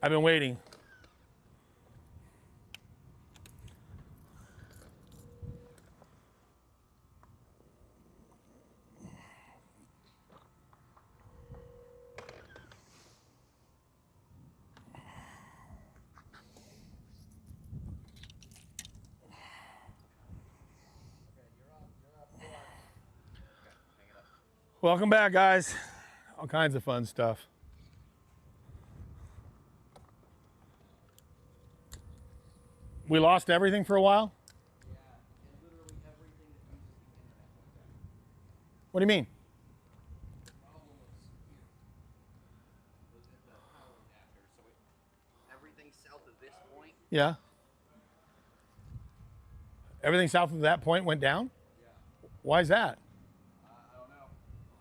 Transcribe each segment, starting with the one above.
I've been waiting. Welcome back, guys. All kinds of fun stuff. We lost everything for a while? Yeah, and literally everything that uses the internet went down. What do you mean? The problem was at the power adapter, so everything south of this point. Yeah. Everything south of that point went down? Yeah. Why is that? I don't know.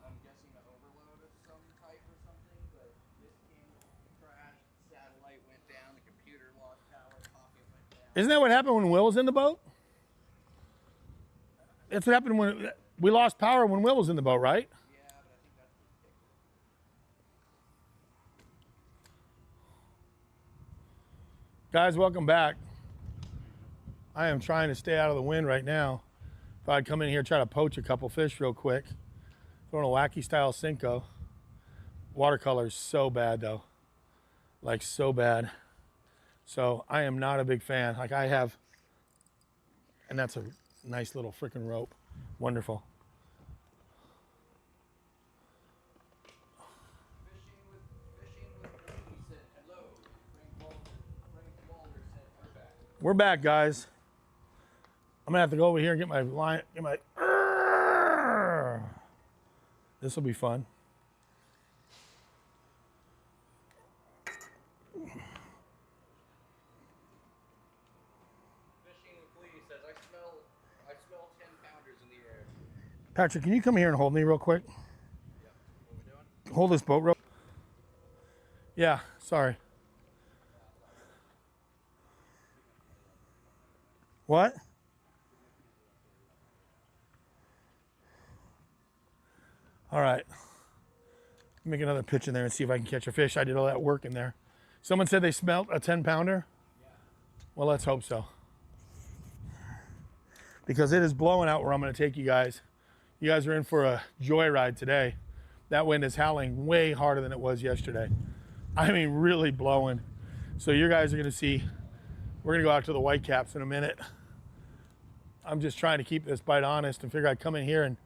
I'm guessing an overload of some type or something, but this came crashed, satellite went down, the computer lost power, pocket went down. Isn't that what happened when Will was in the boat? That's what happened when we lost power when Will was in the boat, right? Yeah, but I think that's what kicked it. Guys, welcome back. I am trying to stay out of the wind right now. Thought I'd come in here and try to poach a couple fish real quick. Throwing a wacky style Cinco. Watercolor's so bad though. Like so bad. So I am not a big fan. Like I have, and that's a nice little freaking rope. Wonderful. Fishing with Brady said hello. Frank Walder said we're back. We're back, guys. I'm gonna have to go over here and get my line, This will be fun. Fishing with Lee says I smell 10-pounders in the air. Patrick, can you come here and hold me real quick? Yep. What we doing? Hold this boat rope. Yeah, sorry. What? All right. Make another pitch in there and see if I can catch a fish. I did all that work in there. Someone said they smelled a 10-pounder. Yeah. Well, let's hope so. Because it is blowing out where I'm going to take you guys. You guys are in for a joyride today. That wind is howling way harder than it was yesterday. I mean, really blowing. So you guys are going to see, we're going to go out to the Whitecaps in a minute. I'm just trying to keep this bite honest and figure I'd come in here and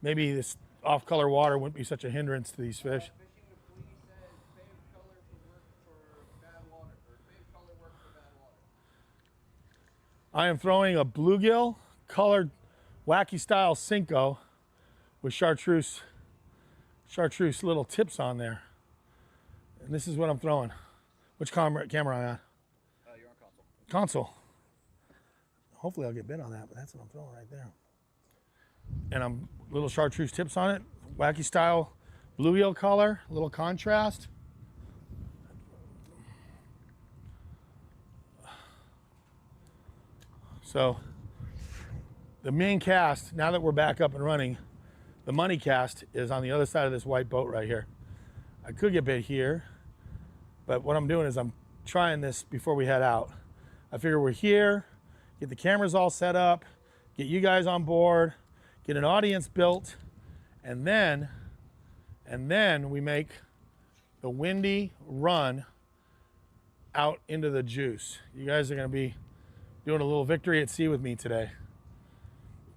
maybe this off-color water wouldn't be such a hindrance to these fish. Fishing with Lee says favorite color for bad water, or favorite color work for bad water. I am throwing a bluegill colored wacky style Cinco with chartreuse little tips on there. And this is what I'm throwing. Which camera am I on? You're on console. Console. Hopefully I'll get bit on that, but that's what I'm throwing right there. And I'm little chartreuse tips on it, wacky style bluegill color, little contrast. So the main cast, now that we're back up and running, the money cast is on the other side of this white boat right here. I could get bit here, but what I'm doing is I'm trying this before we head out. I figure we're here, get the cameras all set up, get you guys on board, get an audience built, and then we make the windy run out into the juice. You guys are gonna be doing a little victory at sea with me today.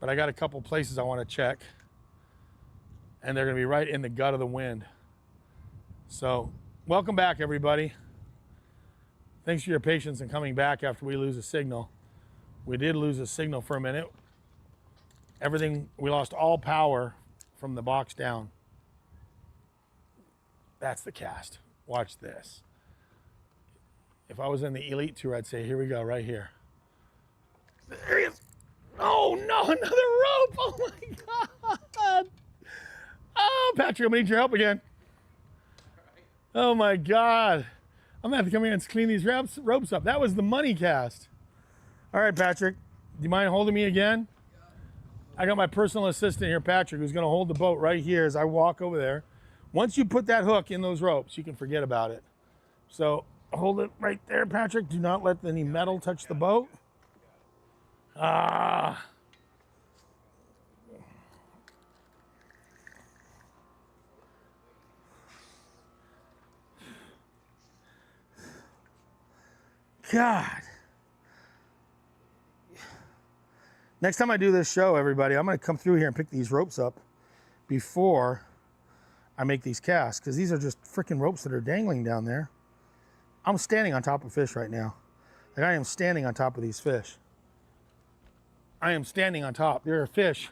But I got a couple places I wanna check, and they're gonna be right in the gut of the wind. So, welcome back, everybody. Thanks for your patience in coming back after we lose a signal. We did lose a signal for a minute. We lost all power from the box down. That's the cast. Watch this. If I was in the Elite Tour, I'd say, here we go, right here. There he is. Oh no, another rope. Oh my God. Oh, Patrick, I'm gonna need your help again. Oh my God. I'm gonna have to come here and clean these ropes up. That was the money cast. All right, Patrick, do you mind holding me again? I got my personal assistant here, Patrick, who's gonna hold the boat right here as I walk over there. Once you put that hook in those ropes, you can forget about it. So hold it right there, Patrick. Do not let any metal touch the boat. Ah. God. Next time I do this show, everybody, I'm going to come through here and pick these ropes up before I make these casts, because these are just freaking ropes that are dangling down there. I'm standing on top of fish right now. Like, I am standing on top of these fish. I am standing on top. There are fish.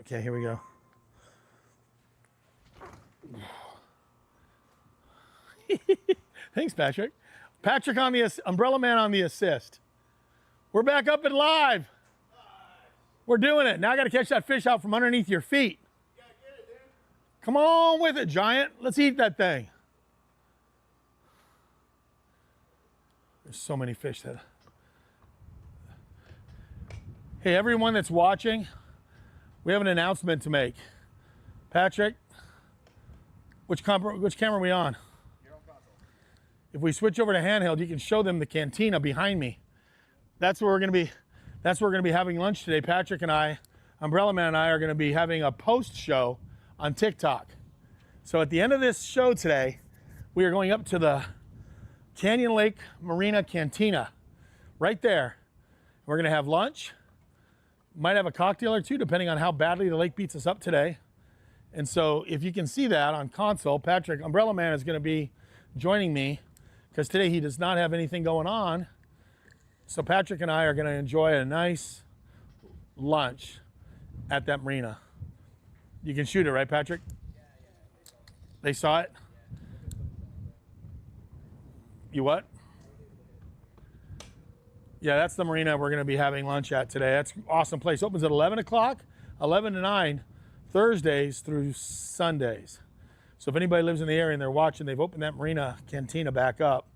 Okay, here we go. Thanks, Patrick. Patrick on the Umbrella Man on the assist. We're back up and live. We're doing it. Now I got to catch that fish out from underneath your feet. You gotta get it, dude. Come on with it, giant. Let's eat that thing. There's so many fish that... Hey, everyone that's watching, we have an announcement to make. Patrick, which camera are we on? You're on console. If we switch over to handheld, you can show them the cantina behind me. That's where we're gonna be. That's where we're gonna be having lunch today. Patrick and I, Umbrella Man and I, are gonna be having a post show on TikTok. So at the end of this show today, we are going up to the Canyon Lake Marina Cantina, right there. We're gonna have lunch. Might have a cocktail or two, depending on how badly the lake beats us up today. And so if you can see that on console, Patrick, Umbrella Man, is gonna be joining me, because today he does not have anything going on. So Patrick and I are going to enjoy a nice lunch at that marina. You can shoot it, right, Patrick? Yeah. They saw it? You what? Yeah, that's the marina we're going to be having lunch at today. That's an awesome place. Opens at 11 o'clock, 11 to 9, Thursdays through Sundays. So if anybody lives in the area and they're watching, they've opened that marina cantina back up.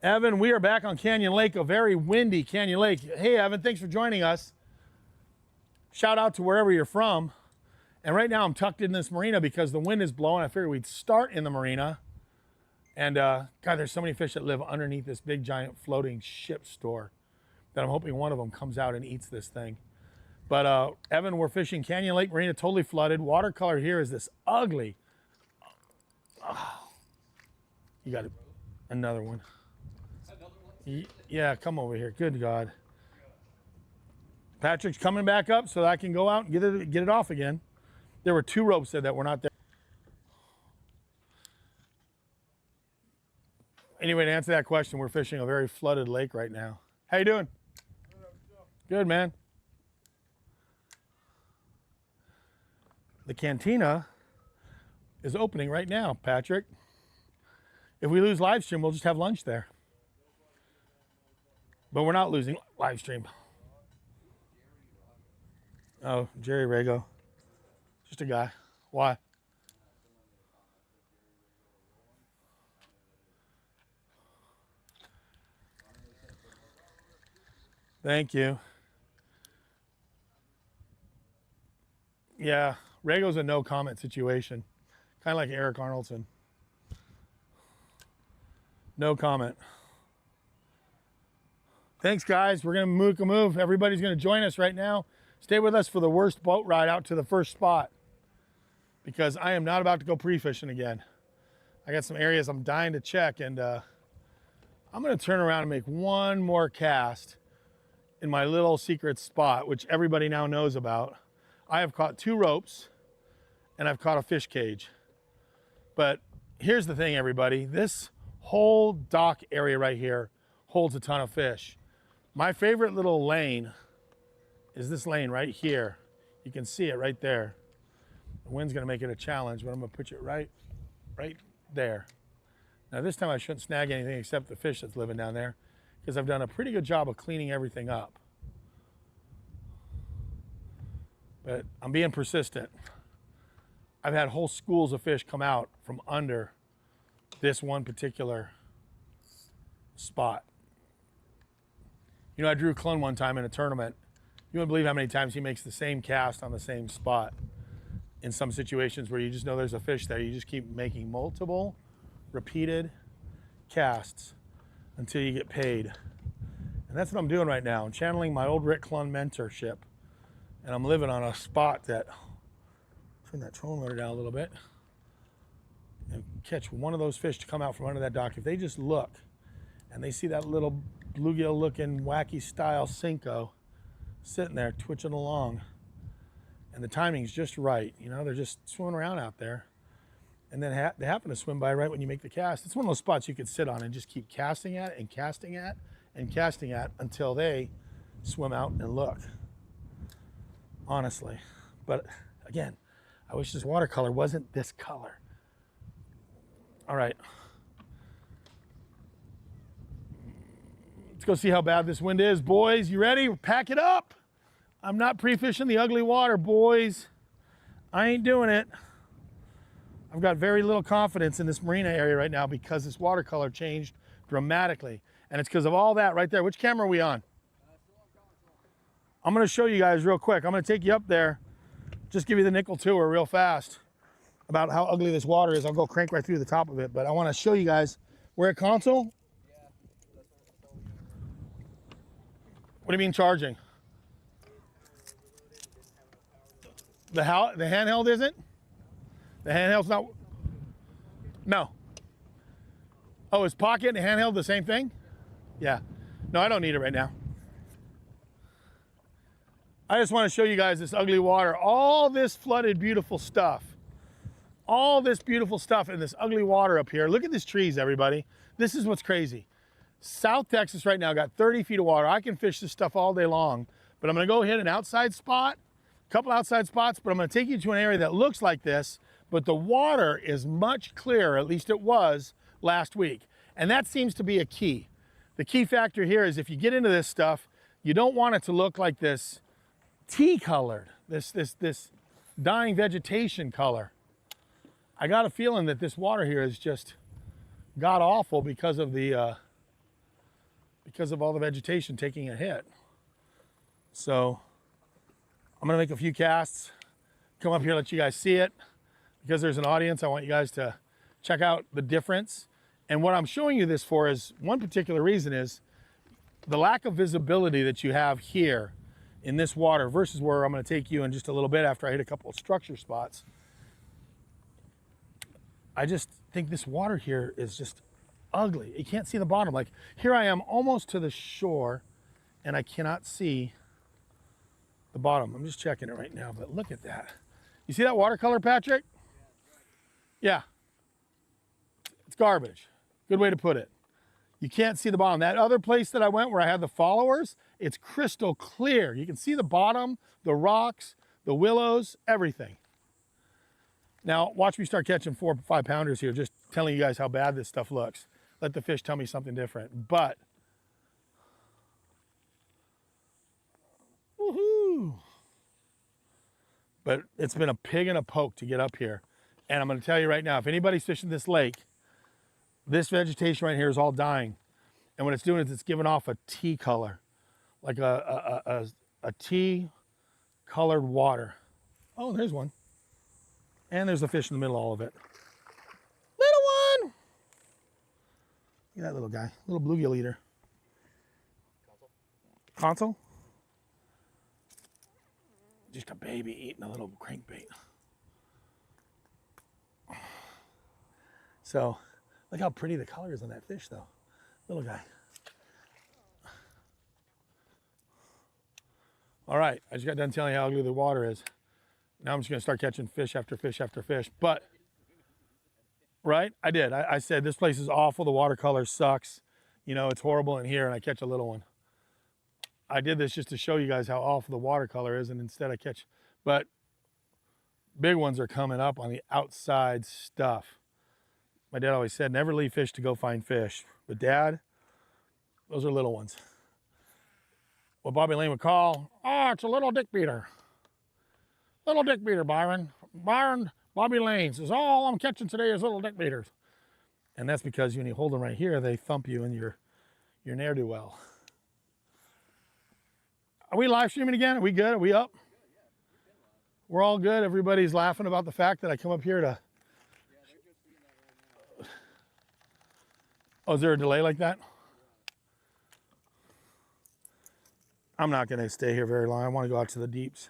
Evan, we are back on Canyon Lake, a very windy Canyon Lake. Hey, Evan, thanks for joining us. Shout out to wherever you're from. And right now I'm tucked in this marina because the wind is blowing. I figured we'd start in the marina. And God, there's so many fish that live underneath this big, giant floating ship store that I'm hoping one of them comes out and eats this thing. But Evan, we're fishing Canyon Lake Marina, totally flooded. Watercolor here is this ugly. Oh, you got another one. Yeah, come over here. Good God. Patrick's coming back up so that I can go out and get it off again. There were two ropes there that were not there. Anyway, to answer that question, we're fishing a very flooded lake right now. How you doing? Good, man. The cantina is opening right now, Patrick. If we lose live stream, we'll just have lunch there. But we're not losing live stream. Oh, Jerry Rago. Just a guy. Why? Thank you. Yeah, Rago's a no comment situation. Kind of like Eric Arnoldson. No comment. Thanks, guys. We're going to make a move. Everybody's going to join us right now. Stay with us for the worst boat ride out to the first spot, because I am not about to go pre-fishing again. I got some areas I'm dying to check, and I'm going to turn around and make one more cast in my little secret spot, which everybody now knows about. I have caught 2 ropes, and I've caught a fish cage. But here's the thing, everybody. This whole dock area right here holds a ton of fish. My favorite little lane is this lane right here. You can see it right there. The wind's gonna make it a challenge, but I'm gonna put it right there. Now this time I shouldn't snag anything except the fish that's living down there, because I've done a pretty good job of cleaning everything up. But I'm being persistent. I've had whole schools of fish come out from under this one particular spot. You know, I drew Clun one time in a tournament. You wouldn't believe how many times he makes the same cast on the same spot. in some situations where you just know there's a fish there. You just keep making multiple repeated casts until you get paid. And that's what I'm doing right now. I'm channeling my old Rick Clun mentorship. And I'm living on a spot that, turn that trolling motor down a little bit, and catch one of those fish to come out from under that dock. If they just look and they see that little bluegill looking wacky style Cinco sitting there twitching along, and the timing's just right, you know, they're just swimming around out there, and then they happen to swim by right when you make the cast. It's one of those spots you could sit on and just keep casting at and casting at and casting at until they swim out and look, honestly. But again, I wish this watercolor wasn't this color. All right, let's go see how bad this wind is, boys. You ready? Pack it up. I'm not pre-fishing the ugly water, boys. I ain't doing it. I've got very little confidence in this marina area right now because this watercolor changed dramatically. And it's because of all that right there. Which camera are we on? I'm gonna show you guys real quick. I'm gonna take you up there, just give you the nickel tour real fast about how ugly this water is. I'll go crank right through the top of it, but I wanna show you guys. We're at console? Yeah, What do you mean charging? The handheld isn't? The handheld's not? No. Oh, is pocket and handheld the same thing? Yeah. No, I don't need it right now. I just want to show you guys this ugly water. All this flooded beautiful stuff. All this beautiful stuff in this ugly water up here. Look at these trees, everybody. This is what's crazy. South Texas right now got 30 feet of water. I can fish this stuff all day long, but I'm gonna go hit an outside spot, a couple outside spots, but I'm gonna take you to an area that looks like this, but the water is much clearer, at least it was last week. And that seems to be a key. The key factor here is if you get into this stuff, you don't want it to look like this tea colored, this dying vegetation color. I got a feeling that this water here is just god awful because of all the vegetation taking a hit. So I'm gonna make a few casts, come up here, let you guys see it. Because there's an audience, I want you guys to check out the difference. And what I'm showing you this for is one particular reason is the lack of visibility that you have here in this water versus where I'm gonna take you in just a little bit after I hit a couple of structure spots. I just think this water here is just ugly. You can't see the bottom. Like here I am almost to the shore and I cannot see the bottom. I'm just checking it right now, but look at that. You see that watercolor, Patrick? Yeah. It's garbage. Good way to put it. You can't see the bottom. That other place that I went where I had the followers, it's crystal clear. You can see the bottom, the rocks, the willows, everything. Now, watch me start catching 4 or 5 pounders here, just telling you guys how bad this stuff looks. Let the fish tell me something different. But, woohoo! But it's been a pig and a poke to get up here. And I'm gonna tell you right now, if anybody's fishing this lake, this vegetation right here is all dying. And what it's doing is it's giving off a tea color, like a tea colored water. Oh, there's one. And there's a fish in the middle of all of it. Little one! Look at that little guy, little bluegill eater. Console? Just a baby eating a little crankbait. So, look how pretty the color is on that fish though. Little guy. All right, I just got done telling you how ugly the water is. Now I'm just gonna start catching fish after fish after fish. But, right, I did. I said this place is awful, the watercolor sucks. You know, it's horrible in here, and I catch a little one. I did this just to show you guys how awful the watercolor is, and instead I catch, but big ones are coming up on the outside stuff. My dad always said, never leave fish to go find fish. But Dad, those are little ones. What Bobby Lane would call, oh, it's a little dick beater. Little dick beater, Byron. Bobby Lane says, all I'm catching today is little dick beaters. And that's because when you hold them right here, they thump you in your ne'er-do-well. Are we live streaming again? Are we good? Are we up? We're all good. Everybody's laughing about the fact that I come up here to. Yeah, they're just seeing that right now. Oh, is there a delay like that? I'm not going to stay here very long. I want to go out to the deeps.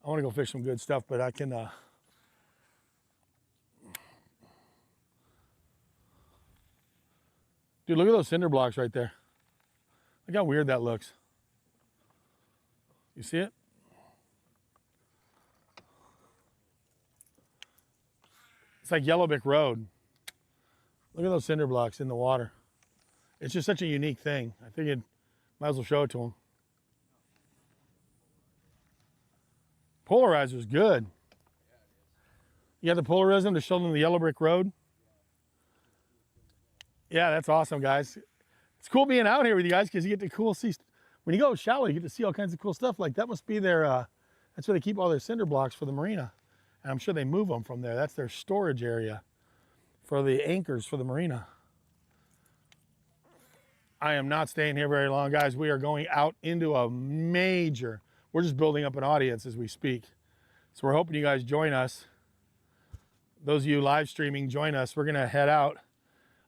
I want to go fish some good stuff, but I can. Dude, look at those cinder blocks right there. Look how weird that looks. You see it? It's like Yellowbick Road. Look at those cinder blocks in the water. It's just such a unique thing. I figured might as well show it to them. Polarizer's good. You got the polarism to show them the yellow brick road? Yeah, that's awesome, guys. It's cool being out here with you guys because you get to see. When you go shallow, you get to see all kinds of cool stuff. Like that must be their, that's where they keep all their cinder blocks for the marina. And I'm sure they move them from there. That's their storage area for the anchors for the marina. I am not staying here very long, guys. We are going out into a major, we're just building up an audience as we speak. So we're hoping you guys join us. Those of you live streaming, join us. We're gonna head out.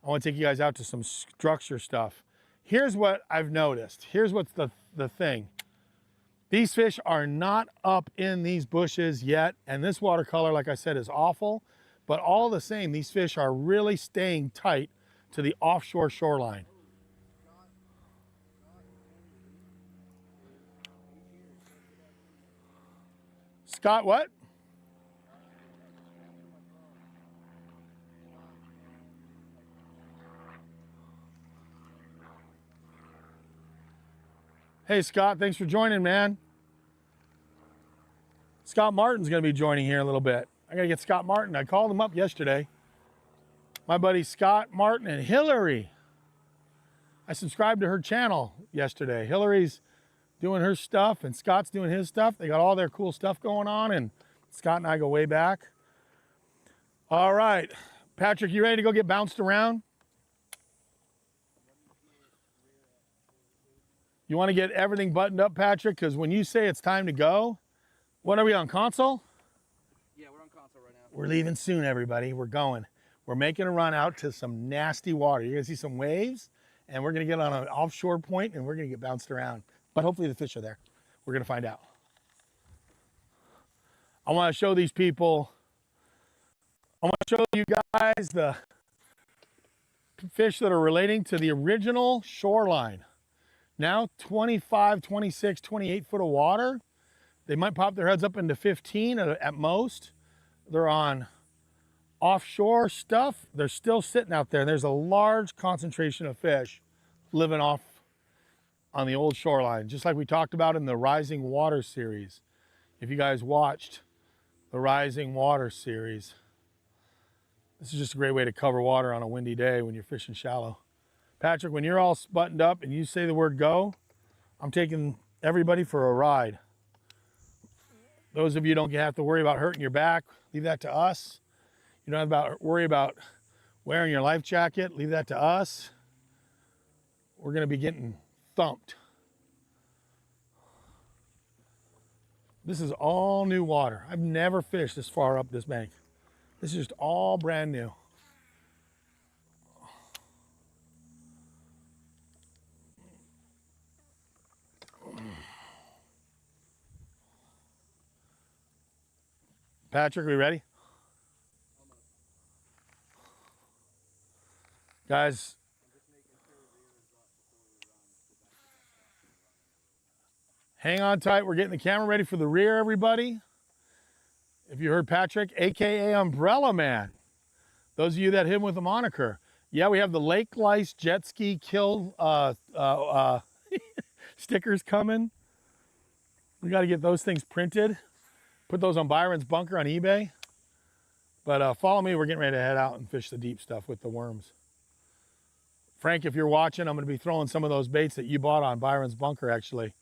I want to take you guys out to some structure stuff. Here's what I've noticed. Here's what's the thing. These fish are not up in these bushes yet. And this watercolor, like I said, is awful. But all the same, these fish are really staying tight to the offshore shoreline. Scott, what? Hey, Scott, thanks for joining, man. Scott Martin's going to be joining here in a little bit. I got to get Scott Martin. I called him up yesterday. My buddy Scott Martin and Hillary. I subscribed to her channel yesterday. Hillary's doing her stuff and Scott's doing his stuff. They got all their cool stuff going on, and Scott and I go way back. All right. Patrick, you ready to go get bounced around? You want to get everything buttoned up, Patrick? Because when you say it's time to go, what are we on, console? Yeah, we're on console right now. We're leaving soon, everybody. We're going. We're making a run out to some nasty water. You're going to see some waves, and we're going to get on an offshore point, and we're going to get bounced around. But hopefully the fish are there. We're going to find out. I want to show these people, I want to show you guys the fish that are relating to the original shoreline. Now 25, 26, 28 foot of water. They might pop their heads up into 15 at most. They're on offshore stuff. They're still sitting out there. There's a large concentration of fish living off on the old shoreline, just like we talked about in the Rising Water series. If you guys watched the Rising Water series, this is just a great way to cover water on a windy day when you're fishing shallow. Patrick, when you're all buttoned up and you say the word go, I'm taking everybody for a ride. Those of you don't have to worry about hurting your back, leave that to us. You don't have to worry about wearing your life jacket, leave that to us. We're gonna be getting thumped. This is all new water. I've never fished this far up this bank. This is just all brand new. Patrick, are we ready? Guys, hang on tight. We're getting the camera ready for the rear, everybody. If you heard Patrick, AKA Umbrella Man. Those of you that hit him with the moniker. Yeah, we have the Lake Lice Jet Ski Kill stickers coming. We got to get those things printed. Put those on Byron's Bunker on eBay. But follow me. We're getting ready to head out and fish the deep stuff with the worms. Frank, if you're watching, I'm going to be throwing some of those baits that you bought on Byron's Bunker, actually.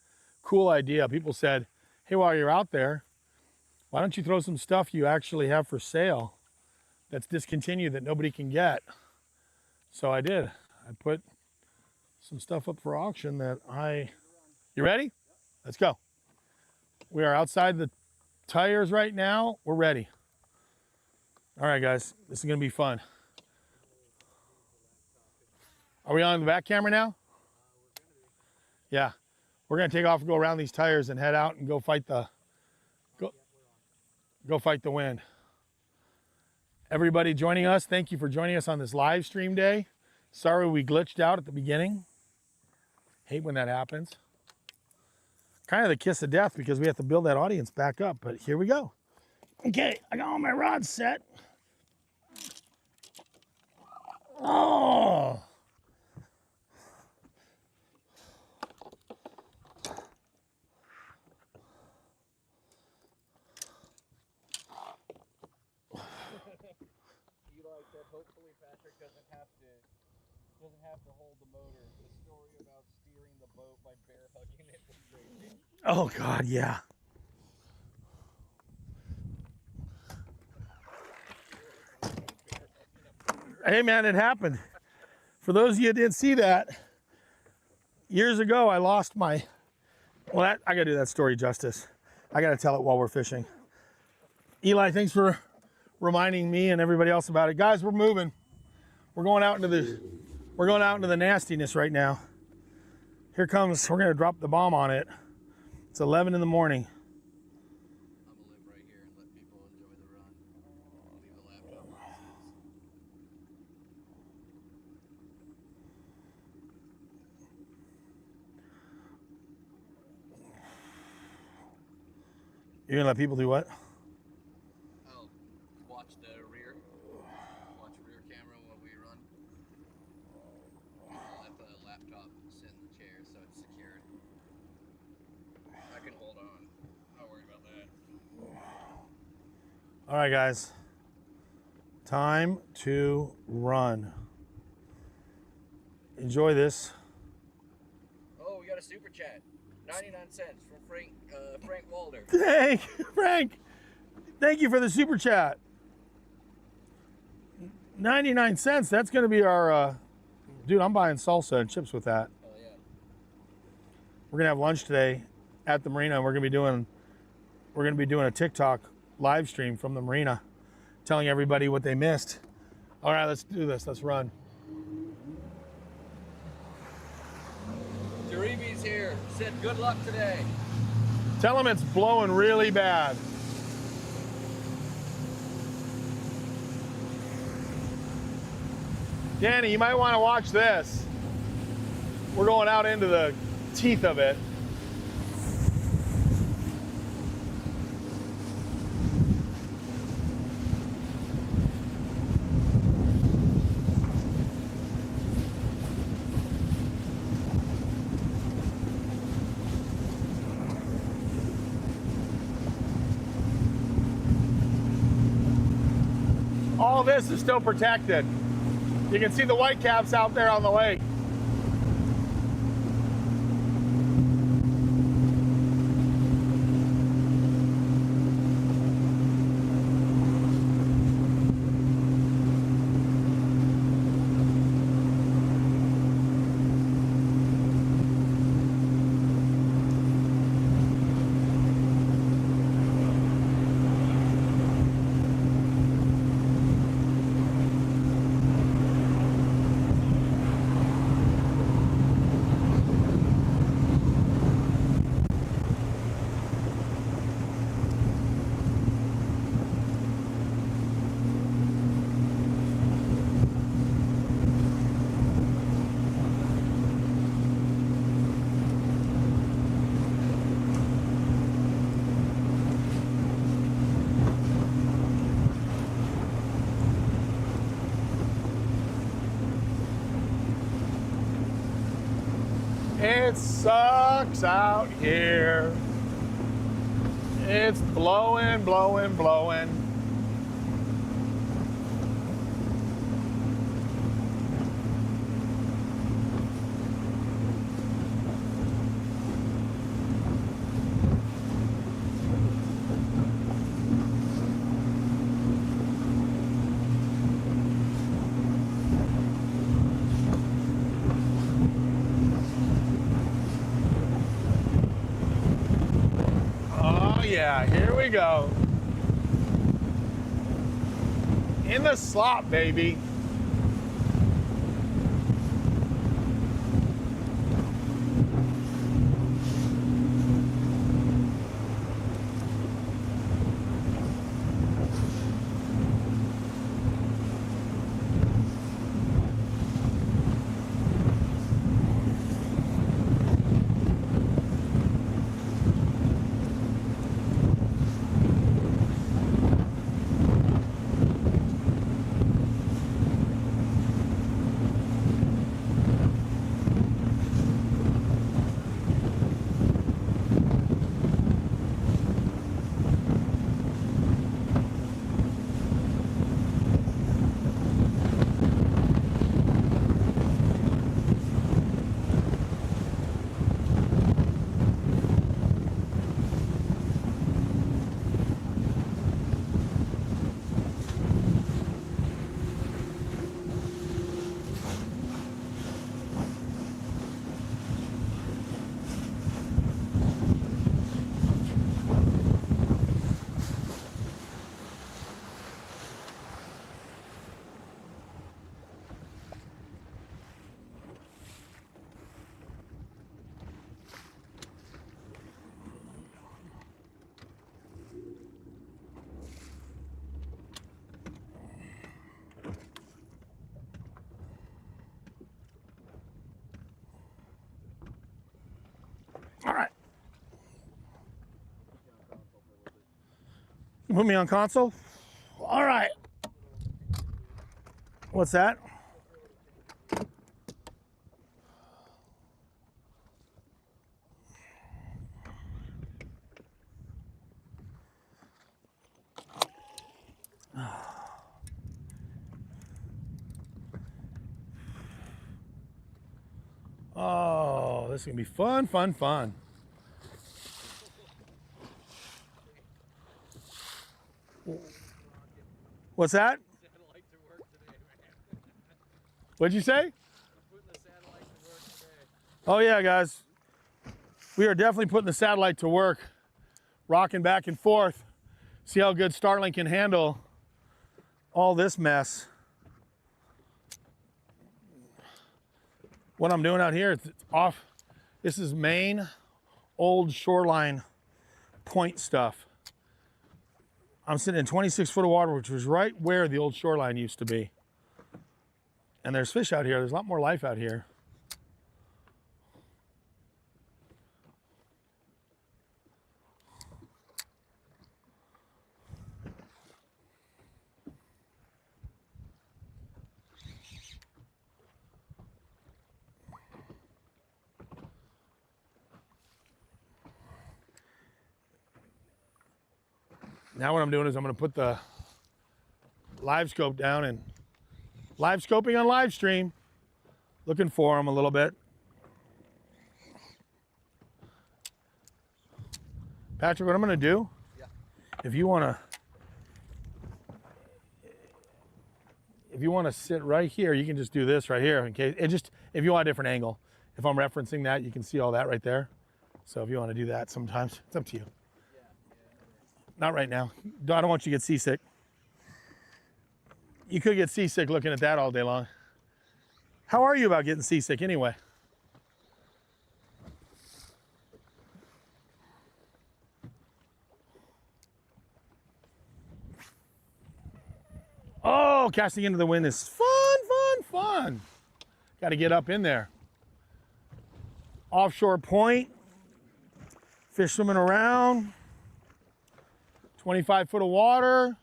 Cool idea. People said, hey, while you're out there, why don't you throw some stuff you actually have for sale that's discontinued that nobody can get? So I did. I put some stuff up for auction that you ready? Let's go. We are outside the Tires right now, we're ready. All right, guys, this is gonna be fun. Are we on the back camera now? Yeah, we're gonna take off and go around these tires and head out and go fight the wind. Everybody joining us, thank you for joining us on this live stream day. Sorry we glitched out at the beginning. Hate when that happens. Kind of the kiss of death because we have to build that audience back up, but here we go. Okay, I got all my rods set. Oh! Eli said hopefully Patrick doesn't have to hold the motor. The story about steering the boat by bear hugging it was crazy. Oh God, yeah. Hey man, it happened. For those of you that didn't see that, years ago I lost my, I gotta do that story justice. I gotta tell it while we're fishing. Eli, thanks for reminding me and everybody else about it. Guys, we're moving. We're going out into the nastiness right now. Here comes, we're gonna drop the bomb on it. It's 11 in the morning. I'm gonna live right here and let people enjoy the run. I'll leave the laptop where it is. You're gonna let people do what? I'll watch the rear camera while we run. I'll let the laptop sit in the chair so it's secured. I can hold on. Not worried about that. All right, guys. Time to run. Enjoy this. Oh, we got a super chat. 99 cents from Frank Walder. Hey, Frank. Thank you for the super chat. 99 cents. That's going to be our, dude, I'm buying salsa and chips with that. Oh, yeah. We're going to have lunch today at the marina. And we're going to be doing a TikTok live stream from the marina, telling everybody what they missed. All right, let's do this. Let's run. Jaribi's here. Said good luck today. Tell them it's blowing really bad. Danny, you might want to watch this. We're going out into the teeth of it. All this is still protected. You can see the white caps out there on the lake. It sucks out here. It's blowing, blowing, blowing. yeah, here we go. In the slop, baby. All right. You put me on console? All right. What's that? Oh, this is going to be fun, fun, fun. What's that? Satellite to work today, man. What'd you say? Putting the satellite to work today. Oh, yeah, guys. We are definitely putting the satellite to work, rocking back and forth. See how good Starlink can handle all this mess. What I'm doing out here, it's off. This is Maine old shoreline point stuff. I'm sitting in 26 foot of water, which was right where the old shoreline used to be. And there's fish out here. There's a lot more life out here. Now what I'm doing is I'm going to put the live scope down and live scoping on live stream, looking for them a little bit. Patrick, what I'm going to do, if you want to sit right here, you can just do this right here in case it just, if you want a different angle. If I'm referencing that, you can see all that right there. So if you want to do that sometimes, it's up to you. Not right now. I don't want you to get seasick. You could get seasick looking at that all day long. How are you about getting seasick anyway? Oh, casting into the wind is fun, fun, fun. Got to get up in there. Offshore point. Fish swimming around. 25 foot of water.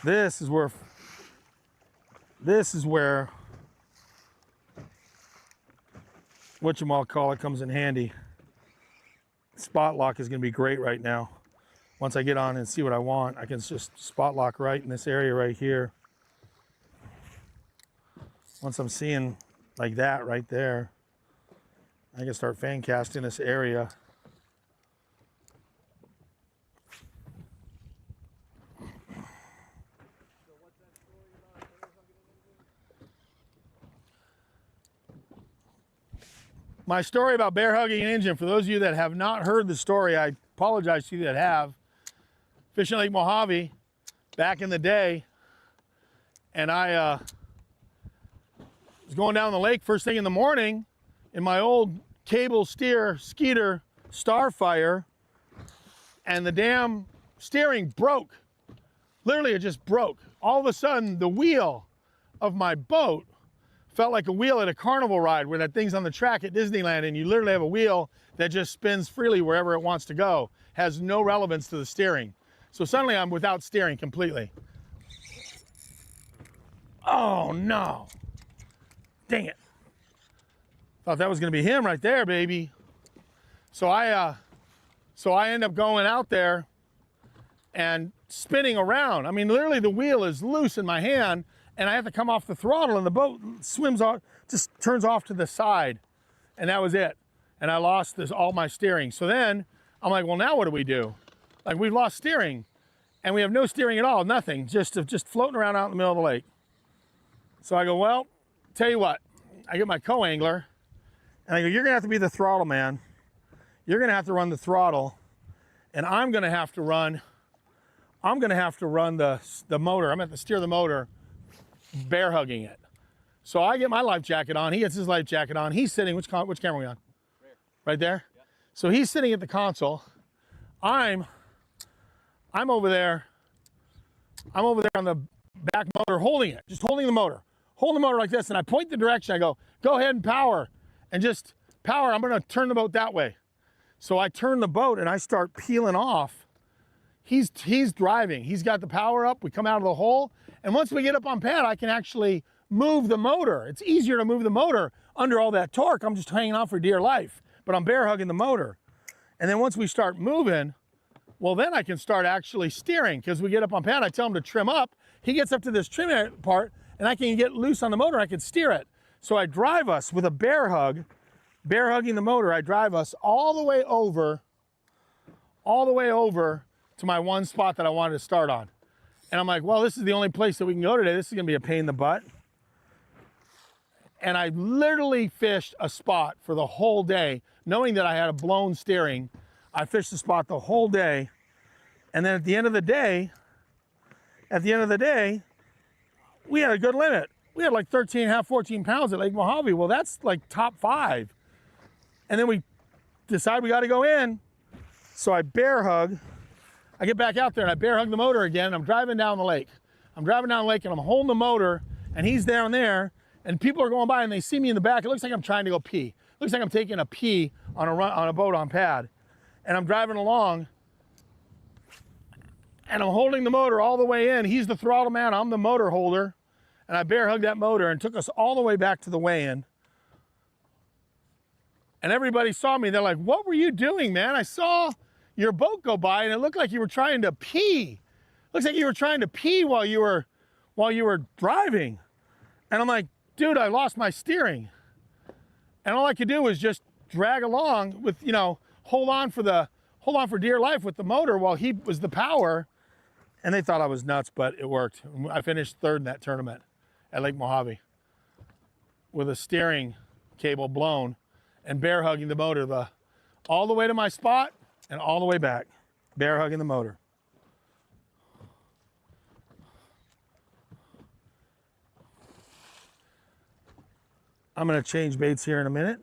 This is where whatchamacallit comes in handy. Spot lock is going to be great right now. Once I get on and see what I want, I can just spot lock right in this area right here. Once I'm seeing like that right there, I can start fan casting this area. My story about bear hugging an engine, for those of you that have not heard the story, I apologize to you that have. Fishing Lake Mojave back in the day, and I was going down the lake first thing in the morning in my old cable steer Skeeter Starfire, and the damn steering broke. Literally, it just broke. All of a sudden, the wheel of my boat felt like a wheel at a carnival ride where that thing's on the track at Disneyland, and you literally have a wheel that just spins freely wherever it wants to go. Has no relevance to the steering. So suddenly I'm without steering completely. Oh no. Dang it. Thought that was gonna be him right there, baby. So I end up going out there and spinning around. I mean, literally the wheel is loose in my hand and I have to come off the throttle and the boat swims off, just turns off to the side. And that was it. And I lost all my steering. So then I'm like, well, now what do we do? Like, we've lost steering and we have no steering at all, nothing, just floating around out in the middle of the lake. So I go, well, tell you what, I get my co-angler and I go, you're gonna have to be the throttle man. You're gonna have to run the throttle and I'm gonna have to run the motor. I'm gonna have to steer the motor, bear hugging it. So I get my life jacket on, he gets his life jacket on. He's sitting, which camera are we on? Right there? Yeah. So he's sitting at the console. I'm over there on the back motor holding it, just holding the motor like this. And I point the direction, I go ahead and power and just power. I'm gonna turn the boat that way. So I turn the boat and I start peeling off. He's driving, he's got the power up. We come out of the hole. And once we get up on pad, I can actually move the motor. It's easier to move the motor under all that torque. I'm just hanging on for dear life, but I'm bear hugging the motor. And then once we start moving, well, then I can start actually steering because we get up on pad. I tell him to trim up. He gets up to this trim part and I can get loose on the motor. I can steer it. So I drive us with a bear hugging the motor. I drive us all the way over to my one spot that I wanted to start on. And I'm like, well, this is the only place that we can go today. This is gonna be a pain in the butt. And I literally fished a spot for the whole day, knowing that I had a blown steering. I fished the spot the whole day. And then at the end of the day, we had a good limit. We had like 13.5, 14 pounds at Lake Mojave. Well, that's like top 5. And then we decide we got to go in. So I bear hug. I get back out there and I bear hug the motor again. I'm driving down the lake. And I'm holding the motor and he's down there and people are going by and they see me in the back. It looks like I'm trying to go pee. It looks like I'm taking a pee on a boat on pad. And I'm driving along and I'm holding the motor all the way in. He's the throttle man, I'm the motor holder. And I bear hugged that motor and took us all the way back to the weigh-in. And everybody saw me, they're like, what were you doing, man? I saw your boat go by and it looked like you were trying to pee. Looks like you were trying to pee while you were driving. And I'm like, dude, I lost my steering. And all I could do was just drag along with, hold on for dear life with the motor while he was the power. And they thought I was nuts, but it worked. I finished 3rd in that tournament at Lake Mojave with a steering cable blown and bear hugging the motor all the way to my spot and all the way back, bear hugging the motor. I'm gonna change baits here in a minute.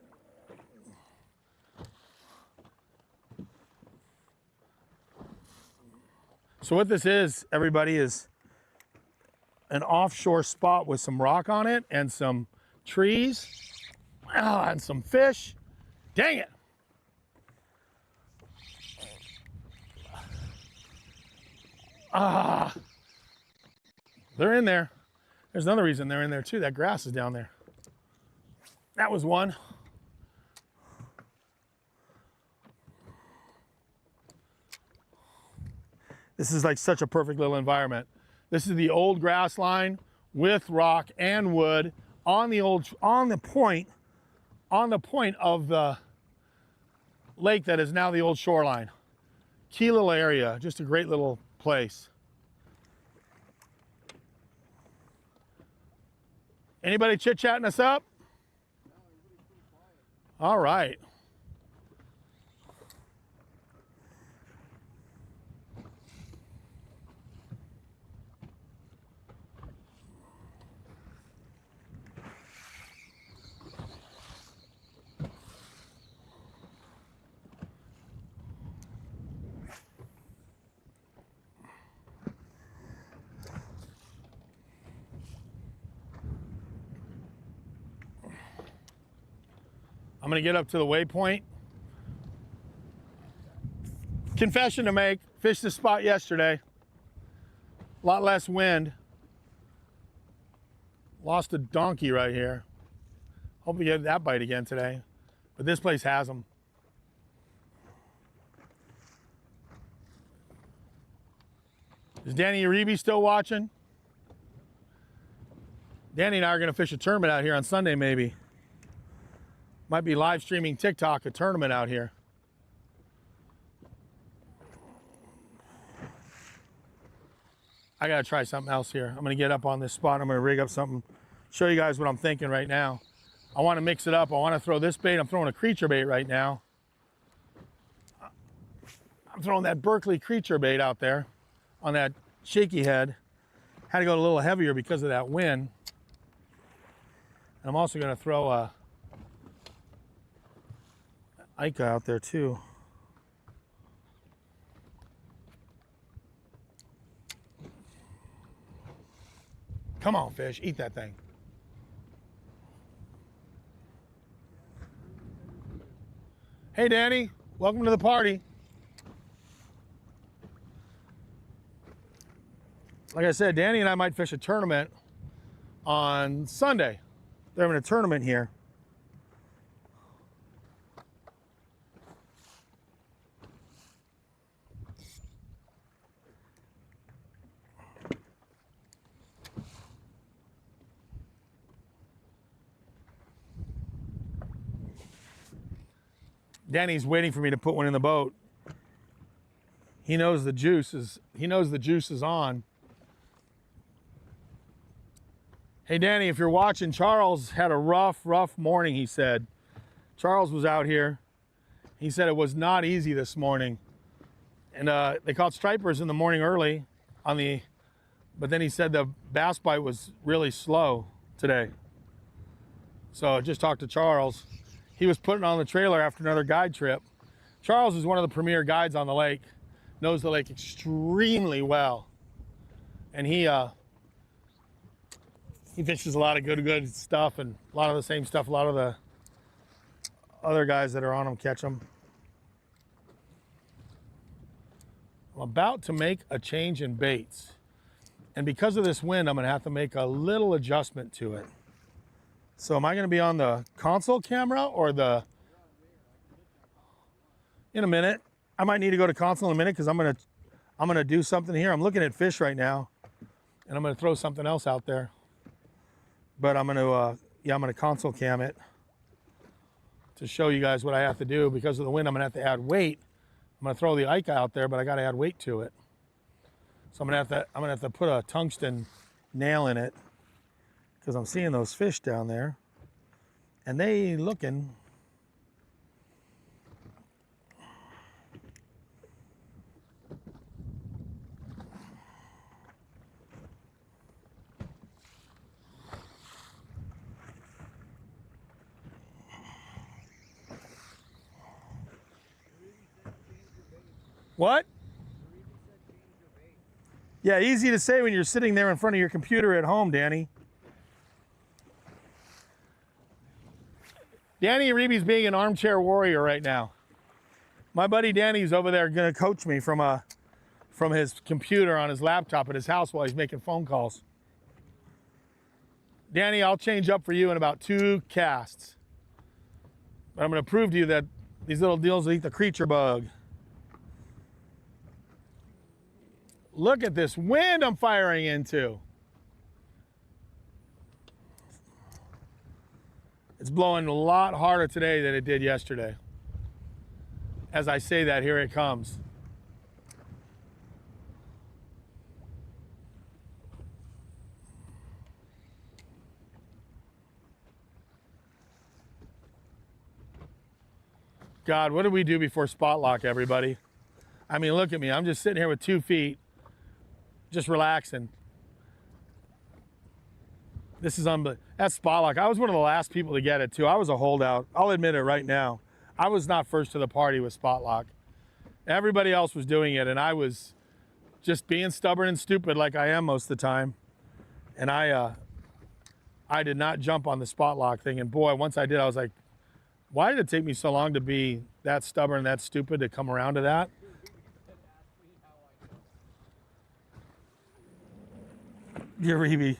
So what this is, everybody, is an offshore spot with some rock on it and some trees and some fish. Dang it. They're in there. There's another reason they're in there too. That grass is down there. That was one. This is like such a perfect little environment. This is the old grass line with rock and wood on the point of the lake that is now the old shoreline. Key little area, just a great little place. Anybody chit-chatting us up? All right. I'm gonna get up to the waypoint. Confession to make, fished this spot yesterday. A lot less wind. Lost a donkey right here. Hope we get that bite again today. But this place has them. Is Danny Uribe still watching? Danny and I are gonna fish a tournament out here on Sunday maybe. Might be live streaming TikTok, a tournament out here. I gotta try something else here. I'm gonna get up on this spot. I'm gonna rig up something, show you guys what I'm thinking right now. I wanna mix it up. I wanna throw this bait. I'm throwing a creature bait right now. I'm throwing that Berkeley creature bait out there on that shaky head. Had to go a little heavier because of that wind. And I'm also gonna throw a Ica out there too. Come on, fish, eat that thing. Hey, Danny, welcome to the party. Like I said, Danny and I might fish a tournament on Sunday. They're having a tournament here. Danny's waiting for me to put one in the boat. He knows the juice is on. Hey Danny, if you're watching, Charles had a rough morning, he said. Charles was out here. He said it was not easy this morning. And they caught stripers in the morning early but then he said the bass bite was really slow today. So I just talked to Charles. He was putting on the trailer after another guide trip. Charles is one of the premier guides on the lake, knows the lake extremely well. And he fishes a lot of good stuff and a lot of the same stuff a lot of the other guys that are on them catch them. I'm about to make a change in baits. And because of this wind, I'm gonna have to make a little adjustment to it. So am I gonna be on the console camera or in a minute? I might need to go to console in a minute because I'm gonna do something here. I'm looking at fish right now and I'm gonna throw something else out there. But I'm gonna console cam it to show you guys what I have to do. Because of the wind, I'm gonna have to add weight. I'm gonna throw the Ica out there, but I gotta add weight to it. So I'm gonna have to put a tungsten nail in it because I'm seeing those fish down there and they looking. What? Yeah, easy to say when you're sitting there in front of your computer at home, Danny. Danny Uribe's being an armchair warrior right now. My buddy Danny's over there gonna coach me from his computer on his laptop at his house while he's making phone calls. Danny, I'll change up for you in about 2 casts. But I'm gonna prove to you that these little deals will eat the creature bug. Look at this wind I'm firing into. It's blowing a lot harder today than it did yesterday. As I say that, here it comes. God, what did we do before spot lock, everybody? I mean, look at me. I'm just sitting here with 2 feet, just relaxing. This is unbelievable. That's spot lock. I was one of the last people to get it too. I was a holdout. I'll admit it right now. I was not first to the party with spot lock. Everybody else was doing it, and I was just being stubborn and stupid like I am most of the time. And I did not jump on the spot lock thing. And boy, once I did, I was like, why did it take me so long to be that stubborn and that stupid to come around to that? Uribe.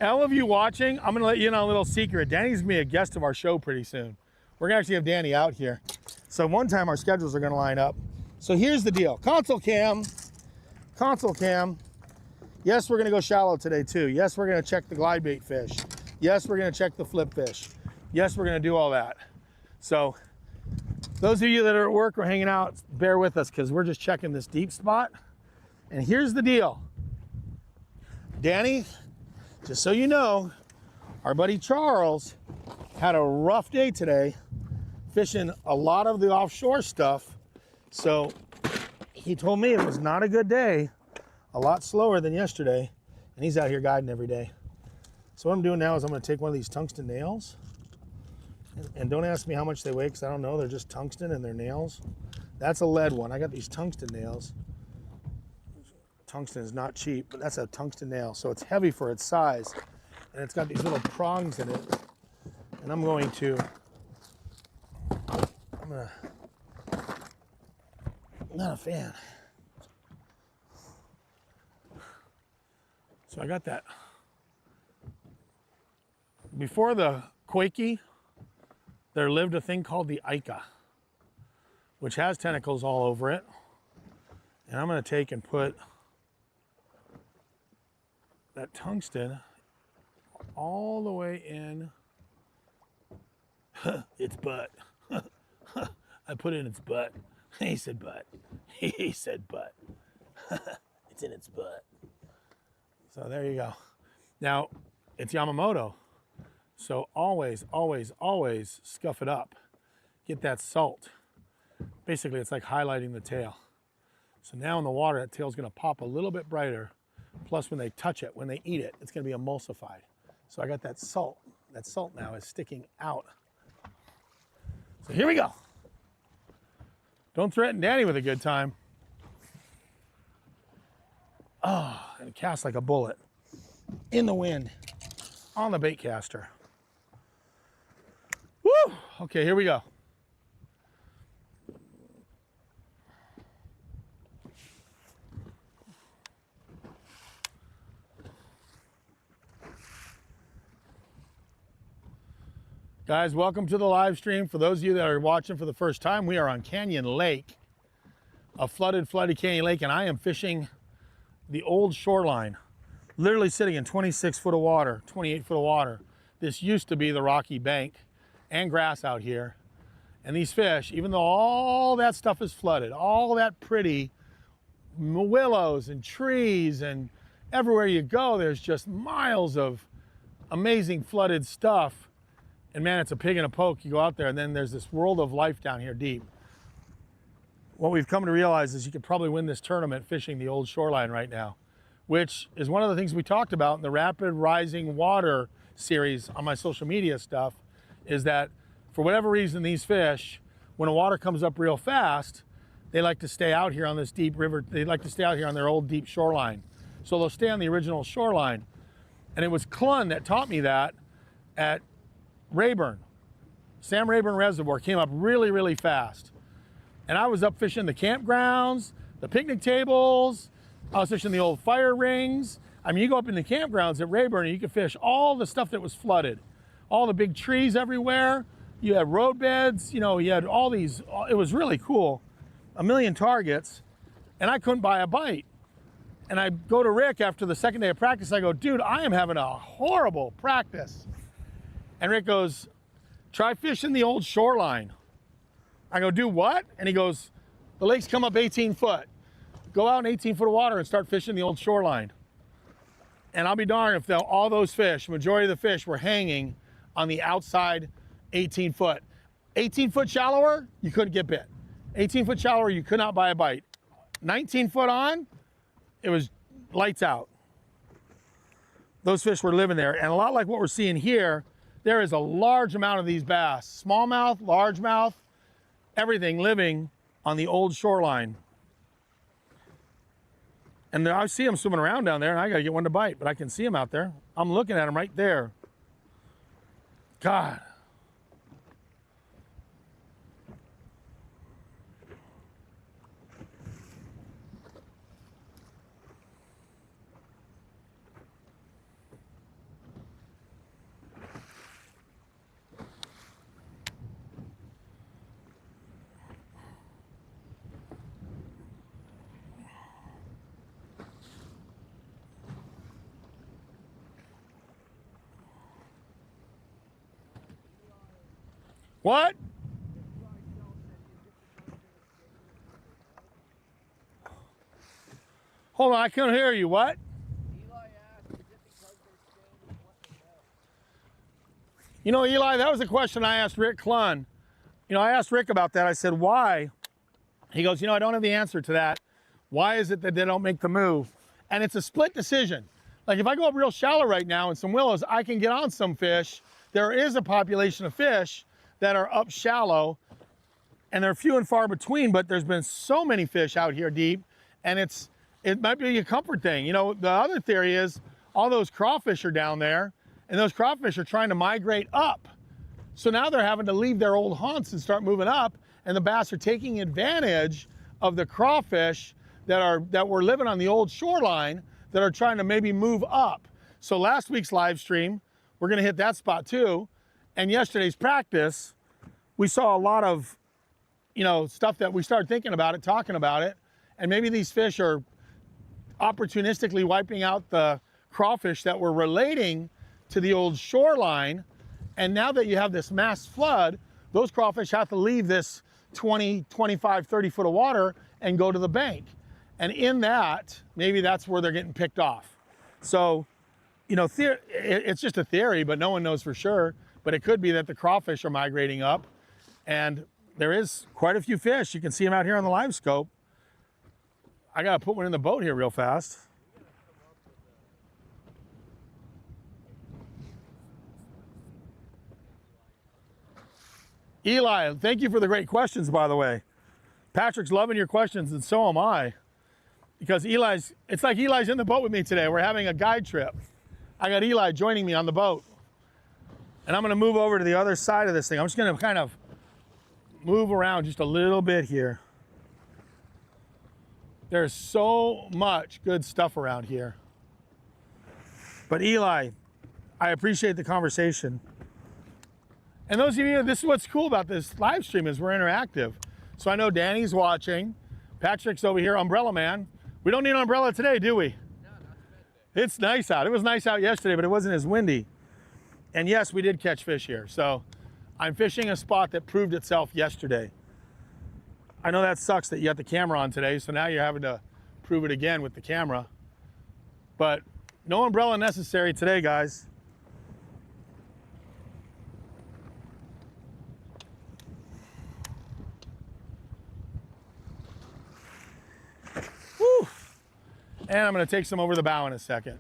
All of you watching, I'm gonna let you in on a little secret. Danny's gonna be a guest of our show pretty soon. We're gonna actually have Danny out here. So one time our schedules are gonna line up. So here's the deal. Console cam. Yes, we're gonna go shallow today too. Yes, we're gonna check the glide bait fish. Yes, we're gonna check the flip fish. Yes, we're gonna do all that. So those of you that are at work or hanging out, bear with us because we're just checking this deep spot. And here's the deal. Danny, just so you know, our buddy Charles had a rough day today fishing a lot of the offshore stuff. So he told me it was not a good day, a lot slower than yesterday, and he's out here guiding every day. So what I'm doing now is I'm gonna take one of these tungsten nails, and don't ask me how much they weigh because I don't know, they're just tungsten and they're nails. That's a lead one. I got these tungsten nails. Tungsten is not cheap, but that's a tungsten nail. So it's heavy for its size, and it's got these little prongs in it. And I'm not a fan. So I got that. Before the Quakey, there lived a thing called the Ica, which has tentacles all over it. And I'm gonna take and put that tungsten all the way in its butt. I put it in its butt. He said butt. He said butt. It's in its butt. So there you go. Now, it's Yamamoto. So always, always, always scuff it up. Get that salt. Basically, it's like highlighting the tail. So now in the water, that tail's gonna pop a little bit brighter. Plus, when they touch it, when they eat it, it's gonna be emulsified. So I got that salt. That salt now is sticking out. So here we go. Don't threaten Danny with a good time. Oh, and it casts like a bullet. In the wind. On the bait caster. Woo! Okay, here we go. Guys, welcome to the live stream. For those of you that are watching for the first time, we are on Canyon Lake, a flooded Canyon Lake, and I am fishing the old shoreline, literally sitting in 26 foot of water, 28 foot of water. This used to be the rocky bank and grass out here. And these fish, even though all that stuff is flooded, all that pretty willows and trees, and everywhere you go, there's just miles of amazing flooded stuff. And man, it's a pig in a poke. You go out there and then there's this world of life down here deep. What we've come to realize is you could probably win this tournament fishing the old shoreline right now, which is one of the things we talked about in the Rapid Rising Water series on my social media stuff, is that for whatever reason, these fish, when the water comes up real fast, they like to stay out here on this deep river. They like to stay out here on their old deep shoreline. So they'll stay on the original shoreline. And it was Clun that taught me that at Rayburn. Sam Rayburn Reservoir came up really, really fast. And I was up fishing the campgrounds, the picnic tables. I was fishing the old fire rings. I mean, you go up in the campgrounds at Rayburn and you can fish all the stuff that was flooded. All the big trees everywhere. You had road beds, you know, you had all these, it was really cool. A million targets, and I couldn't buy a bite. And I go to Rick after the second day of practice, I go, dude, I am having a horrible practice. And Rick goes, try fishing the old shoreline. I go, do what? And he goes, the lakes come up 18 foot. Go out in 18 foot of water and start fishing the old shoreline. And I'll be darned if all those fish, majority of the fish, were hanging on the outside 18 foot. 18 foot shallower, you couldn't get bit. 18 foot shallower, you could not buy a bite. 19 foot on, it was lights out. Those fish were living there. And a lot like what we're seeing here, there is a large amount of these bass, smallmouth, largemouth, everything living on the old shoreline. And I see them swimming around down there, and I gotta get one to bite, but I can see them out there. I'm looking at them right there. God. What? Hold on, I couldn't hear you. What? Eli asked, is it because they're staying in what they know? You know, Eli, that was a question I asked Rick Clunn. You know, I asked Rick about that. I said, why? He goes, you know, I don't have the answer to that. Why is it that they don't make the move? And it's a split decision. Like if I go up real shallow right now in some willows, I can get on some fish. There is a population of fish that are up shallow, and they're few and far between, but there's been so many fish out here deep, and it might be a comfort thing. You know, the other theory is all those crawfish are down there, and those crawfish are trying to migrate up. So now they're having to leave their old haunts and start moving up, and the bass are taking advantage of the crawfish that were living on the old shoreline that are trying to maybe move up. So last week's live stream, we're gonna hit that spot too. And yesterday's practice, we saw a lot of, you know, stuff that we started thinking about it, talking about it, and maybe these fish are opportunistically wiping out the crawfish that were relating to the old shoreline. And now that you have this mass flood, those crawfish have to leave this 20, 25, 30 foot of water and go to the bank. And in that, maybe that's where they're getting picked off. So, you know, it's just a theory, but no one knows for sure. But it could be that the crawfish are migrating up, and there is quite a few fish. You can see them out here on the live scope. I gotta put one in the boat here real fast. Eli, thank you for the great questions, by the way. Patrick's loving your questions, and so am I. Because it's like Eli's in the boat with me today. We're having a guide trip. I got Eli joining me on the boat. And I'm gonna move over to the other side of this thing. I'm just gonna kind of move around just a little bit here. There's so much good stuff around here. But Eli, I appreciate the conversation. And those of you, this is what's cool about this live stream is we're interactive. So I know Danny's watching. Patrick's over here, Umbrella Man. We don't need an umbrella today, do we? No, not today. It's nice out. It was nice out yesterday, but it wasn't as windy. And yes, we did catch fish here. So I'm fishing a spot that proved itself yesterday. I know that sucks that you got the camera on today, so now you're having to prove it again with the camera. But no umbrella necessary today, guys. Woo! And I'm gonna take some over the bow in a second.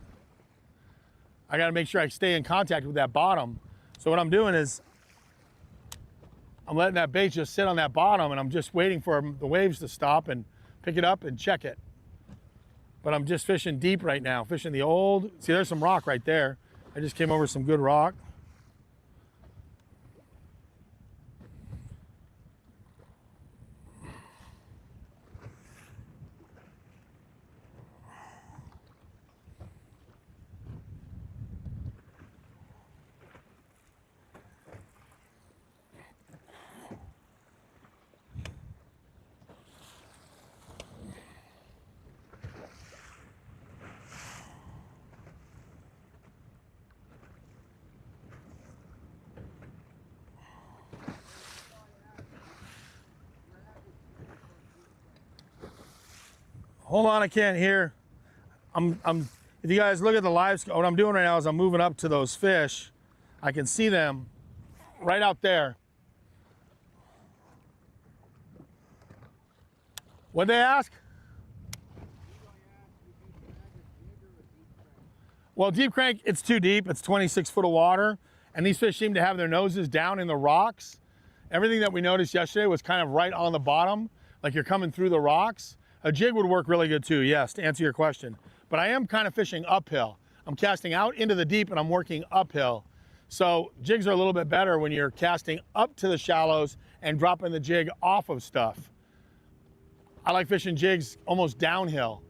I gotta make sure I stay in contact with that bottom. So what I'm doing is I'm letting that bait just sit on that bottom, and I'm just waiting for the waves to stop and pick it up and check it. But I'm just fishing deep right now, fishing the old, see there's some rock right there. I just came over some good rock. Hold on, I can't hear. If you guys look at the live scope, what I'm doing right now is I'm moving up to those fish. I can see them right out there. What'd they ask? Well, deep crank, it's too deep. It's 26 foot of water. And these fish seem to have their noses down in the rocks. Everything that we noticed yesterday was kind of right on the bottom, like you're coming through the rocks. A jig would work really good too, yes, to answer your question. But I am kind of fishing uphill. I'm casting out into the deep and I'm working uphill. So jigs are a little bit better when you're casting up to the shallows and dropping the jig off of stuff. I like fishing jigs almost downhill,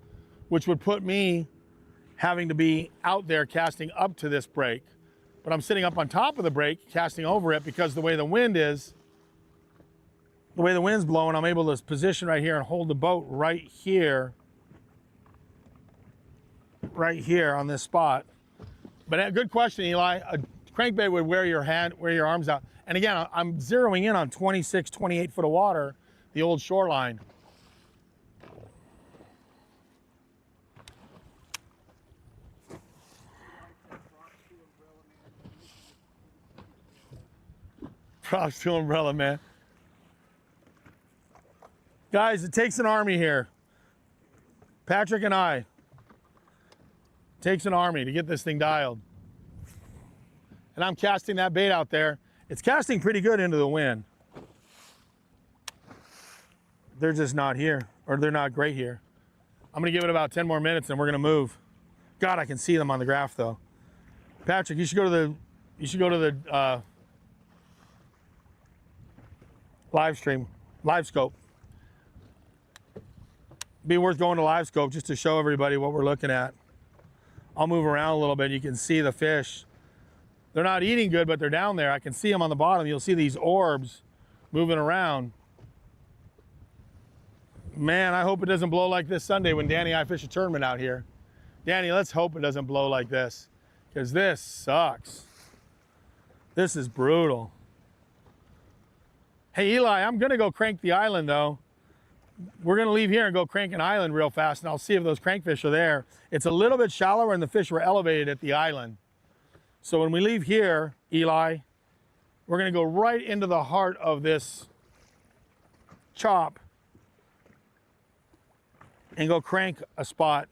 which would put me having to be out there casting up to this break. But I'm sitting up on top of the break, casting over it, because the way the wind is, the way the wind's blowing, I'm able to position right here and hold the boat right here on this spot. But a good question, Eli. A crankbait would wear your arms out. And again, I'm zeroing in on 26, 28 foot of water, the old shoreline. Props to Umbrella Man. Guys, it takes an army here. Patrick and I. It takes an army to get this thing dialed. And I'm casting that bait out there. It's casting pretty good into the wind. They're just not here, or they're not great here. I'm gonna give it about 10 more minutes and we're gonna move. God, I can see them on the graph though. Patrick, you should go to the live scope. Be worth going to live scope just to show everybody what we're looking at. I'll move around a little bit. You can see the fish. They're not eating good, but they're down there. I can see them on the bottom. You'll see these orbs moving around. Man, I hope it doesn't blow like this Sunday when Danny and I fish a tournament out here. Danny, let's hope it doesn't blow like this, because this sucks. This is brutal. Hey, Eli, I'm gonna go crank the island though. We're gonna leave here and go crank an island real fast, and I'll see if those crankfish are there. It's a little bit shallower and the fish were elevated at the island. So when we leave here, Eli, we're gonna go right into the heart of this chop and go crank a spot.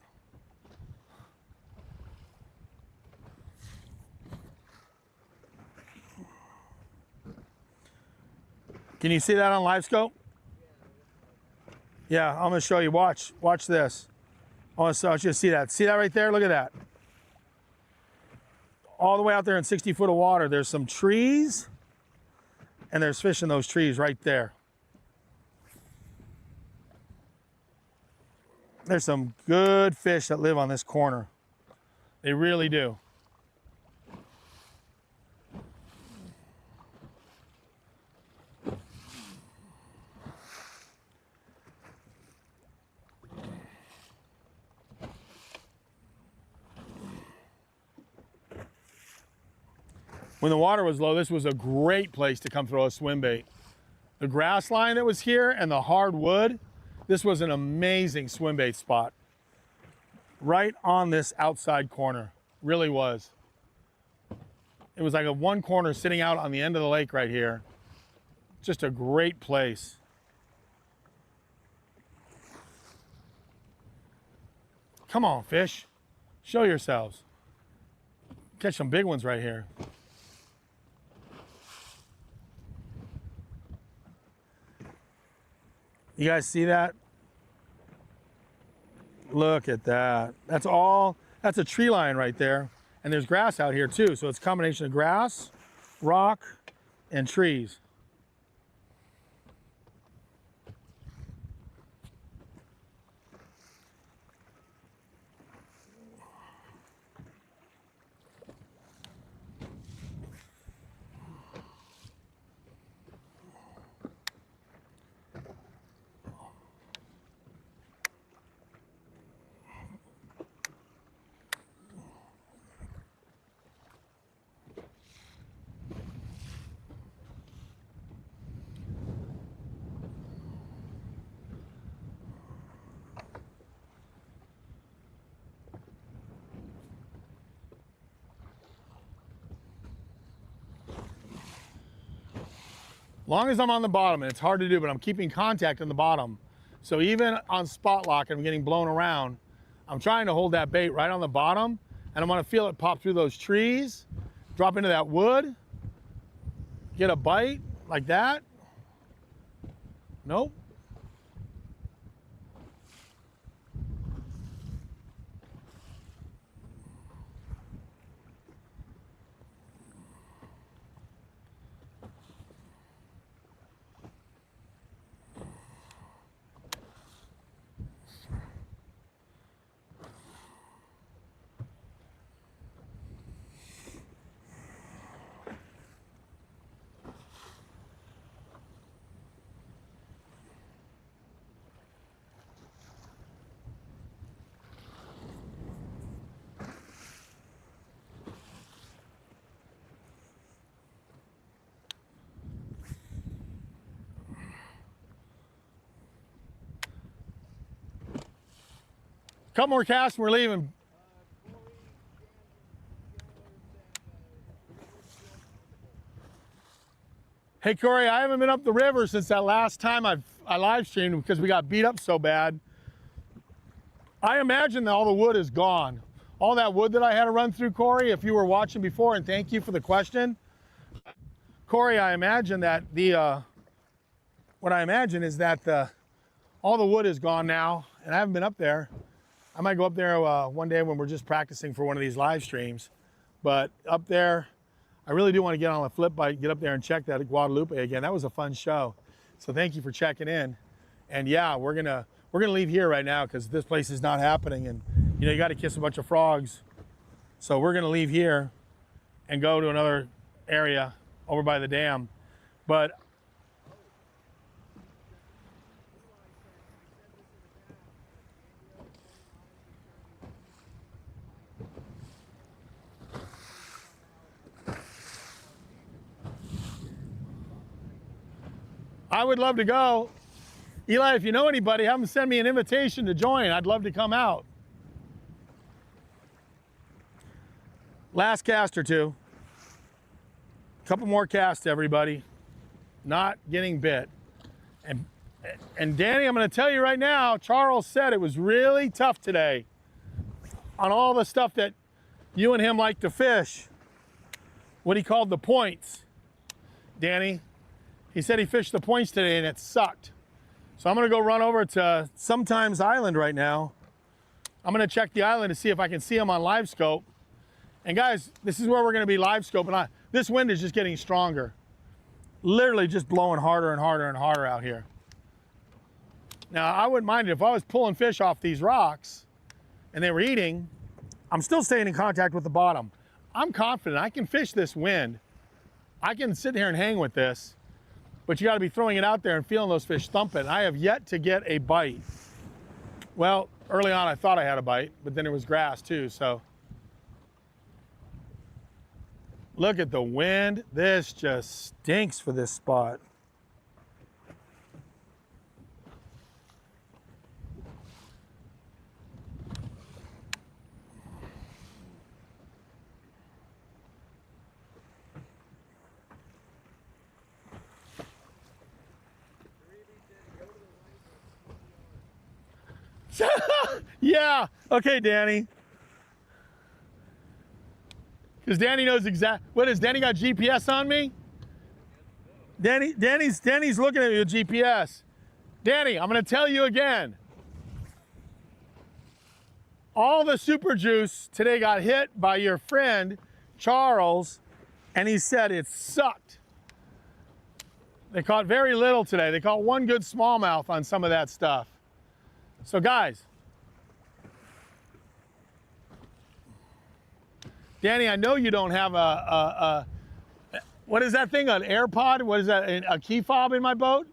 Can you see that on live scope? Yeah, I'm gonna show you. Watch this. I want you to see that. See that right there? Look at that. All the way out there in 60 foot of water, there's some trees and there's fish in those trees right there. There's some good fish that live on this corner. They really do. When the water was low, this was a great place to come throw a swim bait. The grass line that was here and the hard wood, this was an amazing swim bait spot. Right on this outside corner, really was. It was like a one corner sitting out on the end of the lake right here. Just a great place. Come on, fish, show yourselves. Catch some big ones right here. You guys see that? Look at that. That's a tree line right there. And there's grass out here too. So it's a combination of grass, rock, and trees. long as I'm on the bottom, and it's hard to do, but I'm keeping contact on the bottom. So even on spot lock and I'm getting blown around, I'm trying to hold that bait right on the bottom, and I'm gonna feel it pop through those trees, drop into that wood, get a bite like that. Nope. Couple more casts and we're leaving. Hey Corey, I haven't been up the river since that last time I live streamed because we got beat up so bad. I imagine that all the wood is gone. All that wood that I had to run through, Corey, if you were watching before, and thank you for the question. Corey, I imagine that what I imagine is that all the wood is gone now, and I haven't been up there. I might go up there one day when we're just practicing for one of these live streams. But up there, I really do want to get on a flip bite, get up there and check that Guadalupe again. That was a fun show. So thank you for checking in. And yeah, we're gonna leave here right now because this place is not happening. And you know, you got to kiss a bunch of frogs. So we're gonna leave here and go to another area over by the dam. But I would love to go. Eli, if you know anybody, have them send me an invitation to join. I'd love to come out. Last cast or two. Couple more casts, everybody. Not getting bit. And Danny, I'm going to tell you right now, Charles said it was really tough today on all the stuff that you and him like to fish. What he called the points. Danny, he said he fished the points today and it sucked. So I'm gonna go run over to Sometimes Island right now. I'm gonna check the island to see if I can see him on live scope. And guys, this is where we're gonna be live scoping. This wind is just getting stronger. Literally just blowing harder and harder and harder out here. Now, I wouldn't mind it if I was pulling fish off these rocks and they were eating. I'm still staying in contact with the bottom. I'm confident I can fish this wind. I can sit here and hang with this. But you got to be throwing it out there and feeling those fish thumping. I have yet to get a bite. Well, early on I thought I had a bite, but then it was grass too, so. Look at the wind. This just stinks for this spot. Yeah, okay, Danny. Because Danny knows exactly. What is Danny got GPS on me? Danny's looking at your GPS. Danny, I'm going to tell you again. All the super juice today got hit by your friend Charles, and he said it sucked. They caught very little today. They caught one good smallmouth on some of that stuff. So guys, Danny, I know you don't have what is that thing, an AirPod? What is that, a key fob in my boat?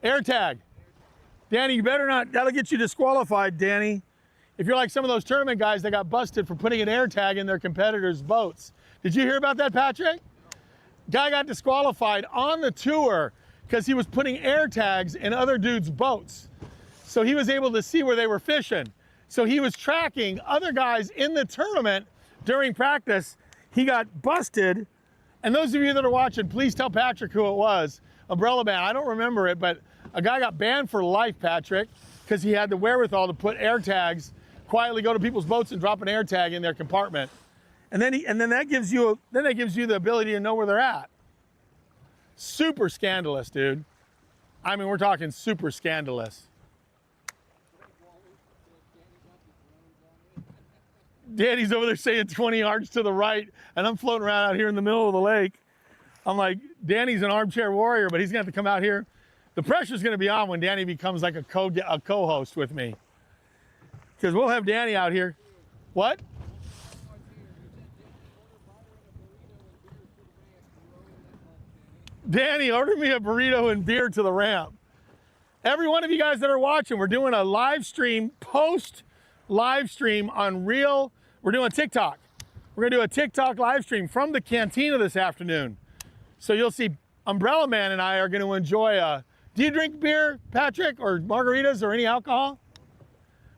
AirTag. Danny, you better not, that'll get you disqualified, Danny. If you're like some of those tournament guys that got busted for putting an AirTag in their competitors' boats. Did you hear about that, Patrick? Guy got disqualified on the tour because he was putting AirTags in other dudes' boats. So he was able to see where they were fishing. So he was tracking other guys in the tournament during practice. He got busted And those of you that are watching, please tell Patrick who it was. Umbrella Man. I don't remember it, but a guy got banned for life, Patrick, because he had the wherewithal to put air tags, quietly go to people's boats and drop an air tag in their compartment. And then that gives you the ability to know where they're at. Super scandalous, dude. I mean, we're talking super scandalous. Danny's over there saying 20 yards to the right, and I'm floating around out here in the middle of the lake. I'm like, Danny's an armchair warrior, but he's gonna have to come out here. The pressure's gonna be on when Danny becomes like a co-host with me. Because we'll have Danny out here. What? Danny, order me a burrito and beer to the ramp. Every one of you guys that are watching, we're doing a live stream, post live stream on Reel. We're doing TikTok. We're gonna do a TikTok live stream from the cantina this afternoon. So you'll see Umbrella Man and I are gonna enjoy do you drink beer, Patrick, or margaritas or any alcohol?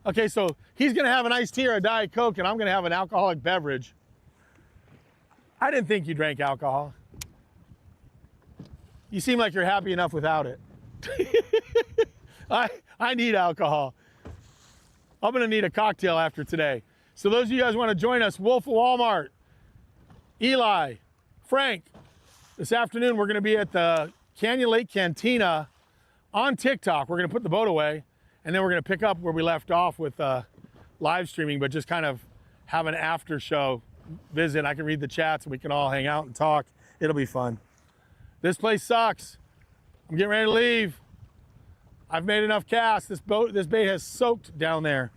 Okay, so he's gonna have an iced tea or a Diet Coke and I'm gonna have an alcoholic beverage. I didn't think you drank alcohol. You seem like you're happy enough without it. I need alcohol. I'm gonna need a cocktail after today. So those of you guys want to join us, Wolf of Walmart, Eli, Frank, this afternoon we're gonna be at the Canyon Lake Cantina on TikTok. We're gonna put the boat away and then we're gonna pick up where we left off with live streaming, but just kind of have an after show visit. I can read the chats and we can all hang out and talk. It'll be fun. This place sucks. I'm getting ready to leave. I've made enough casts. This bay has soaked down there.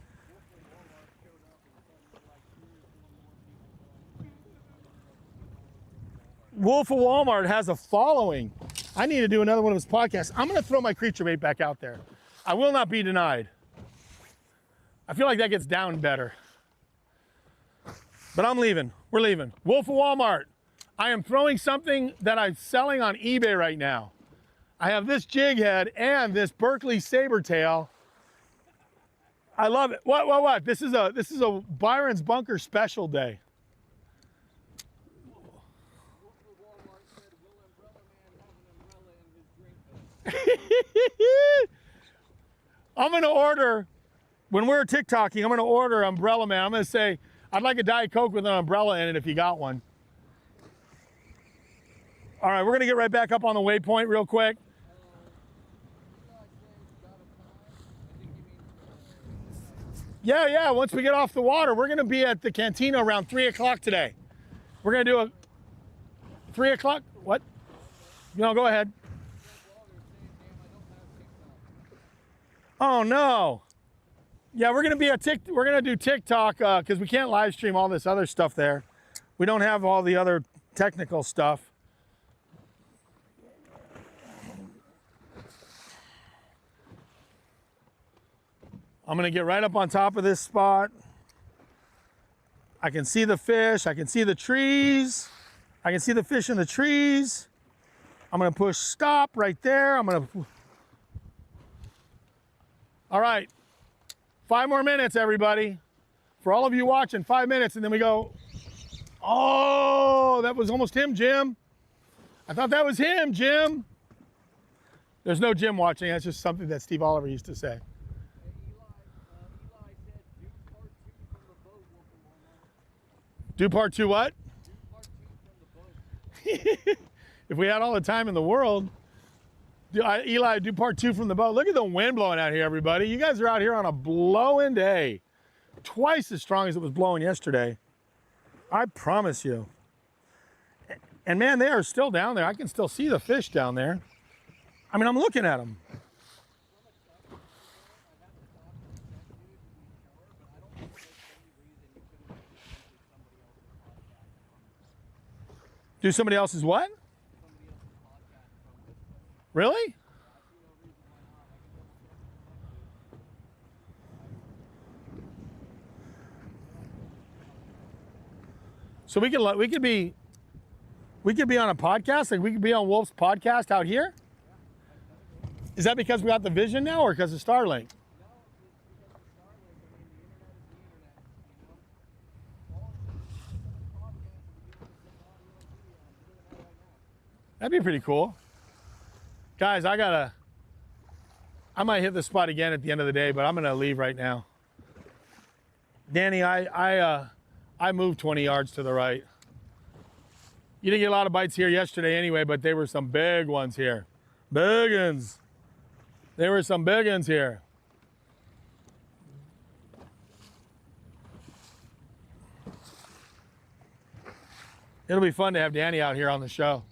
Wolf of Walmart has a following. I need to do another one of his podcasts. I'm gonna throw my creature bait back out there. I will not be denied. I feel like that gets down better. But I'm leaving, we're leaving. Wolf of Walmart. I am throwing something that I'm selling on eBay right now. I have this jig head and this Berkeley saber tail. I love it. What? This is a Byron's Bunker special day. I'm gonna order, when we're TikToking, I'm gonna order Umbrella Man. I'm gonna say, I'd like a Diet Coke with an umbrella in it if you got one. All right, we're gonna get right back up on the waypoint real quick. Yeah, once we get off the water, we're gonna be at the cantina around 3 o'clock today. We're gonna do a 3 o'clock, what? No, go ahead. Oh no. Yeah, we're gonna do TikTok because we can't live stream all this other stuff there. We don't have all the other technical stuff. I'm gonna get right up on top of this spot. I can see the fish, I can see the trees. I can see the fish in the trees. I'm gonna push stop right there. All right, 5 more minutes, everybody. For all of you watching, 5 minutes, and then we go. Oh, that was almost him, Jim. I thought that was him, Jim. There's no Jim watching, that's just something that Steve Oliver used to say. Do part 2 what? Do part 2 from the boat. If we had all the time in the world, Eli, do part 2 from the boat. Look at the wind blowing out here, everybody. You guys are out here on a blowing day. Twice as strong as it was blowing yesterday. I promise you. And man, they are still down there. I can still see the fish down there. I mean, I'm looking at them. Do somebody else's what? Really? So we could be on a podcast, like we could be on Wolf's podcast out here? Is that because we got the vision now or because of Starlink? That'd be pretty cool. Guys, I might hit this spot again at the end of the day, but I'm gonna leave right now. Danny, I moved 20 yards to the right. You didn't get a lot of bites here yesterday anyway, but they were some big ones here. Big uns. There were some big uns here. It'll be fun to have Danny out here on the show.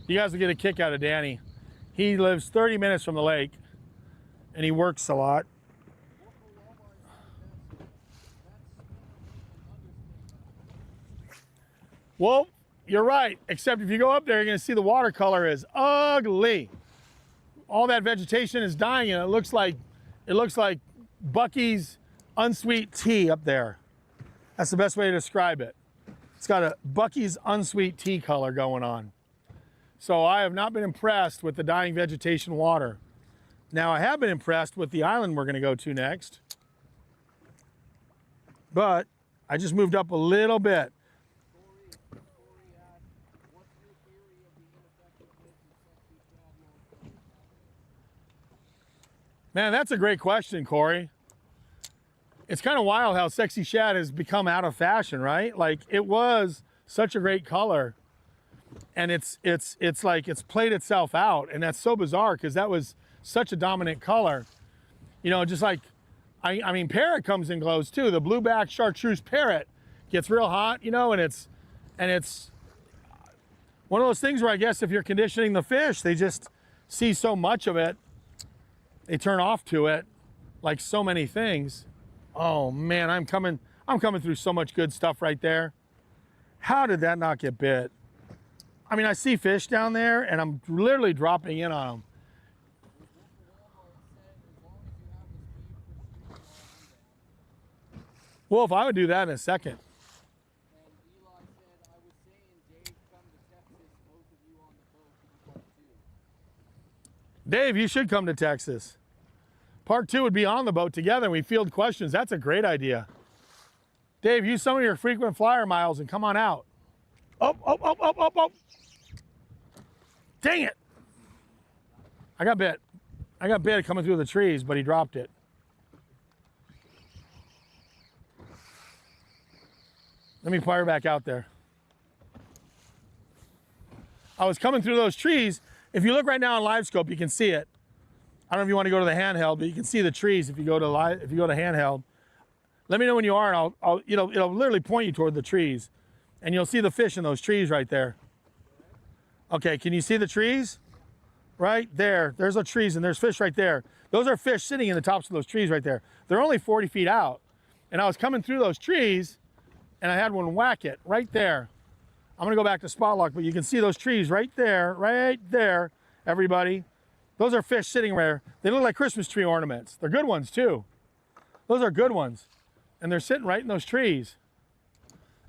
You guys will get a kick out of Danny. He lives 30 minutes from the lake, and he works a lot. Well, you're right, except if you go up there, you're gonna see the watercolor is ugly. All that vegetation is dying, and it looks like Bucky's unsweet tea up there. That's the best way to describe it. It's got a Bucky's unsweet tea color going on. So I have not been impressed with the dying vegetation water. Now I have been impressed with the island we're gonna go to next. But I just moved up a little bit. Man, that's a great question, Corey. It's kind of wild how sexy shad has become out of fashion, right? Like, it was such a great color, and it's like it's played itself out, and that's so bizarre because that was such a dominant color. You know, just like I mean, parrot comes in glows too. The blueback chartreuse parrot gets real hot, you know, and it's one of those things where I guess if you're conditioning the fish, they just see so much of it, they turn off to it, like so many things. Oh man, I'm coming through so much good stuff right there. How did that not get bit? I mean, I see fish down there, and I'm literally dropping in on them. Wolf, I would do that in a second. Dave, you should come to Texas. Part 2 would be on the boat together and we field questions. That's a great idea. Dave, use some of your frequent flyer miles and come on out. Oh. Dang it. I got bit. I got bit coming through the trees, but he dropped it. Let me fire back out there. I was coming through those trees. If you look right now on live scope, you can see it. I don't know if you want to go to the handheld, but you can see the trees if you go to handheld. Let me know when you are, and it'll literally point you toward the trees, and you'll see the fish in those trees right there. Okay, can you see the trees? Right there. There's the trees, and there's fish right there. Those are fish sitting in the tops of those trees right there. They're only 40 feet out, and I was coming through those trees, and I had one whack it right there. I'm gonna go back to spot lock, but you can see those trees right there, everybody. Those are fish sitting there. They look like Christmas tree ornaments. They're good ones too. Those are good ones. And they're sitting right in those trees.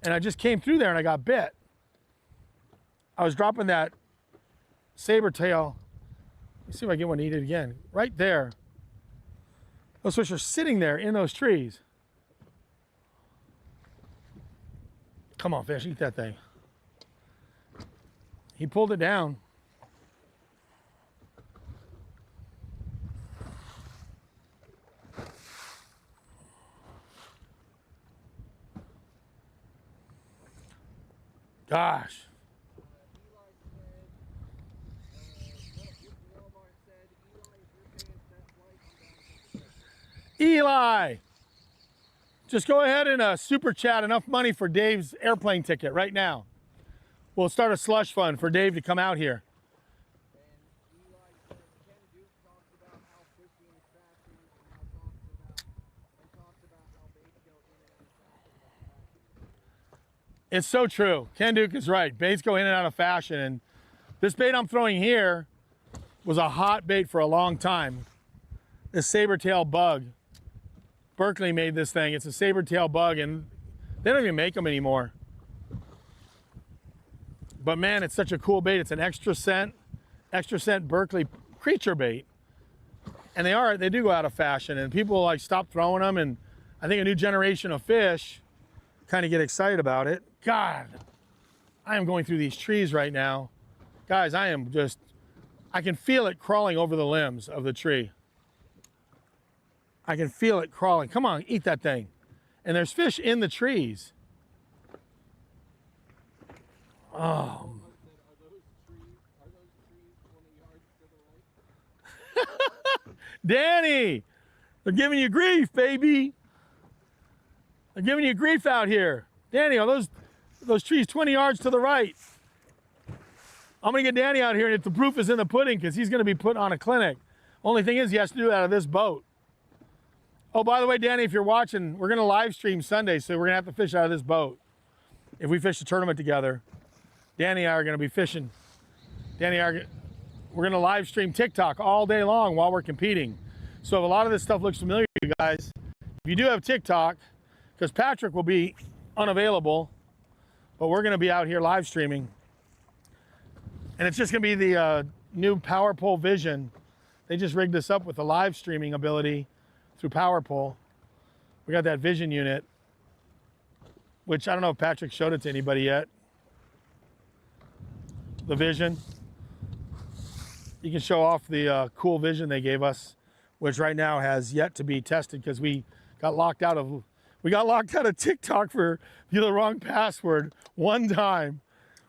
And I just came through there and I got bit. I was dropping that saber tail. Let's see if I get one to eat it again. Right there. Those fish are sitting there in those trees. Come on, fish, eat that thing. He pulled it down. Gosh. Eli, just go ahead and super chat enough money for Dave's airplane ticket right now. We'll start a slush fund for Dave to come out here. It's so true. Ken Duke is right. Baits go in and out of fashion. And this bait I'm throwing here was a hot bait for a long time. This saber-tail bug. Berkeley made this thing. It's a saber-tail bug, and they don't even make them anymore. But man, it's such a cool bait. It's an extra scent Berkeley creature bait. And they do go out of fashion, and people like stop throwing them, and I think a new generation of fish kind of get excited about it. God, I am going through these trees right now. Guys, I can feel it crawling over the limbs of the tree. I can feel it crawling. Come on, eat that thing. And there's fish in the trees. Oh. Are those trees 20 yards to the right? Danny, they're giving you grief, baby. They're giving you grief out here. Danny, are those trees 20 yards to the right? I'm gonna get Danny out here, and if the proof is in the pudding, because he's gonna be put on a clinic. Only thing is, he has to do it out of this boat. Oh, by the way, Danny, if you're watching, we're gonna live stream Sunday, so we're gonna have to fish out of this boat. If we fish the tournament together, Danny and I are gonna be fishing. We're gonna live stream TikTok all day long while we're competing. So if a lot of this stuff looks familiar to you guys, if you do have TikTok, because Patrick will be unavailable, but we're gonna be out here live streaming. And it's just gonna be the new Power Pole Vision. They just rigged us up with the live streaming ability through Power Pole. We got that Vision unit, which I don't know if Patrick showed it to anybody yet. The Vision. You can show off the cool Vision they gave us, which right now has yet to be tested because we got locked out of TikTok for the wrong password one time.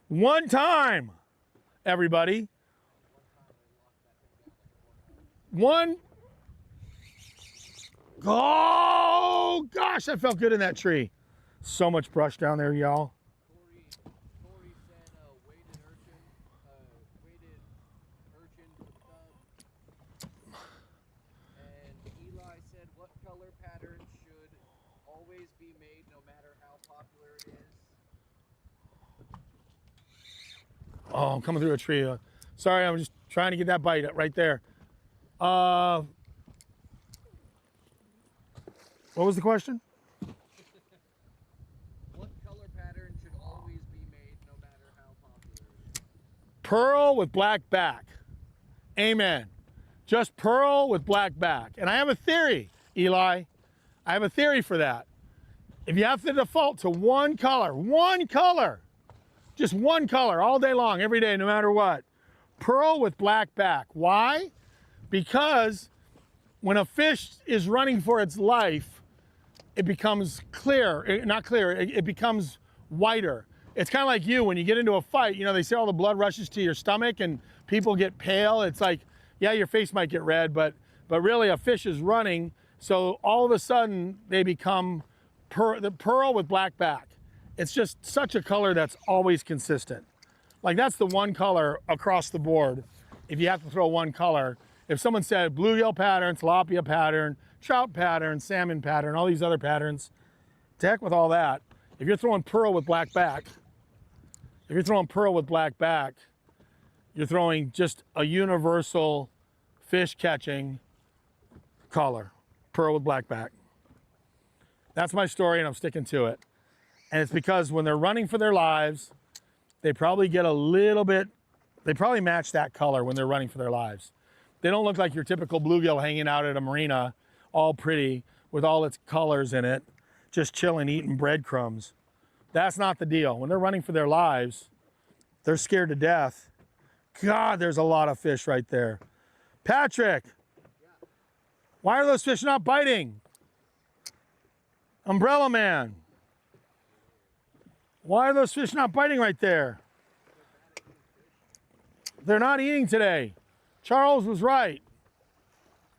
One time, everybody. Oh gosh, that felt good in that tree. So much brush down there, y'all. Corey said weighted urchin for the dub. And Eli said, what color pattern should always be made no matter how popular it is? Oh, I'm coming through a tree. Sorry, I'm just trying to get that bite right there. What was the question? What color pattern should always be made no matter how popular it is? Pearl with black back. Amen. Just pearl with black back. And I have a theory, Eli. I have a theory for that. If you have to default to one color, just one color all day long, every day, no matter what. Pearl with black back. Why? Because when a fish is running for its life, it becomes it becomes whiter. It's kind of like you, when you get into a fight, you know, they say all the blood rushes to your stomach and people get pale. It's like, yeah, your face might get red, but really a fish is running. So all of a sudden they become the pearl with black back. It's just such a color that's always consistent. Like that's the one color across the board. If you have to throw one color, if someone said bluegill pattern, tilapia pattern, trout pattern, salmon pattern, all these other patterns, to heck with all that. If you're throwing pearl with black back, you're throwing just a universal fish catching color, pearl with black back. That's my story and I'm sticking to it. And it's because when they're running for their lives, they probably match that color when they're running for their lives. They don't look like your typical bluegill hanging out at a marina, all pretty with all its colors in it, just chilling, eating breadcrumbs. That's not the deal. When they're running for their lives, they're scared to death. God, there's a lot of fish right there. Patrick, why are those fish not biting? Umbrella Man, why are those fish not biting right there? They're not eating today. Charles was right.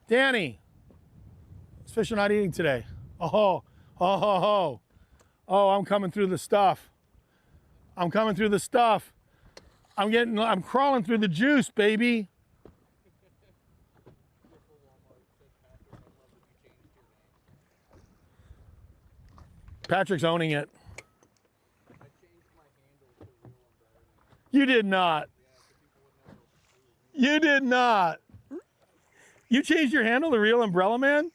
Danny, these fish are not eating today. Oh, I'm coming through the stuff. I'm crawling through the juice, baby. Patrick's owning it. I changed my handle to Real Umbrella. You did not. You did not. You changed your handle to Real Umbrella Man?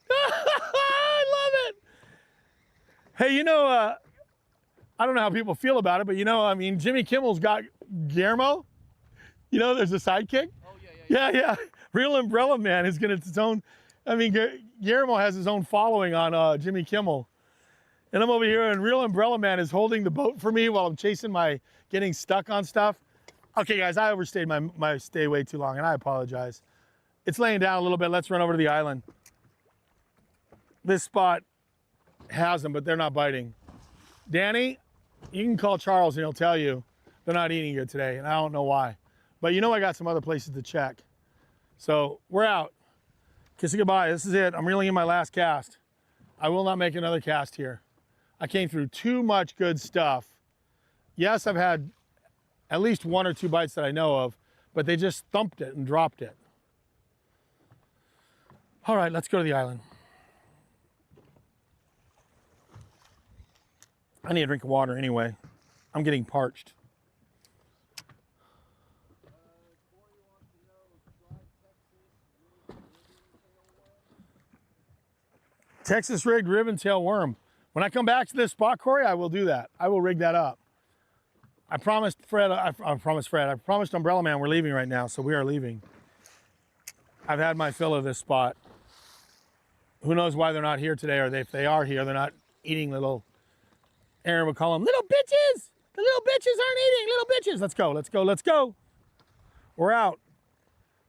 Yeah. I love it. Hey, you know, I don't know how people feel about it, but you know, I mean, Jimmy Kimmel's got Guillermo. You know, there's a sidekick. Oh, yeah. Real Umbrella Man is getting its own. I mean, Guillermo has his own following on Jimmy Kimmel. And I'm over here, and Real Umbrella Man is holding the boat for me while I'm getting stuck on stuff. Okay, guys, I overstayed my stay way too long, and I apologize. It's laying down a little bit. Let's run over to the island. This spot has them, but they're not biting. Danny, you can call Charles and he'll tell you they're not eating good today, and I don't know why. But you know I got some other places to check. So we're out. Kiss it goodbye. This is it. I'm reeling in my last cast. I will not make another cast here. I came through too much good stuff. Yes, I've had at least 1 or 2 bites that I know of, but they just thumped it and dropped it. All right, let's go to the island. I need a drink of water anyway. I'm getting parched. Texas rigged ribbon tail worm. When I come back to this spot, Corey, I will do that. I will rig that up. I promised Fred, I promised Umbrella Man we're leaving right now, so we are leaving. I've had my fill of this spot. Who knows why they're not here today, or if they are here, they're not eating little, Aaron would call them little bitches. The little bitches aren't eating, little bitches. Let's go, let's go, let's go. We're out.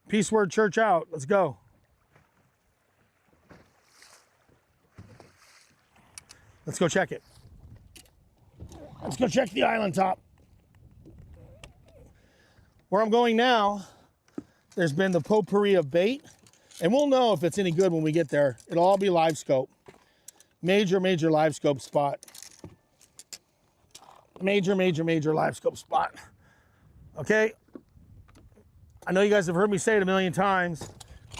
Peace Word Church out. Let's go. Let's go check it. Let's go check the island top. Where I'm going now, there's been the potpourri of bait, and we'll know if it's any good when we get there. It'll all be live scope. Major live scope spot. Major live scope spot. Okay? I know you guys have heard me say it a million times.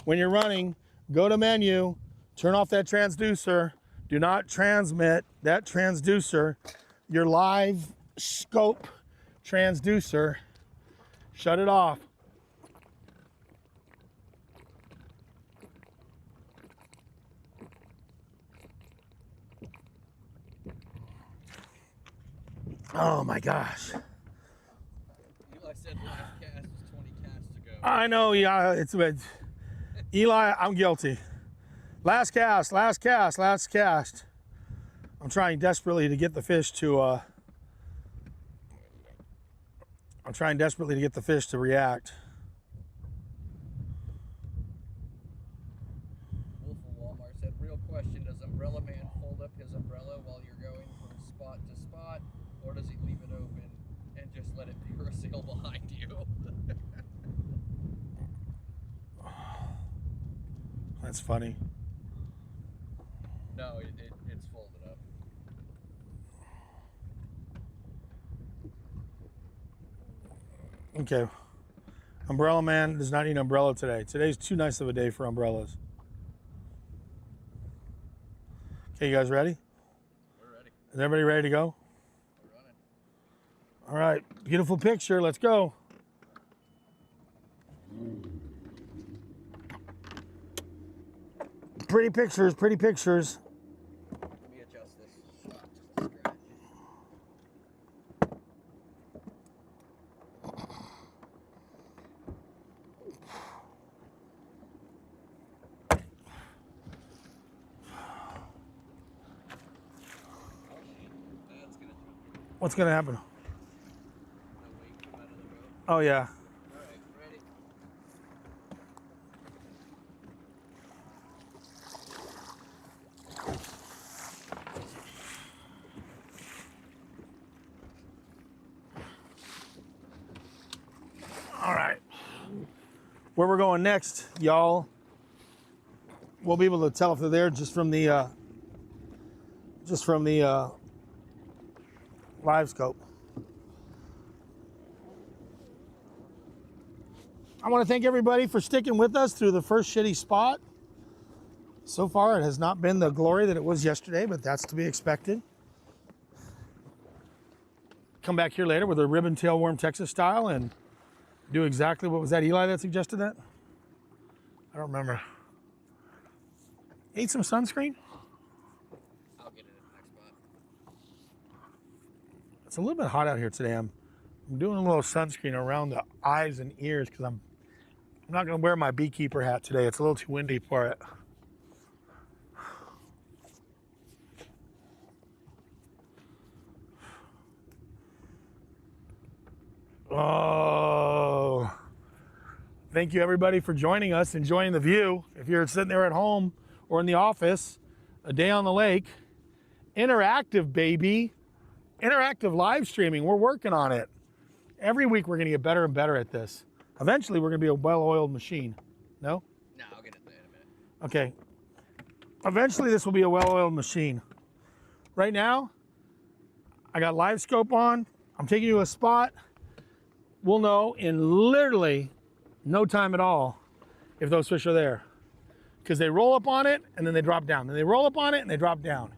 When you're running, go to menu, turn off that transducer. Do not transmit that transducer, your live scope transducer. Shut it off. Oh my gosh. Eli said last cast was 20 casts ago. I know, yeah, it's Eli, I'm guilty. Last cast. I'm trying desperately to get the fish to react. Wolf of Walmart said, real question, does Umbrella Man fold up his umbrella while you're going from spot to spot, or does he leave it open and just let it parasail behind you? That's funny. No, it's folded up. Okay. Umbrella Man does not need an umbrella today. Today's too nice of a day for umbrellas. Okay, you guys ready? We're ready. Is everybody ready to go? We're running. All right. Beautiful picture. Let's go. Pretty pictures. Let me adjust this shot just a scratch. That's gonna jump. What's going to happen? No weight come out of the boat. Oh, yeah. All right, ready. All right. Where we're going next, y'all, we'll be able to tell if they're there just from the live scope. I want to thank everybody for sticking with us through the first shitty spot. So far, it has not been the glory that it was yesterday, but that's to be expected. Come back here later with a ribbon tailworm Texas style and do exactly what was that, Eli, that suggested that? I don't remember. Need some sunscreen? I'll get it in the next spot. It's a little bit hot out here today. I'm doing a little sunscreen around the eyes and ears because I'm not going to wear my beekeeper hat today. It's a little too windy for it. Oh. Thank you everybody for joining us, enjoying the view. If you're sitting there at home or in the office, a day on the lake, interactive, baby. Interactive live streaming, we're working on it. Every week we're gonna get better and better at this. Eventually we're gonna be a well-oiled machine. No? No, I'll get into that in a minute. Okay. Eventually this will be a well-oiled machine. Right now, I got live scope on. I'm taking you to a spot. We'll know in literally no time at all if those fish are there. Because they roll up on it and then they drop down. Then they roll up on it and they drop down.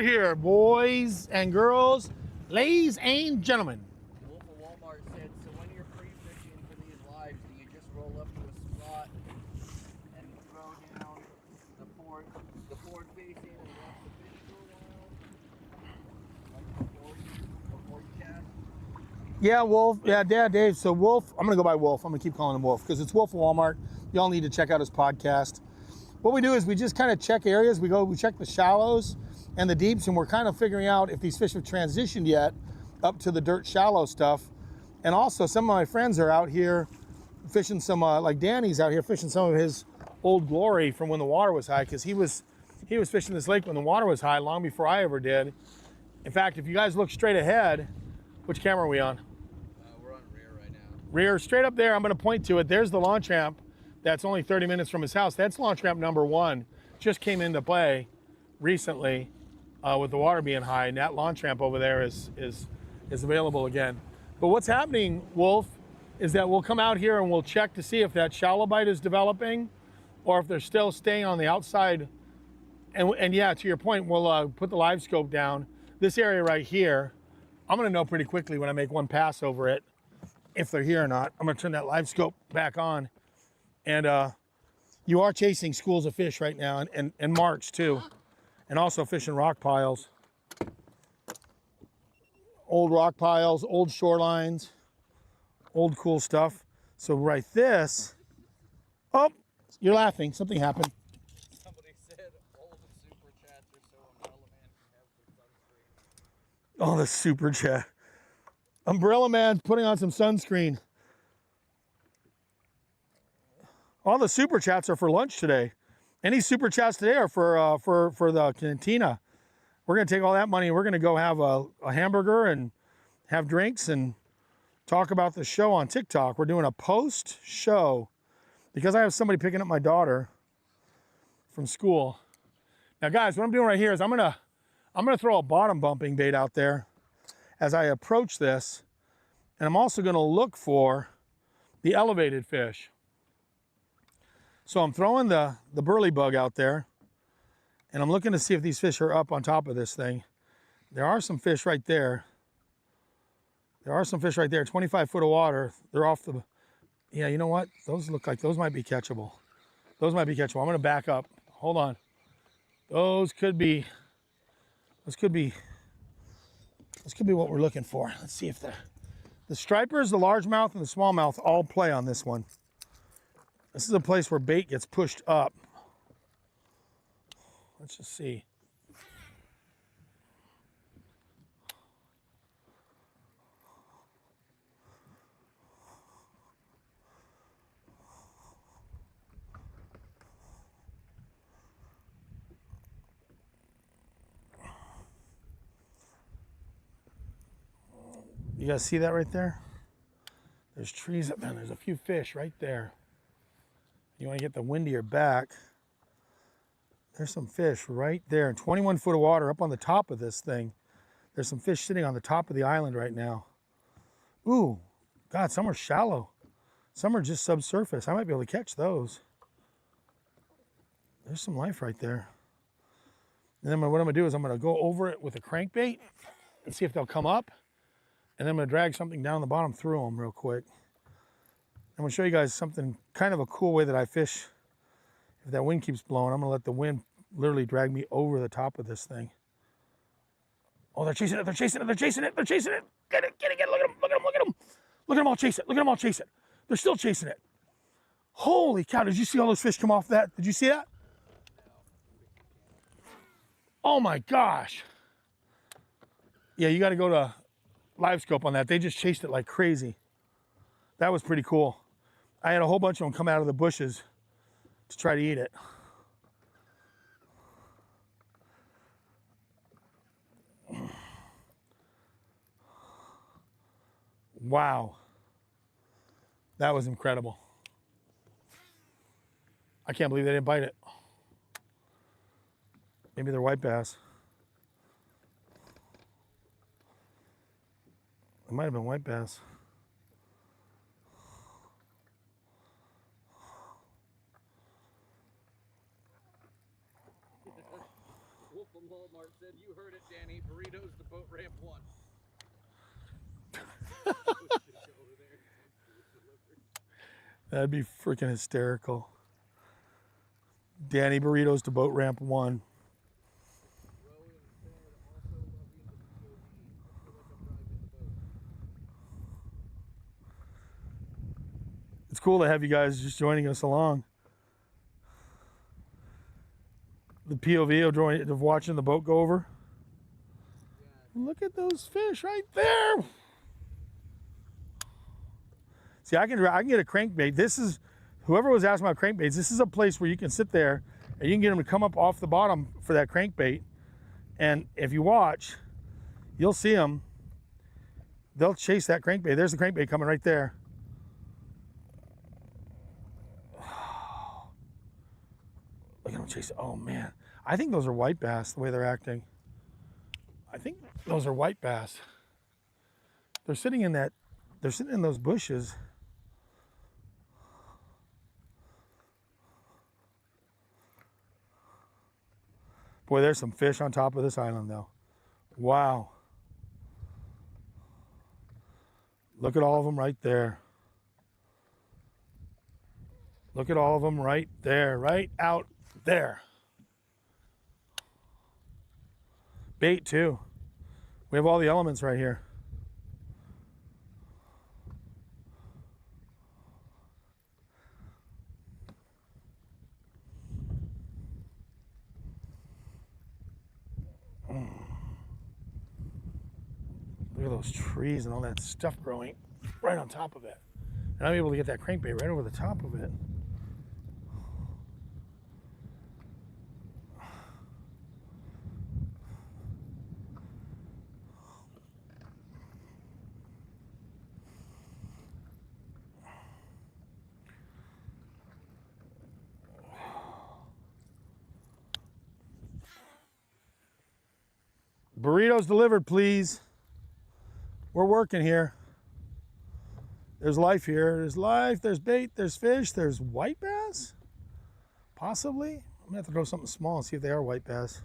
here, boys and girls, ladies and gentlemen. Wolf of Walmart said, so when you're free fishing for these lives, do you just roll up to a spot and throw down the forward facing and watch the fish for a while? Like before you cast? Yeah, Wolf. Yeah, Dave. So Wolf, I'm gonna go by Wolf. I'm gonna keep calling him Wolf because it's Wolf of Walmart. Y'all need to check out his podcast. What we do is we just kind of check areas. We check the shallows and the deeps, and we're kind of figuring out if these fish have transitioned yet up to the dirt shallow stuff. And also, some of my friends are out here fishing some, like Danny's out here fishing some of his old glory from when the water was high, because he was fishing this lake when the water was high long before I ever did. In fact, if you guys look straight ahead, which camera are we on? We're on rear right now. Rear, straight up there, I'm gonna point to it. There's the launch ramp. That's only 30 minutes from his house. That's launch ramp number 1. Just came into play recently with the water being high, and that launch ramp over there is available again. But what's happening, Wolf, is that we'll come out here and we'll check to see if that shallow bite is developing or if they're still staying on the outside. And yeah, to your point, we'll put the live scope down. This area right here, I'm gonna know pretty quickly when I make one pass over it if they're here or not. I'm gonna turn that live scope back on. And you are chasing schools of fish right now, and marks too, and also fishing rock piles. Old rock piles, old shorelines, old cool stuff. So right this, oh, you're laughing, something happened. Somebody said all the super chats are so Umbrella Man can have some sunscreen. Oh, the super chat. Umbrella Man's putting on some sunscreen. All the super chats are for lunch today. Any super chats today are for the cantina. We're gonna take all that money and we're gonna go have a hamburger and have drinks and talk about the show on TikTok. We're doing a post show because I have somebody picking up my daughter from school. Now, guys, what I'm doing right here is I'm gonna throw a bottom bumping bait out there as I approach this, and I'm also gonna look for the elevated fish. So I'm throwing the burley bug out there, and I'm looking to see if these fish are up on top of this thing. There are some fish right there. There are some fish right there, 25 foot of water. They're off the, yeah, you know what? Those look like, those might be catchable. Those might be catchable. I'm gonna back up. Hold on. Those could be what we're looking for. Let's see if the stripers, the largemouth, and the smallmouth all play on this one. This is a place where bait gets pushed up. Let's just see. You guys see that right there? There's trees up there. There's a few fish right there. You want to get the wind to your back. There's some fish right there. 21 foot of water up on the top of this thing. There's some fish sitting on the top of the island right now. Ooh, God, some are shallow. Some are just subsurface. I might be able to catch those. There's some life right there. And then what I'm gonna do is I'm gonna go over it with a crankbait and see if they'll come up. And then I'm gonna drag something down the bottom through them real quick. I'm gonna show you guys something, kind of a cool way that I fish. If that wind keeps blowing, I'm gonna let the wind literally drag me over the top of this thing. Oh, they're chasing it, they're chasing it, they're chasing it, they're chasing it. Get it, get it, get it, look at them, look at them, look at them. Look at them all chase it, look at them all chase it. They're still chasing it. Holy cow, did you see all those fish come off that? Did you see that? Oh my gosh. Yeah, you gotta go to live scope on that. They just chased it like crazy. That was pretty cool. I had a whole bunch of them come out of the bushes to try to eat it. Wow. That was incredible. I can't believe they didn't bite it. Maybe they're white bass. It might have been white bass. Wolf from Walmart said you heard it boat ramp 1. That'd be freaking hysterical. Danny Burritos to boat ramp 1. Rowan said, also loving the POV. I feel like I'm driving the boat. It's cool to have you guys just joining us along. The POV of watching the boat go over. Yeah. Look at those fish right there. See, I can get a crankbait. This is, whoever was asking about crankbaits, this is a place where you can sit there and you can get them to come up off the bottom for that crankbait. And if you watch, you'll see them. They'll chase that crankbait. There's the crankbait coming right there. Look at them chase it. Oh man. I think those are white bass, the way they're acting. I think those are white bass. They're sitting in those bushes. Boy, there's some fish on top of this island though. Wow. Look at all of them right there. Look at all of them right there, right out there. Bait too. We have all the elements right here. Look at those trees and all that stuff growing right on top of it. And I'm able to get that crankbait right over the top of it. Burritos delivered, please. We're working here. There's life here. There's life, there's bait, there's fish, there's white bass? Possibly. I'm gonna have to throw something small and see if they are white bass.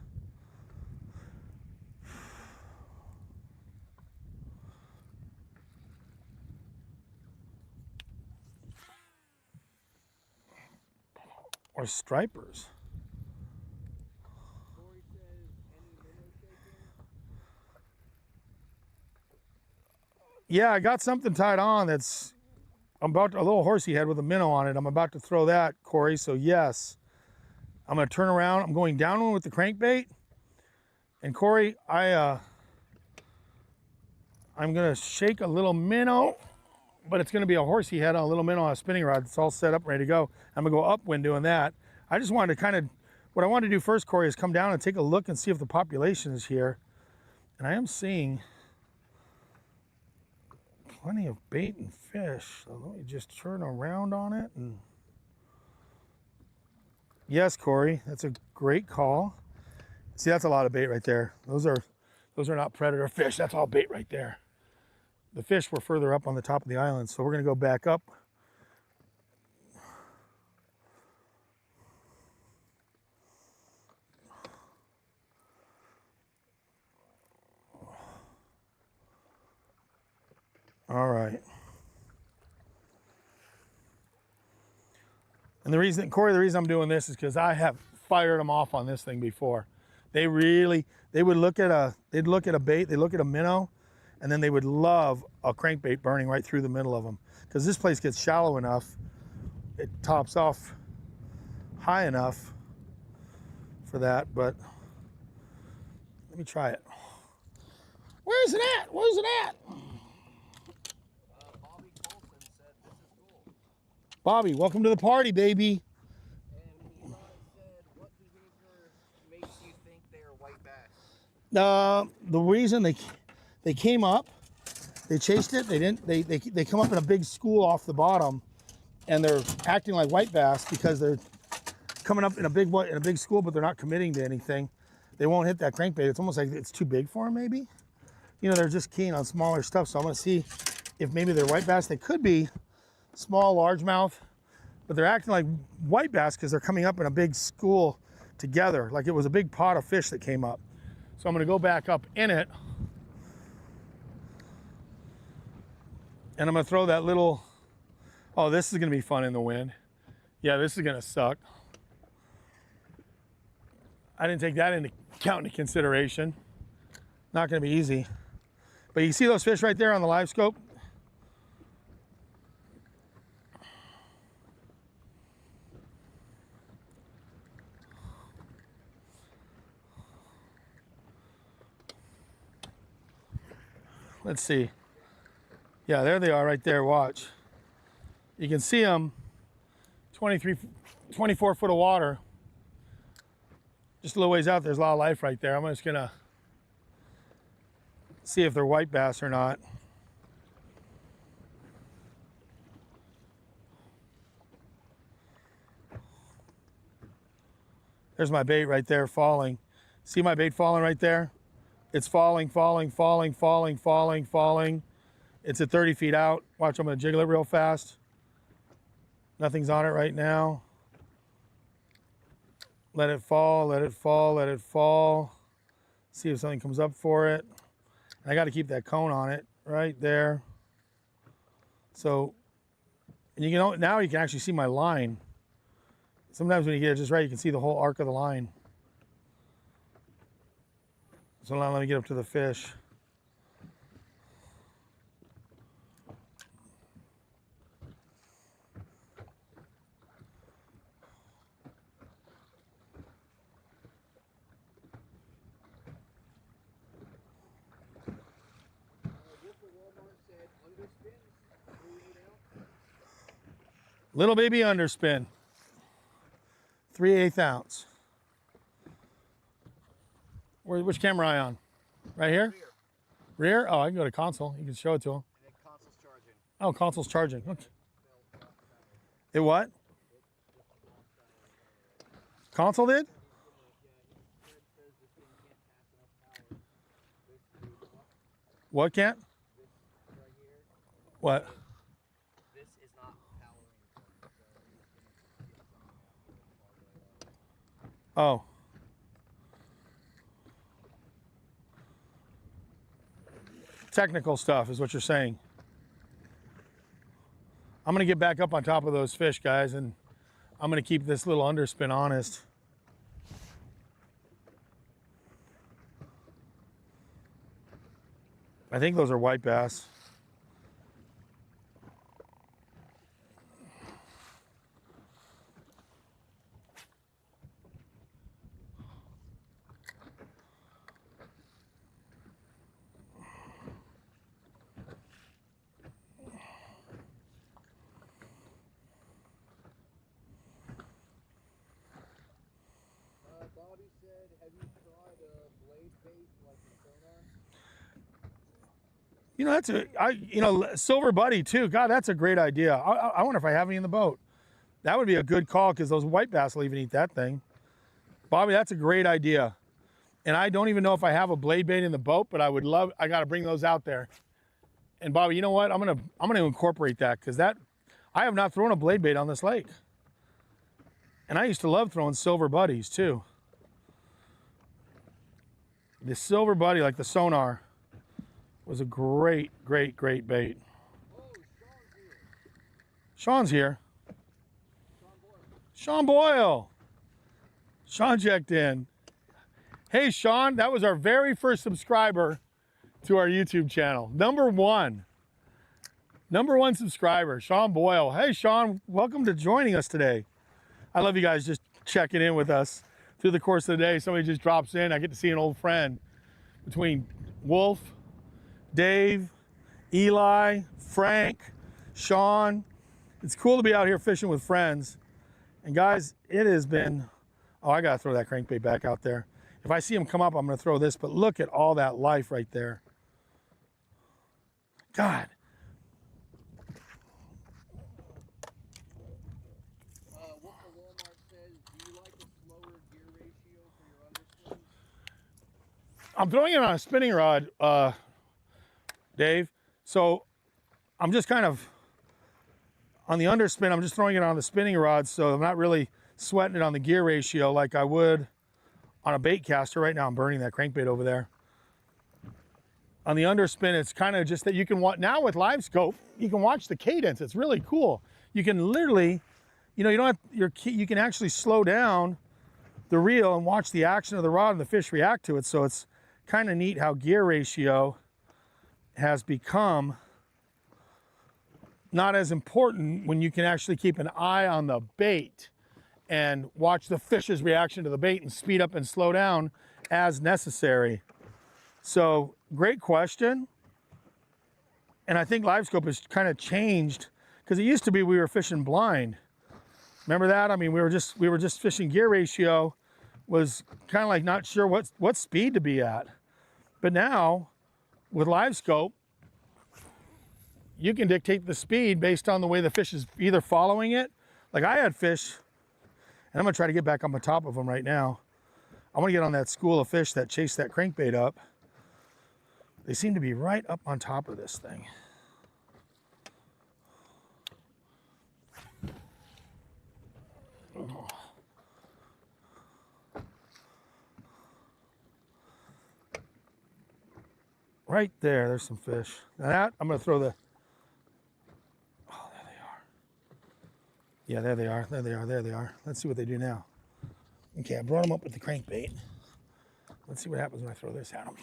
Or stripers. Corey says, any minnow shaking? Yeah, I got something tied on that's, a little horsey head with a minnow on it. I'm about to throw that, Corey, so yes. I'm gonna turn around. I'm going downwind with the crankbait. And Corey, I'm gonna shake a little minnow, but it's gonna be a horsey head on a little minnow on a spinning rod. It's all set up, ready to go. I'm gonna go upwind doing that. I just wanted to what I wanted to do first, Corey, is come down and take a look and see if the population is here. And I am seeing plenty of bait and fish. So let me just turn around on it. And yes, Corey, that's a great call. See, that's a lot of bait right there. Those are not predator fish. That's all bait right there. The fish were further up on the top of the island, so we're gonna go back up. All right. And the reason, Corey, the reason I'm doing this is because I have fired them off on this thing before. They would look at a bait, they look at a minnow, and then they would love a crankbait burning right through the middle of them. Because this place gets shallow enough, it tops off high enough for that, but let me try it. Where's it at? Where's it at? Bobby Colson said, this is cool. Bobby, welcome to the party, baby. And Eli said, what behavior makes you think they are white bass? The reason they came up, they chased it. They come up in a big school off the bottom, and they're acting like white bass because they're coming up in a big school, but they're not committing to anything. They won't hit that crankbait. It's almost like it's too big for them, maybe. You know, they're just keen on smaller stuff. So I'm gonna see if maybe they're white bass. They could be small, largemouth, but they're acting like white bass because they're coming up in a big school together, like it was a big pot of fish that came up. So I'm gonna go back up in it And I'm gonna throw that little, oh, this is gonna be fun in the wind. Yeah, this is gonna suck. I didn't take that into consideration. Not gonna be easy. But you see those fish right there on the live scope? Let's see. Yeah, there they are right there, watch. You can see them, 24 foot of water. Just a little ways out, there's a lot of life right there. I'm just gonna see if they're white bass or not. There's my bait right there falling. See my bait falling right there? It's falling, falling, falling, falling, falling, falling. It's at 30 feet out. Watch, I'm gonna jiggle it real fast. Nothing's on it right now. Let it fall, let it fall, let it fall. See if something comes up for it. And I gotta keep that cone on it right there. So, and you can, now you can actually see my line. Sometimes when you get it just right, you can see the whole arc of the line. So now let me get up to the fish. Little baby underspin. 3/8 ounce. Which camera am I on? Right here? Rear? Oh, I can go to console. You can show it to him. And then console's charging. Oh, console's charging. Okay. It what? Console did? What can't? What? This is not powering. Oh. Technical stuff is what you're saying. I'm gonna get back up on top of those fish, guys, and I'm gonna keep this little underspin honest. I think those are white bass. Bobby said, have you tried a blade bait like a sonar? You know, that's silver buddy too. God, that's a great idea. I wonder if I have any in the boat. That would be a good call because those white bass will even eat that thing. Bobby, that's a great idea. And I don't even know if I have a blade bait in the boat, but I would love, I got to bring those out there. And Bobby, you know what? I'm going to incorporate that because I have not thrown a blade bait on this lake. And I used to love throwing silver buddies too. The silver buddy, like the sonar, was a great, great, great bait. Oh, Sean's here. Sean's here. Sean Boyle. Sean checked in. Hey, Sean, that was our very first subscriber to our YouTube channel. Number one subscriber, Sean Boyle. Hey, Sean, welcome to joining us today. I love you guys just checking in with us through the course of the day. Somebody just drops in. I get to see an old friend between Wolf, Dave, Eli, Frank, Sean. It's cool to be out here fishing with friends. And guys, it has been, oh, I gotta throw that crankbait back out there. If I see him come up, I'm gonna throw this, but look at all that life right there. God. Wolf of Walmart says, do you like a slower gear ratio for your underspin? I'm throwing it on a spinning rod, Dave. So I'm just kind of, on the underspin, I'm just throwing it on the spinning rod, so I'm not really sweating it on the gear ratio like I would on a bait caster. Right now I'm burning that crankbait over there. On the underspin, it's kind of just that you can watch, now with live scope, you can watch the cadence. It's really cool. You can literally, you know, you don't have you can actually slow down the reel and watch the action of the rod and the fish react to it. So it's kind of neat how gear ratio has become not as important when you can actually keep an eye on the bait and watch the fish's reaction to the bait and speed up and slow down as necessary. So great question. And I think live scope has kind of changed, because it used to be we were fishing blind. Remember that? I mean, we were just fishing, gear ratio was kind of like not sure what speed to be at. But now with live scope, you can dictate the speed based on the way the fish is either following it. Like I had fish, and I'm gonna try to get back on the top of them right now. I wanna get on that school of fish that chase that crankbait up. They seem to be right up on top of this thing. Right there, there's some fish. Now that, I'm gonna throw the, oh, there they are. Yeah, there they are, there they are, there they are. Let's see what they do now. Okay, I brought them up with the crankbait. Let's see what happens when I throw this at them.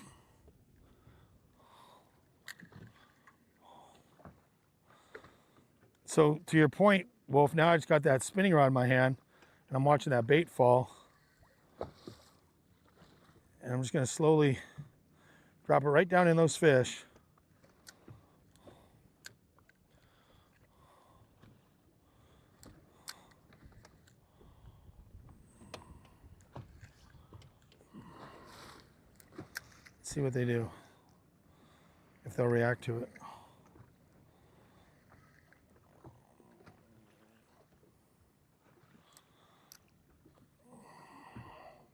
So to your point, Wolf, now I just got that spinning rod in my hand and I'm watching that bait fall. And I'm just gonna slowly drop it right down in those fish. See what they do, if they'll react to it.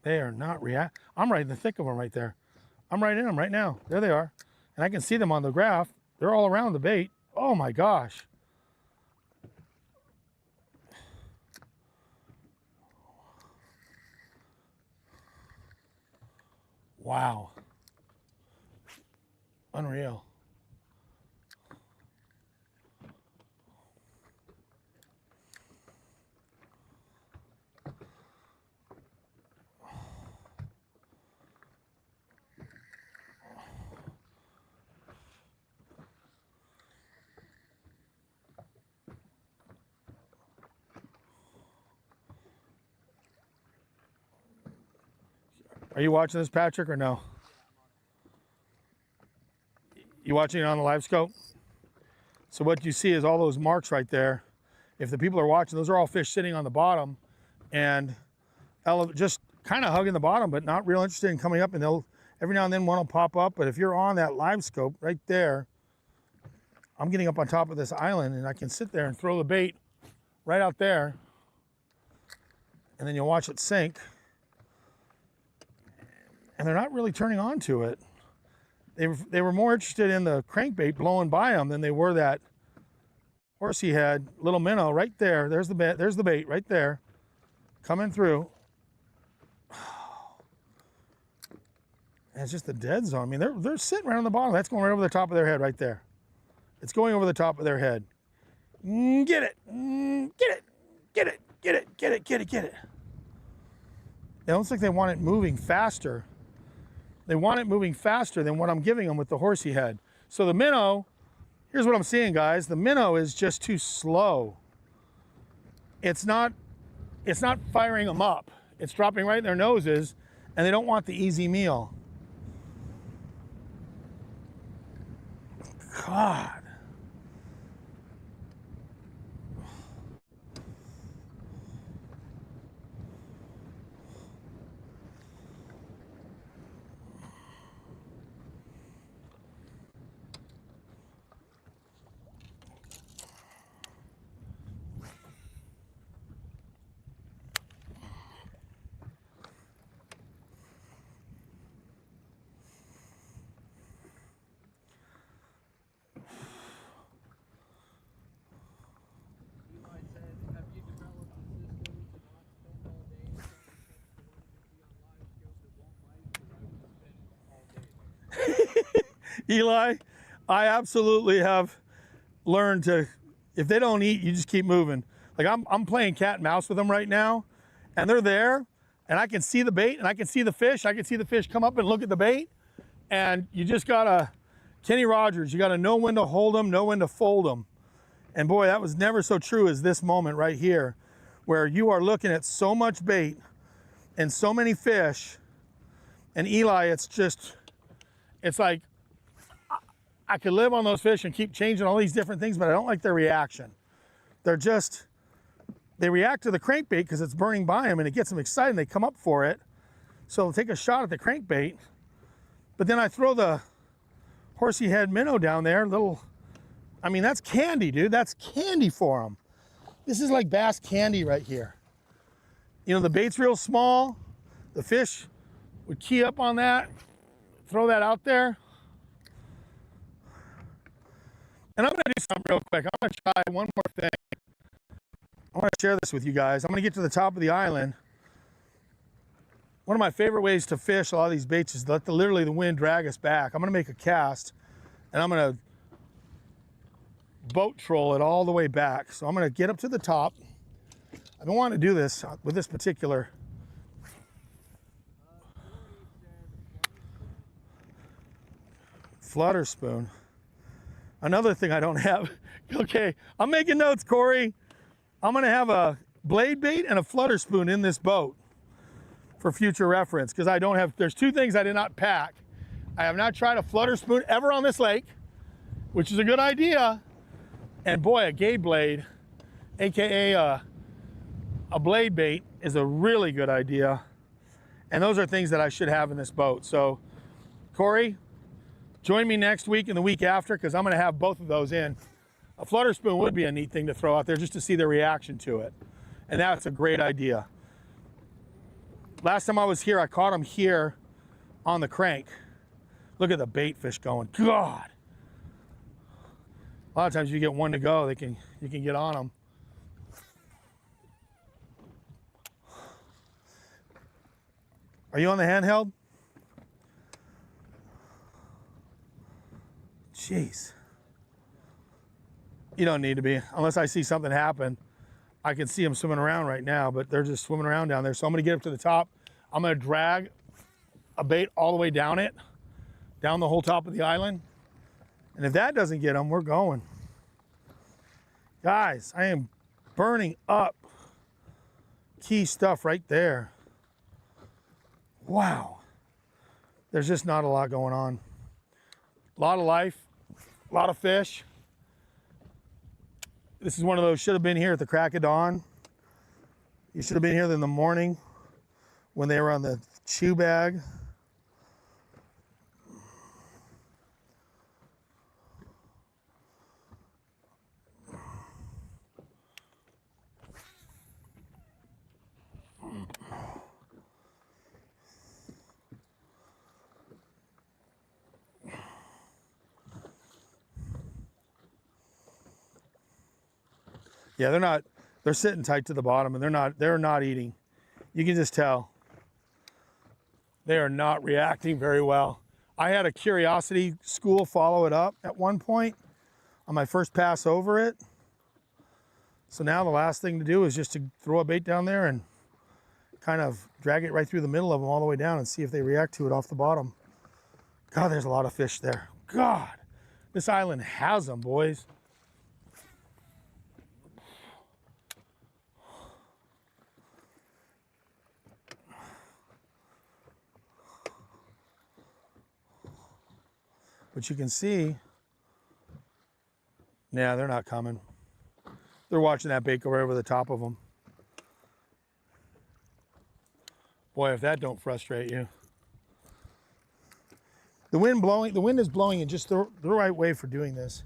They are not react. I'm right in the thick of them right there. I'm right in them right now. There they are. And I can see them on the graph. They're all around the bait. Oh my gosh. Wow. Unreal. Are you watching this, Patrick, or no? You watching it on the live scope? So what you see is all those marks right there. If the people are watching, those are all fish sitting on the bottom and just kind of hugging the bottom, but not real interested in coming up, and they'll, every now and then one will pop up. But if you're on that live scope right there, I'm getting up on top of this island and I can sit there and throw the bait right out there, and then you'll watch it sink. And they're not really turning on to it. They were more interested in the crankbait blowing by them than they were that horsey head little minnow right there. There's the bait. There's the bait right there, coming through. And it's just the dead zone. I mean, they're sitting right on the bottom. That's going right over the top of their head right there. It's going over the top of their head. Get it, get it, get it, get it, get it, get it, get it. It looks like they want it moving faster. They want it moving faster than what I'm giving them with the horsey head. So the minnow, here's what I'm seeing, guys. The minnow is just too slow. It's not firing them up. It's dropping right in their noses, and they don't want the easy meal. God. Eli, I absolutely have learned to, if they don't eat, you just keep moving. Like I'm playing cat and mouse with them right now, and they're there, and I can see the bait, and I can see the fish. I can see the fish come up and look at the bait, and you just gotta, Kenny Rogers, you gotta know when to hold them, know when to fold them. And boy, that was never so true as this moment right here, where you are looking at so much bait and so many fish. And Eli, it's like, I could live on those fish and keep changing all these different things, but I don't like their reaction. They react to the crankbait because it's burning by them and it gets them excited and they come up for it. So they'll take a shot at the crankbait, but then I throw the horsey head minnow down there, I mean, that's candy, dude. That's candy for them. This is like bass candy right here. You know, the bait's real small. The fish would key up on that, throw that out there. And I'm gonna do something real quick. I'm gonna try one more thing. I wanna share this with you guys. I'm gonna get to the top of the island. One of my favorite ways to fish a lot of these baits is let literally the wind drag us back. I'm gonna make a cast and I'm gonna boat troll it all the way back. So I'm gonna get up to the top. I've been wanting to do this with this particular flutter spoon. Another thing I don't have. Okay, I'm making notes, Corey. I'm gonna have a blade bait and a flutter spoon in this boat for future reference, because I don't have, there's two things I did not pack. I have not tried a flutter spoon ever on this lake, which is a good idea. And boy, a gay blade, AKA a blade bait, is a really good idea. And those are things that I should have in this boat. So Corey, join me next week and the week after, because I'm gonna have both of those in. A flutter spoon would be a neat thing to throw out there just to see the reaction to it. And that's a great idea. Last time I was here, I caught them here on the crank. Look at the bait fish going, God. A lot of times you get one to go, you can get on them. Are you on the handheld? Jeez. You don't need to be, unless I see something happen. I can see them swimming around right now, but they're just swimming around down there. So I'm gonna get up to the top. I'm gonna drag a bait all the way down it, down the whole top of the island. And if that doesn't get them, we're going. Guys, I am burning up key stuff right there. Wow. There's just not a lot going on. A lot of life, a lot of fish. This is one of those, should have been here at the crack of dawn. You should have been here in the morning when they were on the chew bag. Yeah, they're sitting tight to the bottom and they're not eating. You can just tell. They are not reacting very well. I had a curiosity school follow it up at one point on my first pass over it. So now the last thing to do is just to throw a bait down there and kind of drag it right through the middle of them all the way down and see if they react to it off the bottom. God, there's a lot of fish there. God, this island has them, boys. But you can see, yeah, they're not coming. They're watching that bait go right over the top of them. Boy, if that don't frustrate you. The wind is blowing in just the right way for doing this.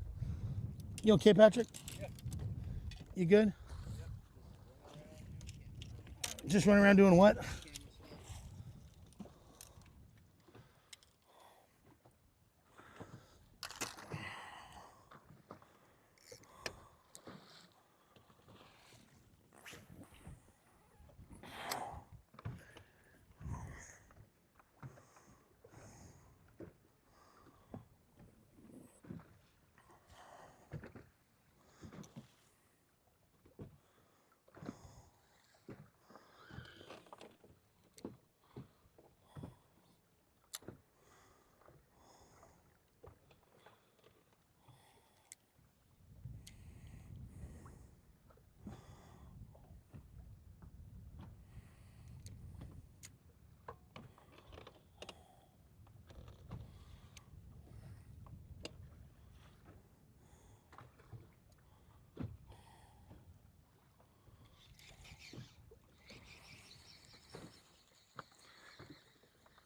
You okay, Patrick? Yeah. You good? Just running around doing what?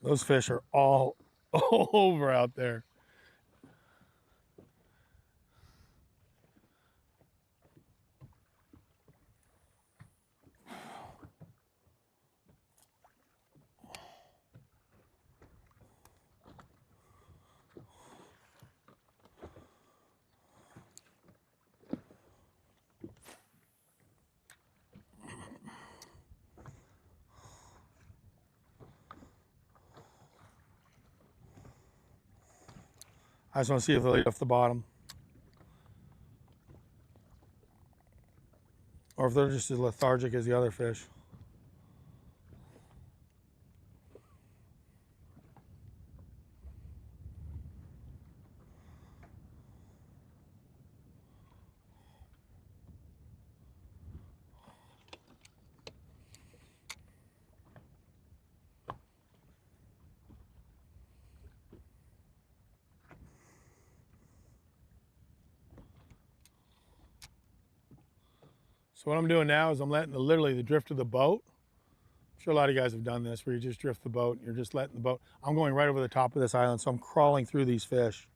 Those fish are all over out there. I just want to see if they'll eat off the bottom. Or if they're just as lethargic as the other fish. So what I'm doing now is I'm letting literally the drift of the boat. I'm sure a lot of you guys have done this where you just drift the boat and you're just letting the boat. I'm going right over the top of this island, so I'm crawling through these fish.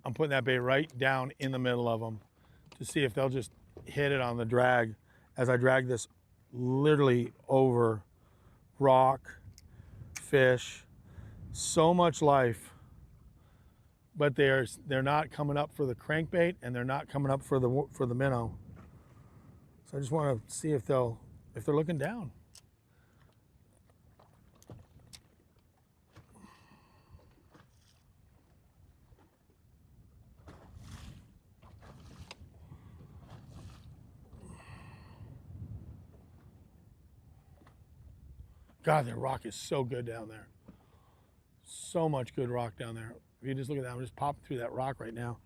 I'm putting that bait right down in the middle of them to see if they'll just hit it on the drag as I drag this literally over rock, fish, so much life. But they're not coming up for the crankbait and they're not coming up for the minnow. So I just want to see if they're looking down. God, that rock is so good down there. So much good rock down there. If you just look at that, I'm just popping through that rock right now.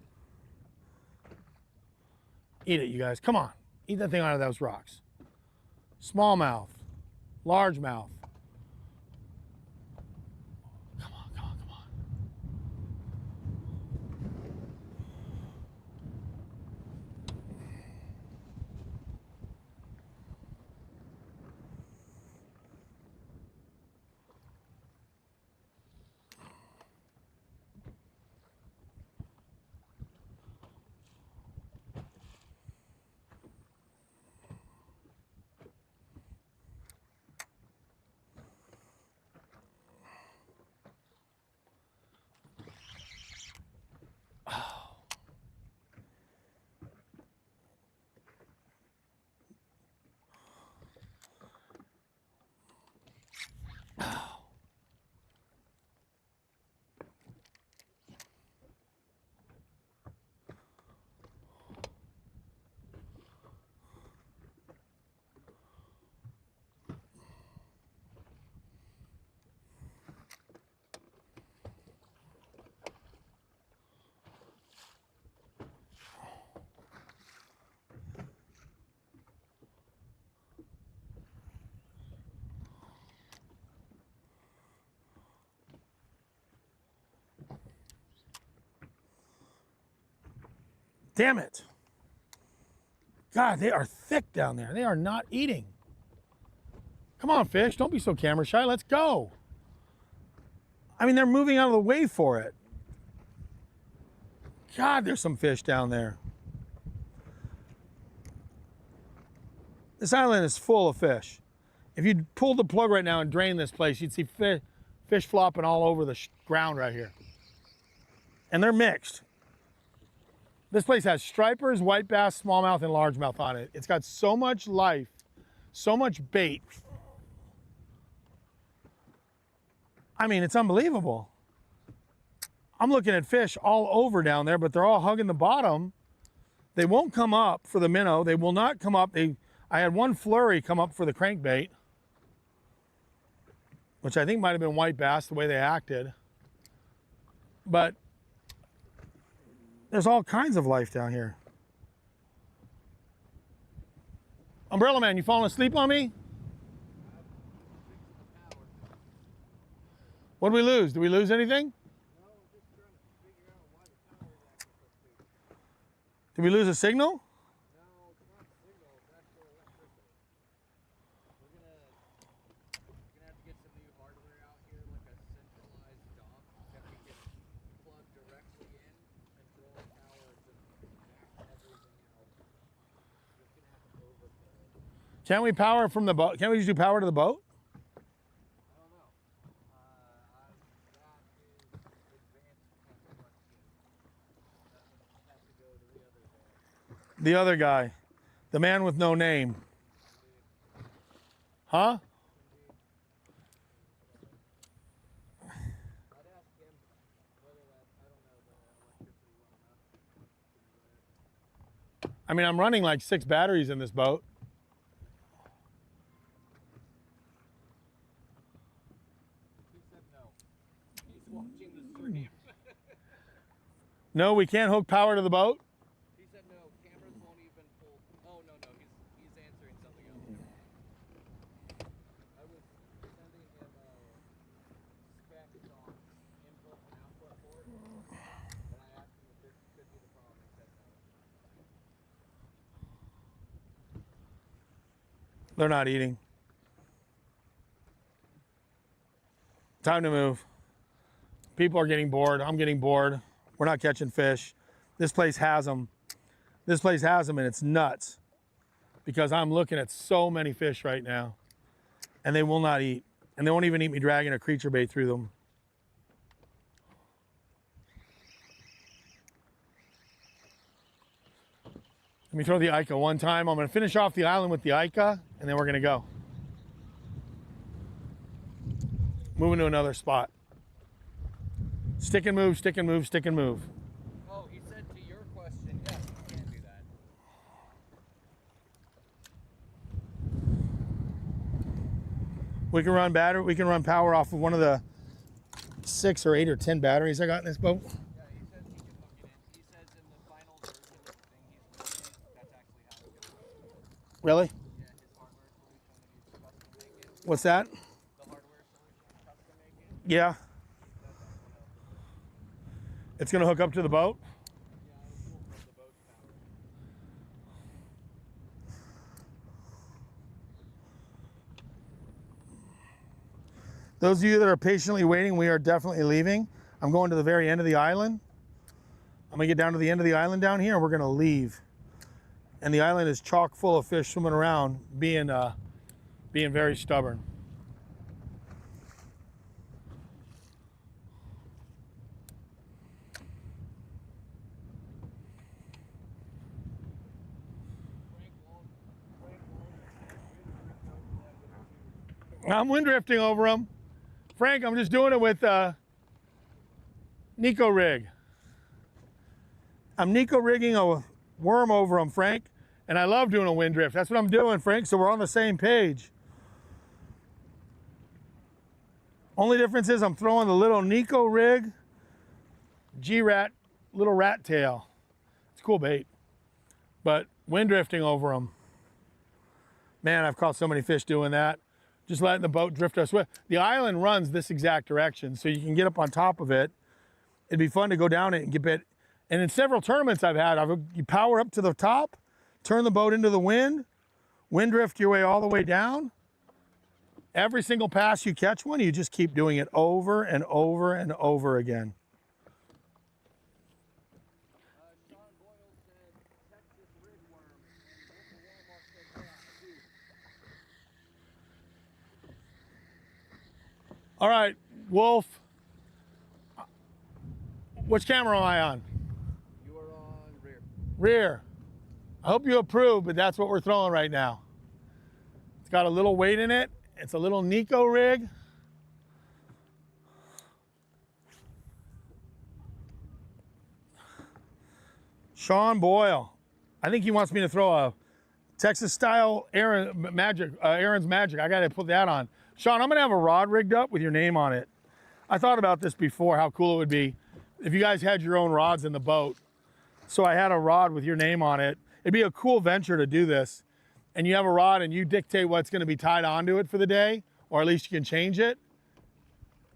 Eat it, you guys. Come on. Eat that thing out of those rocks. Smallmouth, largemouth. Come on, come on, come on. Damn it. God, they are thick down there. They are not eating. Come on, fish. Don't be so camera shy. Let's go. I mean, they're moving out of the way for it. God, there's some fish down there. This island is full of fish. If you pulled the plug right now and drain this place, you'd see fish flopping all over the ground right here. And they're mixed. This place has stripers, white bass, smallmouth, and largemouth on it. It's got so much life, so much bait. I mean, it's unbelievable. I'm looking at fish all over down there, but they're all hugging the bottom. They won't come up for the minnow. They will not come up. I had one flurry come up for the crankbait, which I think might have been white bass the way they acted. But there's all kinds of life down here. Umbrella Man, you falling asleep on me? What did we lose? Did we lose anything? No, I'm just trying to figure out why the power is acting so weird. Did we lose a signal? No, it's not signal, it's actual electricity. We're gonna have to get Can't we power from the boat? Can't we just do power to the boat? I don't know. That is advanced technical question. That would have to go to the other guy. The other guy, the man with no name. Huh? I'd ask him whether that, I don't know, the electricity went up. I mean, I'm running like 6 batteries in this boat. He said no. He's watching the stream. No, we can't hook power to the boat. He said no, cameras won't even pull. Oh, no, he's answering something else. I was sending him specs on input and output port, and I asked him if this could be the problem. He said no. They're not eating. Time to move. People are getting bored. I'm getting bored. We're not catching fish. This place has them. This place has them, and it's nuts because I'm looking at so many fish right now, and they will not eat. And they won't even eat me dragging a creature bait through them. Let me throw the Ica one time. I'm going to finish off the island with the Ica, and then we're going to go. Moving to another spot. Stick and move, stick and move, stick and move. Oh, he said to your question, yes, you can do that. We can run battery. We can run power off of one of the 6 or 8 or 10 batteries I got in this boat. Yeah, he says he can hook it in. He says in the final version of the thing he's building, that's actually how to get it. Really? Yeah, his hardware solution that he's custom making. What's that? The hardware solution he's custom making. Yeah. That's actually how to do it. It's going to hook up to the boat. Yeah, it'll pull from the boat's power. Those of you that are patiently waiting, we are definitely leaving. I'm going to the very end of the island. I'm going to get down to the end of the island down here, and we're going to leave. And the island is chock full of fish swimming around, being very stubborn. I'm wind drifting over them. Frank, I'm just doing it with Nico rig. I'm Nico rigging a worm over them, Frank, and I love doing a wind drift. That's what I'm doing, Frank, so we're on the same page. Only difference is I'm throwing the little Nico rig G-rat, little rat tail. It's a cool bait, but wind drifting over them. Man, I've caught so many fish doing that. Just letting the boat drift us with. The island runs this exact direction, so you can get up on top of it. It'd be fun to go down it and get bit. And in several tournaments I've had, you power up to the top, turn the boat into the wind drift your way all the way down. Every single pass you catch one, you just keep doing it over and over and over again. Sean Boyle said Texas rigworm, and Walmart said yeah, too. All right, Wolf. Which camera am I on? You are on rear. Rear. I hope you approve, but that's what we're throwing right now. It's got a little weight in it. It's a little Nico rig. Sean Boyle. I think he wants me to throw a Texas style Aaron's Magic. I got to put that on. Sean, I'm going to have a rod rigged up with your name on it. I thought about this before, how cool it would be if you guys had your own rods in the boat. So I had a rod with your name on it. It'd be a cool venture to do this. And you have a rod and you dictate what's going to be tied onto it for the day, or at least you can change it.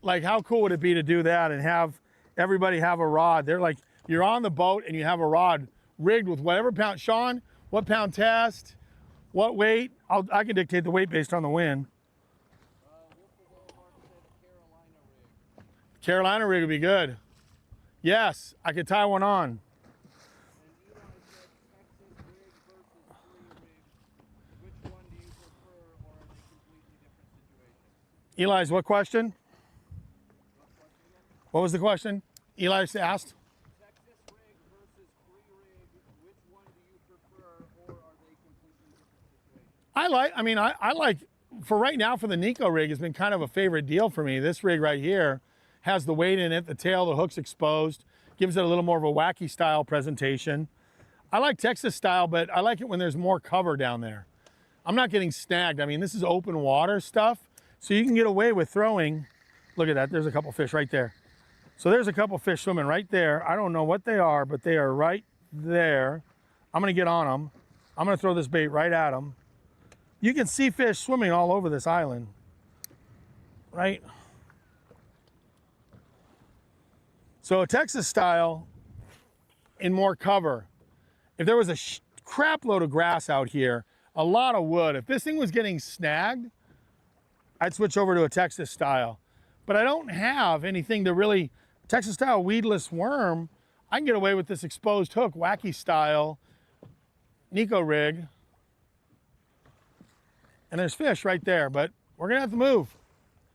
Like, how cool would it be to do that and have everybody have a rod? They're like, you're on the boat and you have a rod rigged with whatever pound. Sean, what pound test, what weight? I can dictate the weight based on the wind. Carolina rig would be good. Yes, I could tie one on. And Eli said Texas rig versus free rig. Which one do you Eli's what question? What was the question? Eli asked. Texas rig versus free rig, which one do you prefer, or are they completely different situations? I like, for right now, for the Nico rig, has been kind of a favorite deal for me. This rig right here has the weight in it, the tail, the hook's exposed, gives it a little more of a wacky style presentation. I like Texas style, but I like it when there's more cover down there. I'm not getting snagged. I mean, this is open water stuff, so you can get away with throwing. Look at that, there's a couple fish right there. So there's a couple fish swimming right there. I don't know what they are, but they are right there. I'm gonna get on them. I'm gonna throw this bait right at them. You can see fish swimming all over this island, right? So a Texas style in more cover. If there was a crap load of grass out here, a lot of wood, if this thing was getting snagged, I'd switch over to a Texas style. But I don't have anything to really, Texas style weedless worm, I can get away with this exposed hook, wacky style, Nico rig. And there's fish right there, but we're gonna have to move.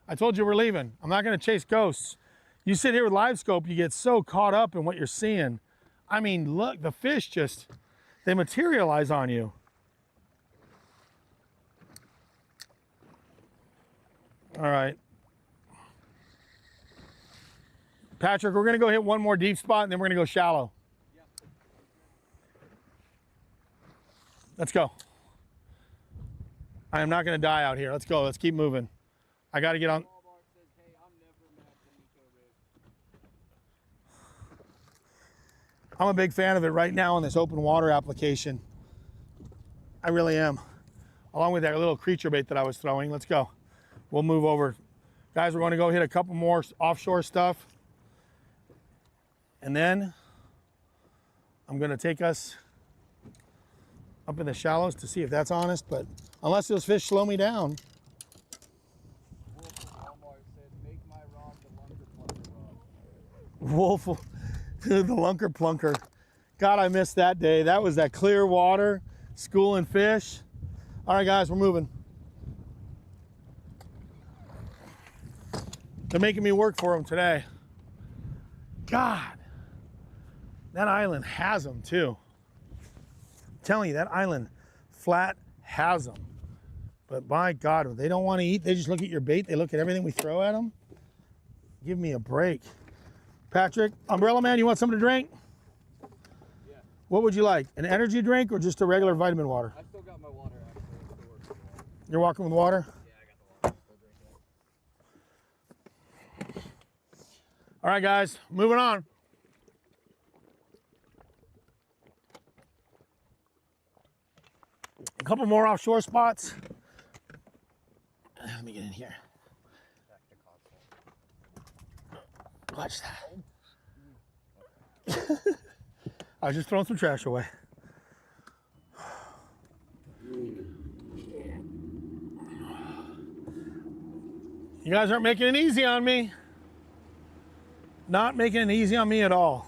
I told you we're leaving. I'm not gonna chase ghosts. You sit here with live scope, you get so caught up in what you're seeing. I mean, look, the fish just, they materialize on you. All right. Patrick, we're gonna go hit one more deep spot and then we're gonna go shallow. Yeah. Let's go. I am not gonna die out here. Let's go, let's keep moving. I gotta get on. Walmart says, hey, I'm never mad at the Nico rig. I'm a big fan of it right now in this open water application. I really am. Along with that little creature bait that I was throwing. Let's go. We'll move over. Guys, we're gonna go hit a couple more offshore stuff. And then I'm gonna take us up in the shallows to see if that's honest, but unless those fish slow me down. Wolf from Walmart said, make my rod the lunker plunker rod. Wolf, the lunker plunker. God, I missed that day. That was that clear water, schooling fish. All right, guys, we're moving. They're making me work for them today. God, that island has them too. I'm telling you, that island flat has them. But by God, they don't want to eat. They just look at your bait. They look at everything we throw at them. Give me a break. Patrick, Umbrella Man, you want something to drink? Yeah. What would you like? An energy drink or just a regular vitamin water? I still got my water, actually. I'm still working with water. You're walking with water? Yeah, I got the water. Still drinking it. All right, guys, moving on. A couple more offshore spots. Let me get in here. Watch that. I was just throwing some trash away. You guys aren't making it easy on me. Not making it easy on me at all.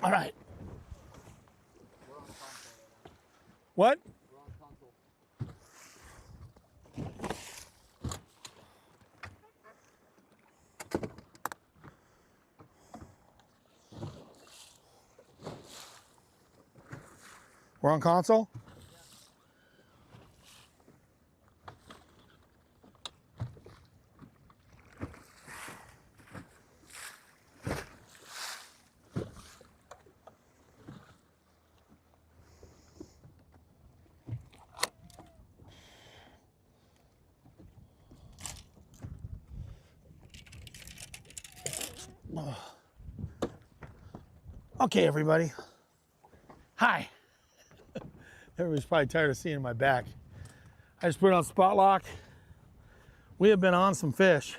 All right. We're on console right now. What? We're on console. We're on console? Okay, everybody. Hi. Everybody's probably tired of seeing my back. I just put it on spot lock. We have been on some fish,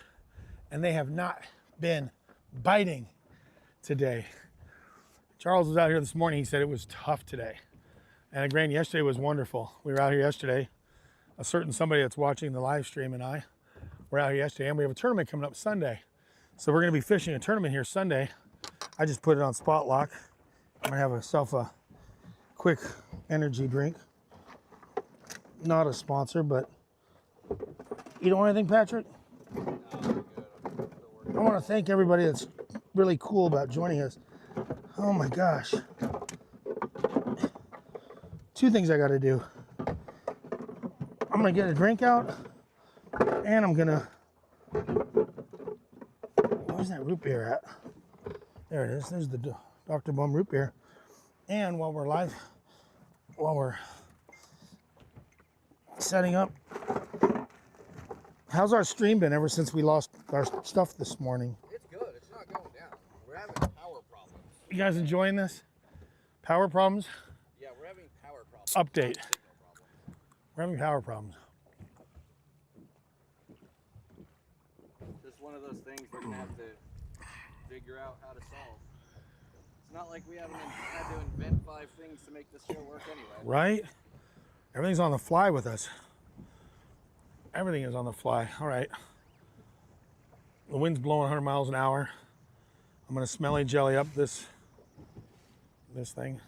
and they have not been biting today. Charles was out here this morning. He said it was tough today. And again, yesterday was wonderful. We were out here yesterday. A certain somebody that's watching the live stream and I were out here yesterday, and we have a tournament coming up Sunday. So we're going to be fishing a tournament here Sunday. I just put it on spot lock. I'm going to have myself a quick energy drink. Not a sponsor, but you don't want anything, Patrick? No, I'm good. I'm still working. I want to thank everybody that's really cool about joining us. Oh my gosh. 2 things I got to do. I'm going to get a drink out, and I'm going to... Where's that root beer at? There it is. There's the Dr. Bum root beer. And while we're live, while we're setting up, how's our stream been ever since we lost our stuff this morning? It's good. It's not going down. We're having power problems. You guys enjoying this? Power problems? Yeah, we're having power problems. Update. Not signal problems. We're having power problems. Just one of those things we're gonna have to figure out how to solve. It's not like we haven't had to invent 5 things to make this show work anyway. Right? Everything's on the fly with us. Everything is on the fly. All right. The wind's blowing 100 miles an hour. I'm going to smelly jelly up this thing.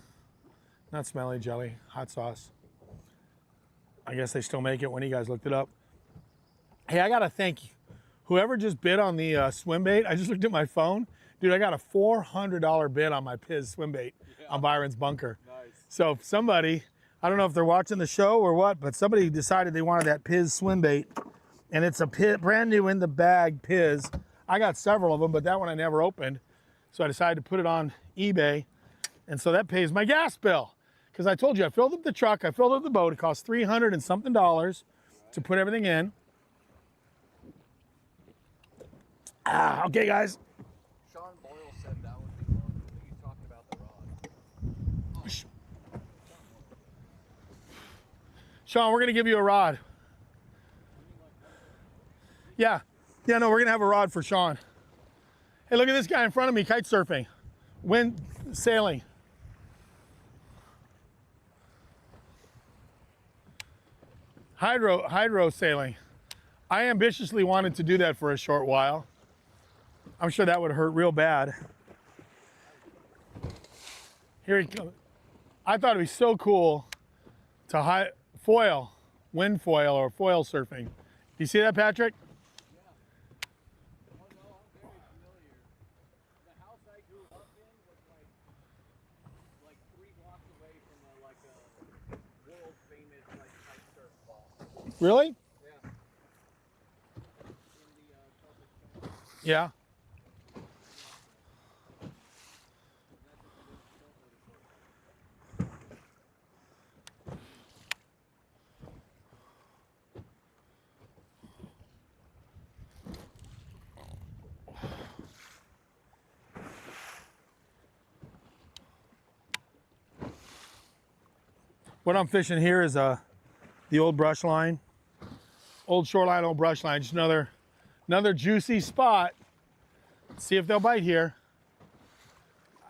Not smelly jelly, hot sauce. I guess they still make it when you guys looked it up. Hey, I got to thank you. Whoever just bid on the swim bait, I just looked at my phone. Dude, I got a $400 bid on my Piz swim bait on Byron's bunker. Nice. So if somebody, I don't know if they're watching the show or what, but somebody decided they wanted that Piz swim bait, and it's a brand new in the bag Piz. I got several of them, but that one I never opened. So I decided to put it on eBay, and so that pays my gas bill. Because I told you, I filled up the truck, I filled up the boat. It cost $300 and something to put everything in. Okay, guys. Sean Boyle said that would be fun. I think he talked about the rod. Sean, we're going to give you a rod. Yeah. Yeah, no, we're going to have a rod for Sean. Hey, look at this guy in front of me, kite surfing. Wind sailing. Hydro sailing. I ambitiously wanted to do that for a short while. I'm sure that would hurt real bad. Here he comes. I thought it'd be so cool to wind foil or foil surfing. Do you see that, Patrick? Yeah. Oh no, I'm very familiar. The house I grew up in was like 3 blocks away from a world famous kite surf spot. Really? Yeah. In the Celtic Channel. Yeah. What I'm fishing here is the old brush line. Old shoreline, old brush line. Just another juicy spot. See if they'll bite here.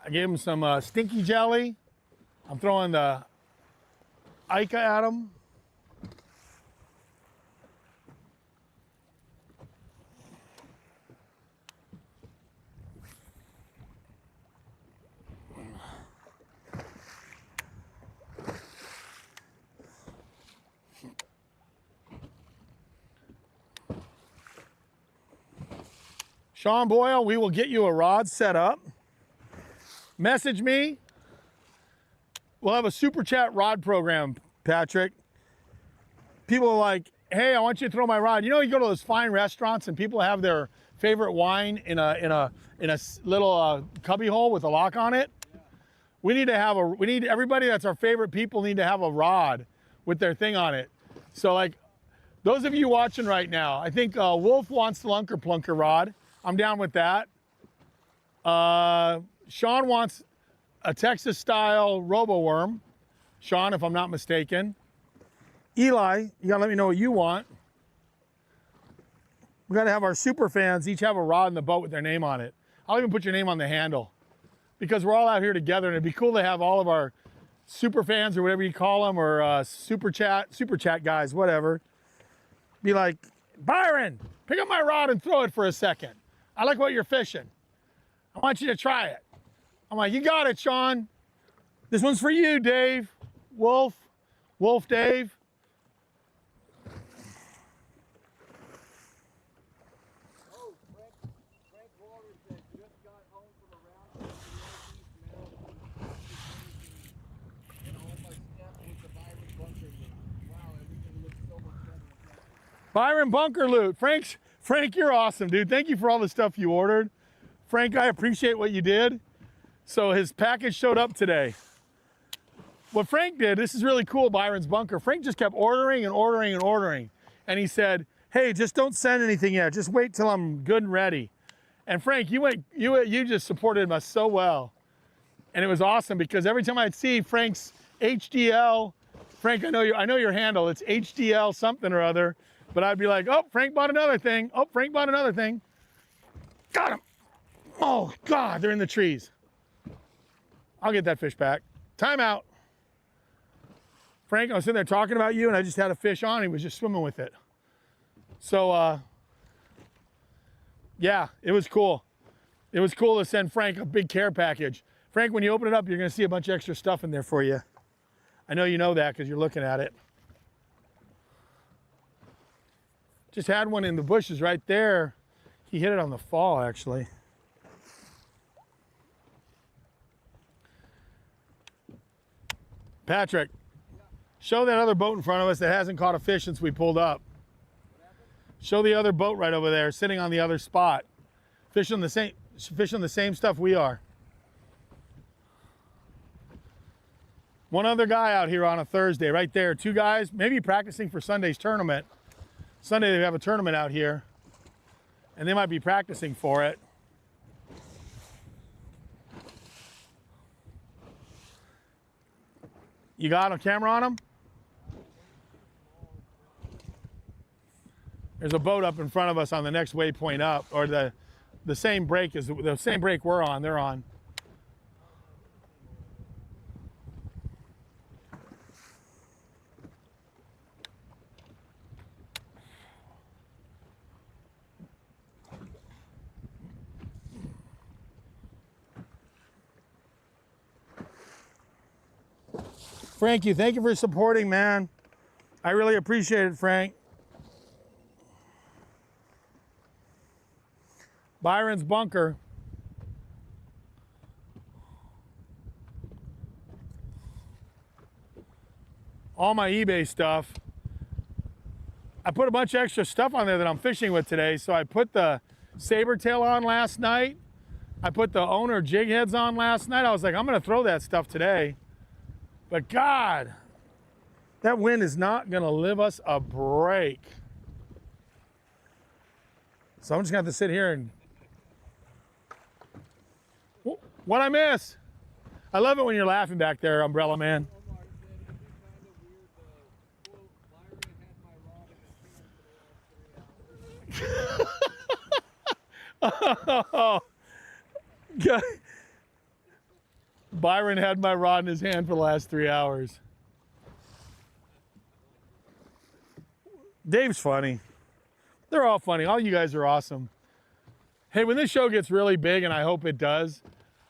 I gave them some stinky jelly. I'm throwing the Ica at them. Sean Boyle, we will get you a rod set up. Message me. We'll have a super chat rod program, Patrick. People are like, hey, I want you to throw my rod. You know, you go to those fine restaurants and people have their favorite wine in a little cubby hole with a lock on it. Yeah. We need everybody that's our favorite people need to have a rod with their thing on it. So like those of you watching right now, I think Wolf wants the Lunker Plunker rod. I'm down with that. Sean wants a Texas style robo worm. Sean, if I'm not mistaken. Eli, you gotta let me know what you want. We gotta have our super fans each have a rod in the boat with their name on it. I'll even put your name on the handle because we're all out here together and it'd be cool to have all of our super fans or whatever you call them, or super chat guys, whatever. Be like, Byron, pick up my rod and throw it for a second. I like what you're fishing. I want you to try it. I'm like, you got it, Sean. This one's for you, Dave. Wolf Dave. Oh, Frank Walter said, just got home from a round trip to the Northeast, and all my stuff with the Byron bunker loot. Wow, everything looks so much better. Byron bunker loot. Frank, you're awesome, dude. Thank you for all the stuff you ordered. Frank, I appreciate what you did. So his package showed up today. What Frank did, this is really cool, Byron's bunker. Frank just kept ordering and ordering and ordering. And he said, hey, just don't send anything yet. Just wait till I'm good and ready. And Frank, you just supported us so well. And it was awesome because every time I'd see Frank's HDL, Frank, I know your handle, it's HDL something or other, but I'd be like, oh, Frank bought another thing. Oh, Frank bought another thing. Got him. Oh God, they're in the trees. I'll get that fish back. Time out. Frank, I was sitting there talking about you and I just had a fish on. He was just swimming with it. So, yeah, it was cool. It was cool to send Frank a big care package. Frank, when you open it up, you're going to see a bunch of extra stuff in there for you. I know you know that because you're looking at it. Just had one in the bushes right there. He hit it on the fall, actually. Patrick, show that other boat in front of us that hasn't caught a fish since we pulled up. Show the other boat right over there, sitting on the other spot. Fishing the same stuff we are. One other guy out here on a Thursday, right there. Two guys, maybe practicing for Sunday's tournament. Sunday they have a tournament out here, and they might be practicing for it. You got a camera on them? There's a boat up in front of us on the next waypoint up, or the same break as the same break we're on, they're on. Frank, thank you for supporting, man. I really appreciate it, Frank. Byron's bunker. All my eBay stuff. I put a bunch of extra stuff on there that I'm fishing with today. So I put the saber tail on last night. I put the owner jig heads on last night. I was like, I'm gonna throw that stuff today. But God, that wind is not gonna give us a break. So I'm just gonna have to sit here and, what'd I miss? I love it when you're laughing back there, Umbrella Man. Oh, God. Byron had my rod in his hand for the last 3 hours. Dave's funny. They're all funny. All you guys are awesome. Hey, when this show gets really big, and I hope it does,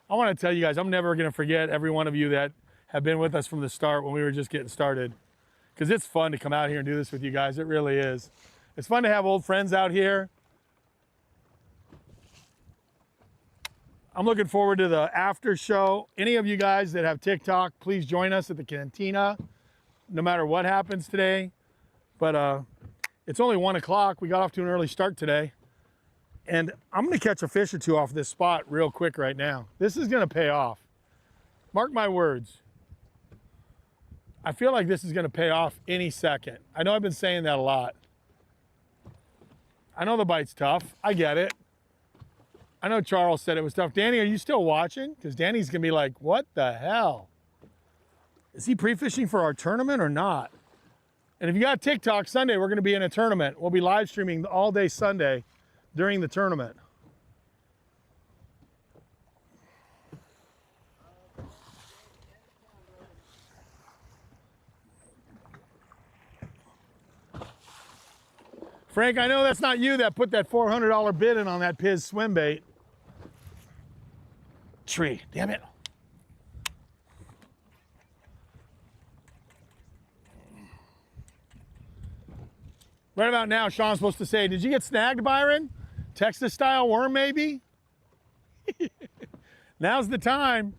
I want to tell you guys, I'm never going to forget every one of you that have been with us from the start when we were just getting started. Because it's fun to come out here and do this with you guys. It really is. It's fun to have old friends out here. I'm looking forward to the after show. Any of you guys that have TikTok, please join us at the cantina, no matter what happens today. But it's only 1 o'clock. We got off to an early start today. And I'm gonna catch a fish or two off this spot real quick right now. This is gonna pay off. Mark my words. I feel like this is gonna pay off any second. I know I've been saying that a lot. I know the bite's tough, I get it. I know Charles said it was tough. Danny, are you still watching? Because Danny's gonna be like, what the hell? Is he pre-fishing for our tournament or not? And if you got TikTok, Sunday, we're gonna be in a tournament. We'll be live streaming all day Sunday during the tournament. Frank, I know that's not you that put that $400 bid in on that Piz swim bait. Tree, damn it. Right about now, Sean's supposed to say, did you get snagged, Byron? Texas style worm, maybe? Now's the time.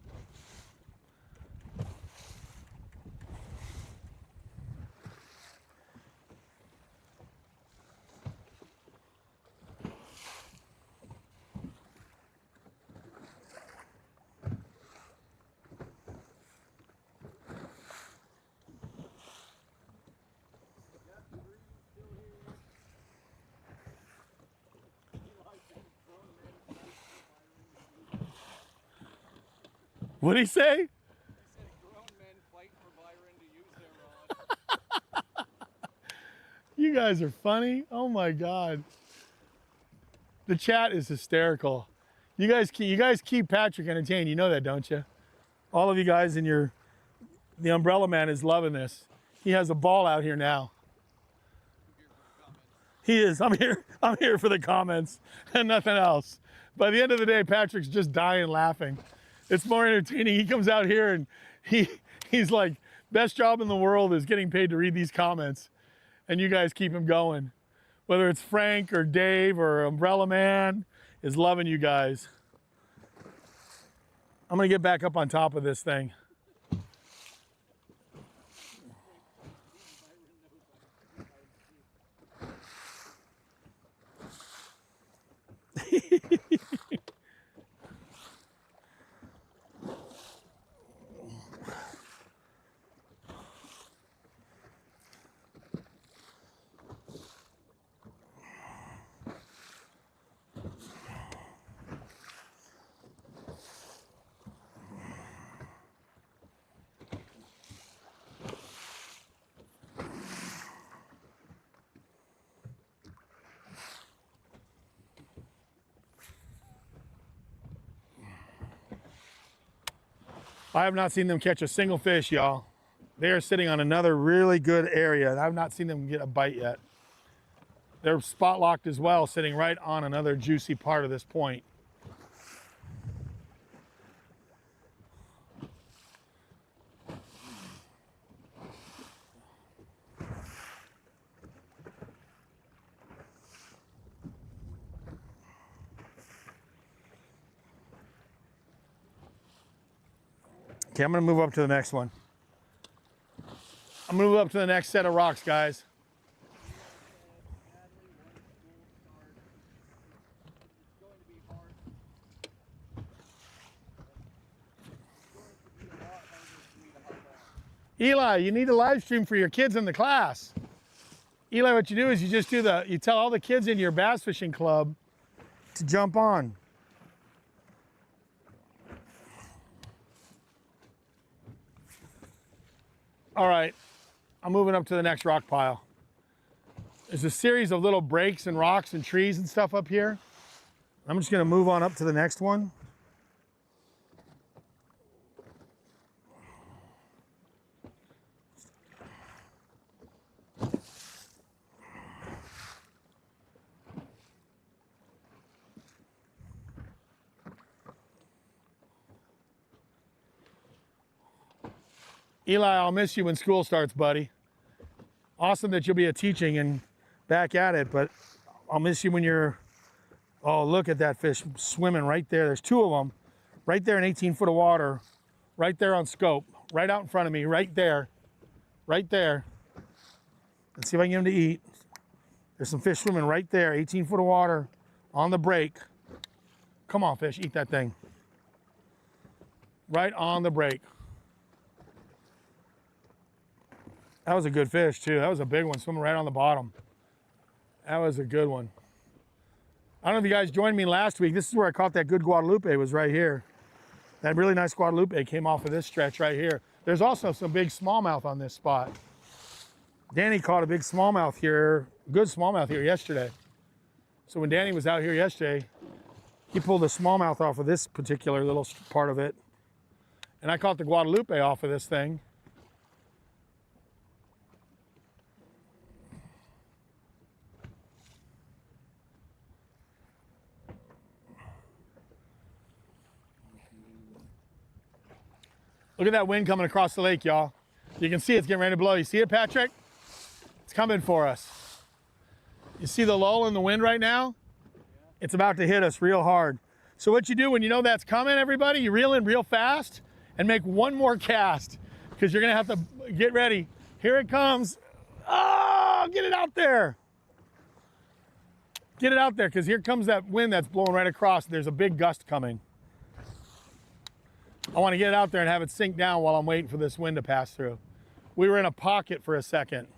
What'd he say? He said grown men fight for Byron to use their rod. You guys are funny. Oh my God. The chat is hysterical. You guys keep Patrick entertained. You know that, don't you? All of you guys in the Umbrella Man is loving this. He has a ball out here now. He is. I'm here for the comments and nothing else. By the end of the day, Patrick's just dying laughing. It's more entertaining. He comes out here and he's like, best job in the world is getting paid to read these comments. And you guys keep him going. Whether it's Frank or Dave or Umbrella Man is loving you guys. I'm gonna get back up on top of this thing. I have not seen them catch a single fish, y'all. They are sitting on another really good area. I've not seen them get a bite yet. They're spot locked as well, sitting right on another juicy part of this point. Okay, I'm gonna move up to the next one. I'm gonna move up to the next set of rocks, guys. Eli, you need a live stream for your kids in the class. Eli, what you do is you tell all the kids in your bass fishing club to jump on. All right, I'm moving up to the next rock pile. There's a series of little breaks and rocks and trees and stuff up here. I'm just gonna move on up to the next one. Eli, I'll miss you when school starts, buddy. Awesome that you'll be teaching and back at it, but I'll miss you when you're, oh, look at that fish swimming right there. There's two of them. right there in 18 foot of water, right there on scope, right out in front of me, right there, right there. Let's see if I can get him to eat. There's some fish swimming right there, 18 foot of water on the break. Come on, fish, eat that thing. Right on the break. That was a good fish too. That was a big one, swimming right on the bottom. That was a good one. I don't know if you guys joined me last week. This is where I caught that good Guadalupe, was right here. That really nice Guadalupe came off of this stretch right here. There's also some big smallmouth on this spot. Danny caught a big smallmouth here, good smallmouth here yesterday. So when Danny was out here yesterday, he pulled the smallmouth off of this particular little part of it. And I caught the Guadalupe off of this thing. Look at that wind coming across the lake, y'all. You can see it's getting ready to blow. You see it, Patrick? It's coming for us. You see the lull in the wind right now? It's about to hit us real hard. So what you do when you know that's coming, everybody, you reel in real fast and make one more cast, because you're gonna have to get ready. Here it comes. Oh, get it out there. Get it out there, because here comes that wind that's blowing right across. There's a big gust coming. I want to get it out there and have it sink down while I'm waiting for this wind to pass through. We were in a pocket for a second.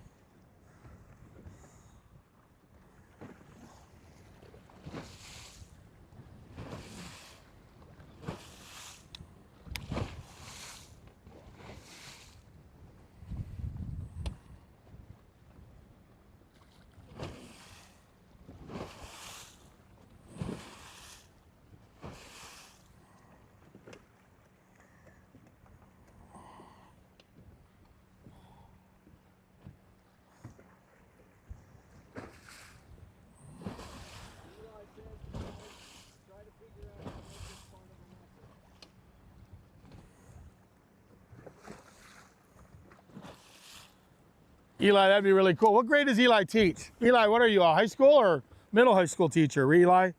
Eli, that'd be really cool. What grade does Eli teach? Eli, what are you, a high school or middle high school teacher, Eli?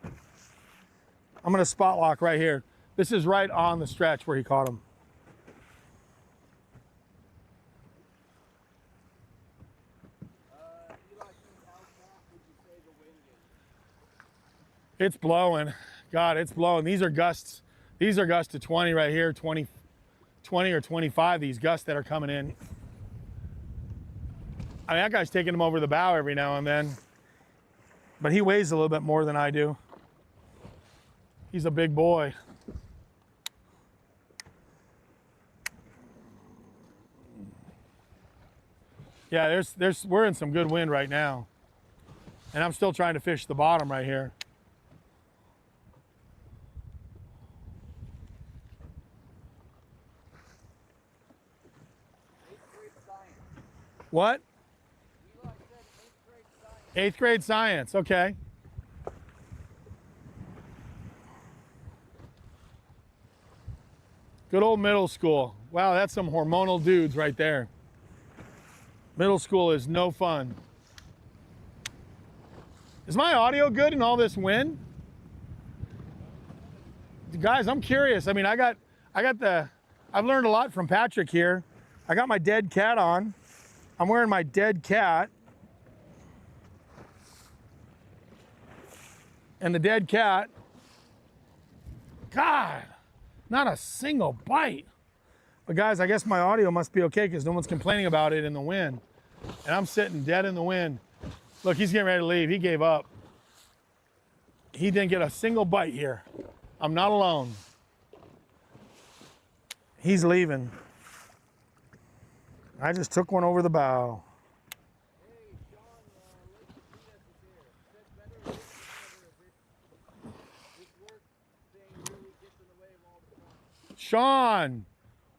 I'm gonna spot lock right here. This is right on the stretch where he caught him. Eli, how fast would you say the wind is? It's blowing. God, it's blowing. These are gusts. These are gusts to 20 right here, 20 or 25, these gusts that are coming in. I mean, that guy's taking him over the bow every now and then, but he weighs a little bit more than I do. He's a big boy. Yeah, we're in some good wind right now, and I'm still trying to fish the bottom right here. What? Eli said 8th grade science. 8th grade science, okay. Good old middle school. Wow, that's some hormonal dudes right there. Middle school is no fun. Is my audio good in all this wind? Guys, I'm curious. I mean, I've learned a lot from Patrick here. I got my dead cat on. I'm wearing my dead cat. And the dead cat, God, not a single bite. But guys, I guess my audio must be okay because no one's complaining about it in the wind. And I'm sitting dead in the wind. Look, he's getting ready to leave. He gave up. He didn't get a single bite here. I'm not alone. He's leaving. I just took one over the bow. Hey, Sean, Diaz is here. Said better whenever this work thing really gets in the way of all the fun. Sean,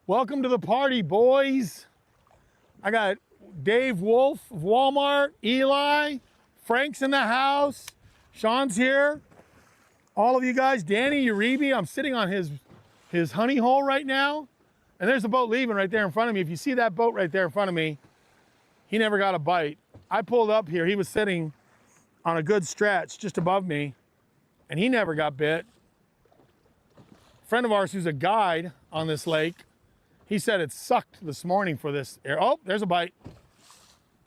welcome to the party, boys. I got Dave Wolf of Walmart, Eli, Frank's in the house, Sean's here. All of you guys, Danny Uribe, I'm sitting on his honey hole right now. And there's a boat leaving right there in front of me. If you see that boat right there in front of me, he never got a bite. I pulled up here. He was sitting on a good stretch just above me, and he never got bit. friend of ours who's a guide on this lake, he said it sucked this morning for this air. Oh, there's a bite.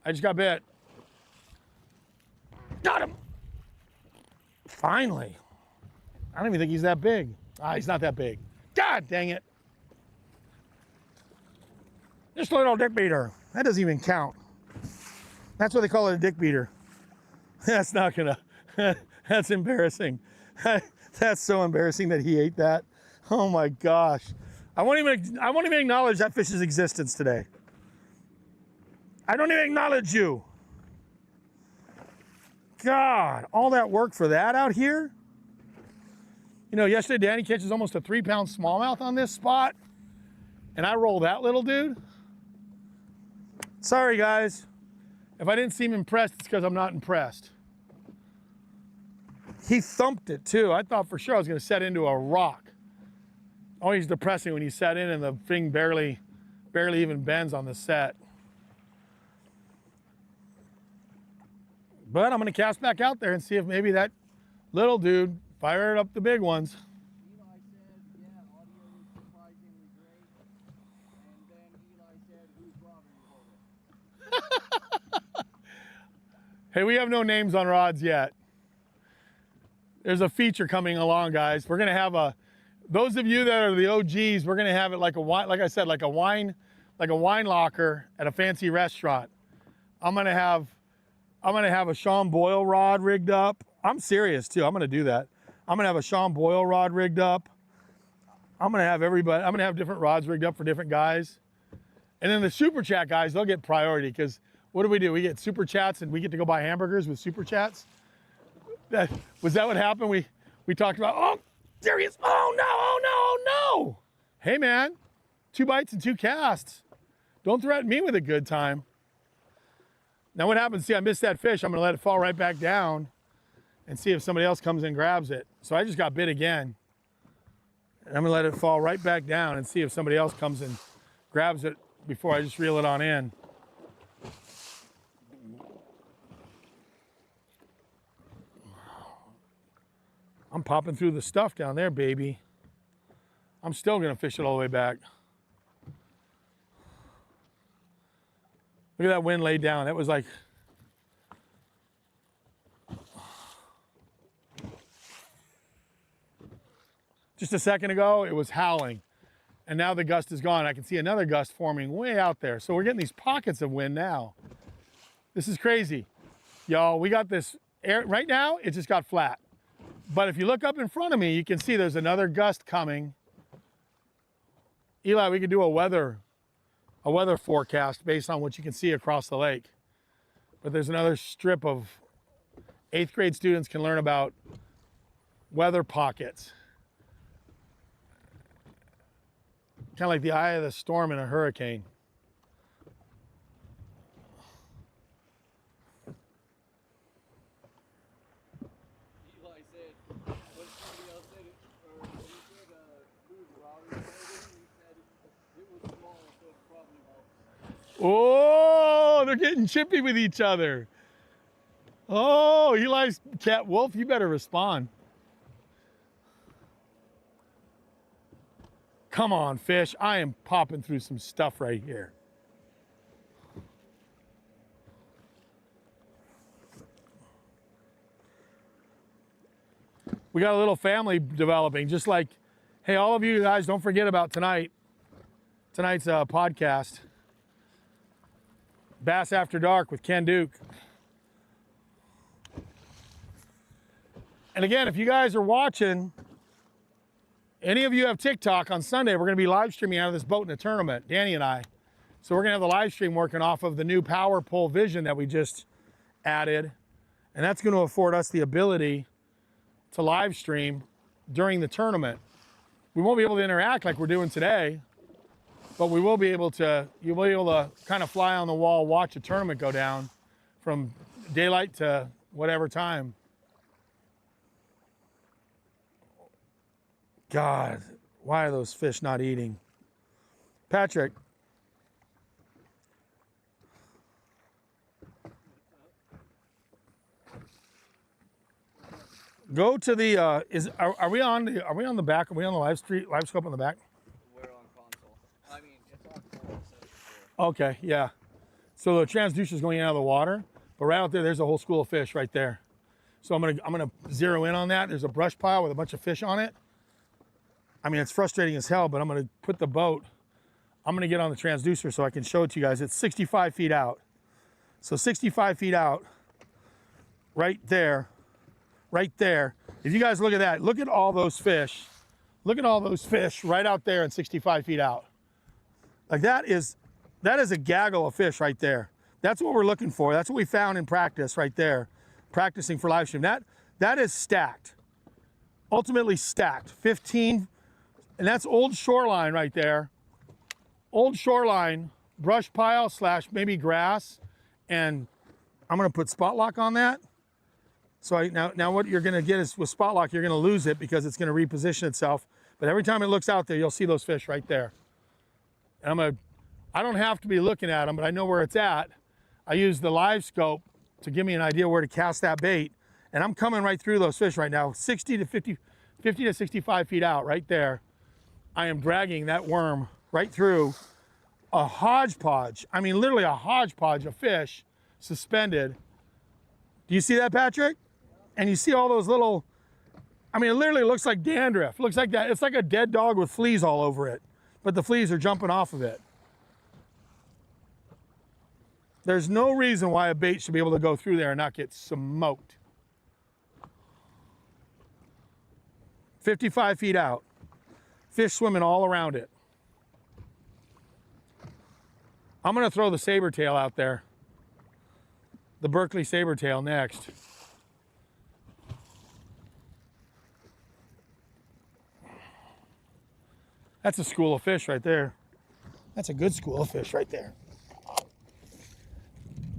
I just got bit. Got him. Finally. I don't even think he's that big. Ah, he's not that big. God dang it. Just a little dick beater. That doesn't even count. That's what they call it, a dick beater. That's not gonna, that's embarrassing. That's so embarrassing that he ate that. Oh my gosh. I won't even acknowledge that fish's existence today. I don't even acknowledge you. God, all that work for that out here? You know, yesterday Danny catches almost a 3-pound smallmouth on this spot, and I roll that little dude. Sorry, guys. If I didn't seem impressed, it's because I'm not impressed. He thumped it too. I thought for sure I was going to set into a rock. Always depressing when you set in and the thing barely even bends on the set. But I'm going to cast back out there and see if maybe that little dude fired up the big ones. Eli said, yeah, audio was surprisingly great. And then Eli said, whose rod are you holding? Hey, we have no names on rods yet. There's a feature coming along, guys. We're going to have those of you that are the OGs, we're going to have it like a wine, like I said, like a wine locker at a fancy restaurant. I'm going to have a Sean Boyle rod rigged up. I'm serious too. I'm going to do that. I'm going to have a Sean Boyle rod rigged up. I'm going to have different rods rigged up for different guys. And then the super chat guys, they'll get priority because what do? We get super chats and we get to go buy hamburgers with super chats. Was that what happened? We talked about, oh, there he is. Oh no, oh no, oh no. Hey man, 2 bites and 2 casts. Don't threaten me with a good time. Now what happens, see, I missed that fish. I'm gonna let it fall right back down and see if somebody else comes and grabs it. So I just got bit again. And I'm gonna let it fall right back down and see if somebody else comes and grabs it before I just reel it on in. I'm popping through the stuff down there, baby. I'm still gonna fish it all the way back. Look at that wind laid down. That was like, just a second ago, it was howling. And now the gust is gone. I can see another gust forming way out there. So we're getting these pockets of wind now. This is crazy. Y'all, we got this air, right now, it just got flat. But if you look up in front of me, you can see there's another gust coming. Eli, we could do a weather forecast based on what you can see across the lake. But there's another strip of 8th grade students can learn about weather pockets. Kind of like the eye of the storm in a hurricane. Eli said, when somebody else said it, or when he said, whose rod are you holding? He said it was small, so it probably helps. Oh, they're getting chippy with each other. Oh, Eli's cat wolf, you better respond. Come on, fish. I am popping through some stuff right here. We got a little family developing, just like, hey, all of you guys, don't forget about tonight's podcast. Bass After Dark with Ken Duke. And again, if you guys are watching, any of you have TikTok, on Sunday, we're going to be live streaming out of this boat in a tournament, Danny and I. So we're going to have the live stream working off of the new Power Pole Vision that we just added. And that's going to afford us the ability to live stream during the tournament. We won't be able to interact like we're doing today, but we will be able to, you'll be able to kind of fly on the wall, watch a tournament go down from daylight to whatever time. God, why are those fish not eating? Patrick. Go to the, are we on the back? Are we on the live scope on the back? We're on console. I mean, it's on full, so for sure. Okay, yeah. So the transducer is going out of the water, but right out there, there's a whole school of fish right there. So I'm gonna zero in on that. There's a brush pile with a bunch of fish on it. I mean, it's frustrating as hell, but I'm gonna put the boat, I'm gonna get on the transducer so I can show it to you guys. It's 65 feet out. So 65 feet out, right there. If you guys look at that, look at all those fish. Look at all those fish right out there and 65 feet out. Like that is a gaggle of fish right there. That's what we're looking for. That's what we found in practice right there, practicing for live stream. That is stacked, ultimately stacked. 15, and that's old shoreline right there. Old shoreline, brush pile / maybe grass, and I'm gonna put spot lock on that. So now what you're gonna get is with spot lock, you're gonna lose it because it's gonna reposition itself. But every time it looks out there, you'll see those fish right there. And I don't have to be looking at them, but I know where it's at. I use the live scope to give me an idea where to cast that bait. And I'm coming right through those fish right now, 50 to 65 feet out right there. I am dragging that worm right through a hodgepodge. I mean, literally a hodgepodge of fish suspended. Do you see that, Patrick? And you see all those little, I mean, it literally looks like dandruff. It looks like that. It's like a dead dog with fleas all over it, but the fleas are jumping off of it. There's no reason why a bait should be able to go through there and not get smoked. 55 feet out. Fish swimming all around it. I'm gonna throw the saber tail out there. The Berkeley saber tail next. That's a school of fish right there. That's a good school of fish right there.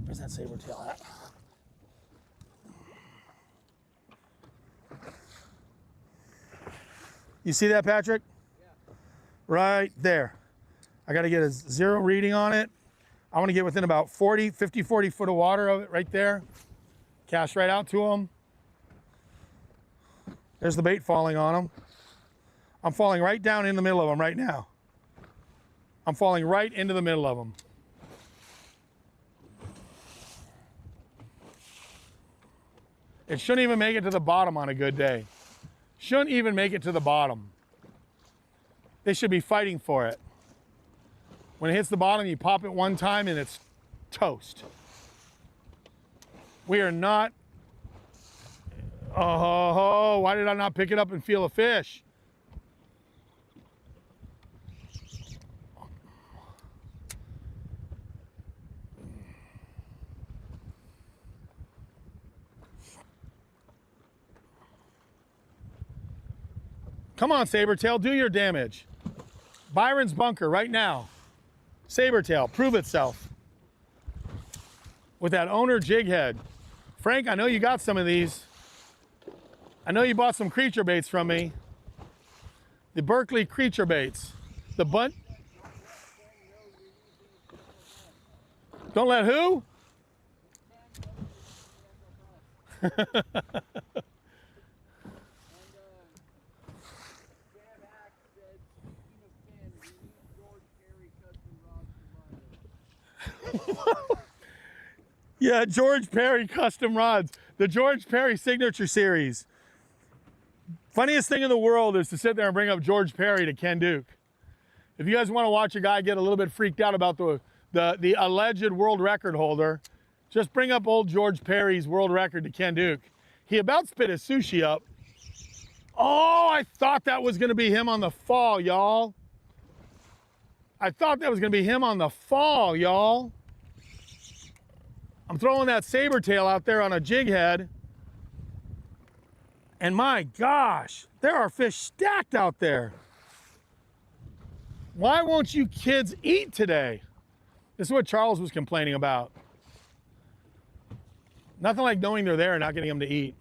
Where's that saber tail at? You see that, Patrick? Yeah. Right there. I got to get a zero reading on it. I want to get within about 40 foot of water of it right there. Cast right out to them. There's the bait falling on them. I'm falling right down in the middle of them right now. I'm falling right into the middle of them. It shouldn't even make it to the bottom on a good day. Shouldn't even make it to the bottom. They should be fighting for it. When it hits the bottom, you pop it one time and it's toast. We are not, oh, why did I not pick it up and feel a fish? Come on, Sabertail, do your damage. Byron's bunker right now. Sabertail, prove itself. With that owner jig head. Frank, I know you got some of these. I know you bought some creature baits from me. The Berkeley creature baits. The bunt. Don't let who? Yeah, George Perry custom rods. The George Perry signature series. Funniest thing in the world is to sit there and bring up George Perry to Ken Duke. If you guys want to watch a guy get a little bit freaked out about the alleged world record holder, just bring up old George Perry's world record to Ken Duke. He about spit his sushi up. Oh, I thought that was going to be him on the fall, y'all. I thought that was going to be him on the fall, y'all. I'm throwing that saber tail out there on a jig head. And my gosh, there are fish stacked out there. Why won't you kids eat today? This is what Charles was complaining about. Nothing like knowing they're there and not getting them to eat.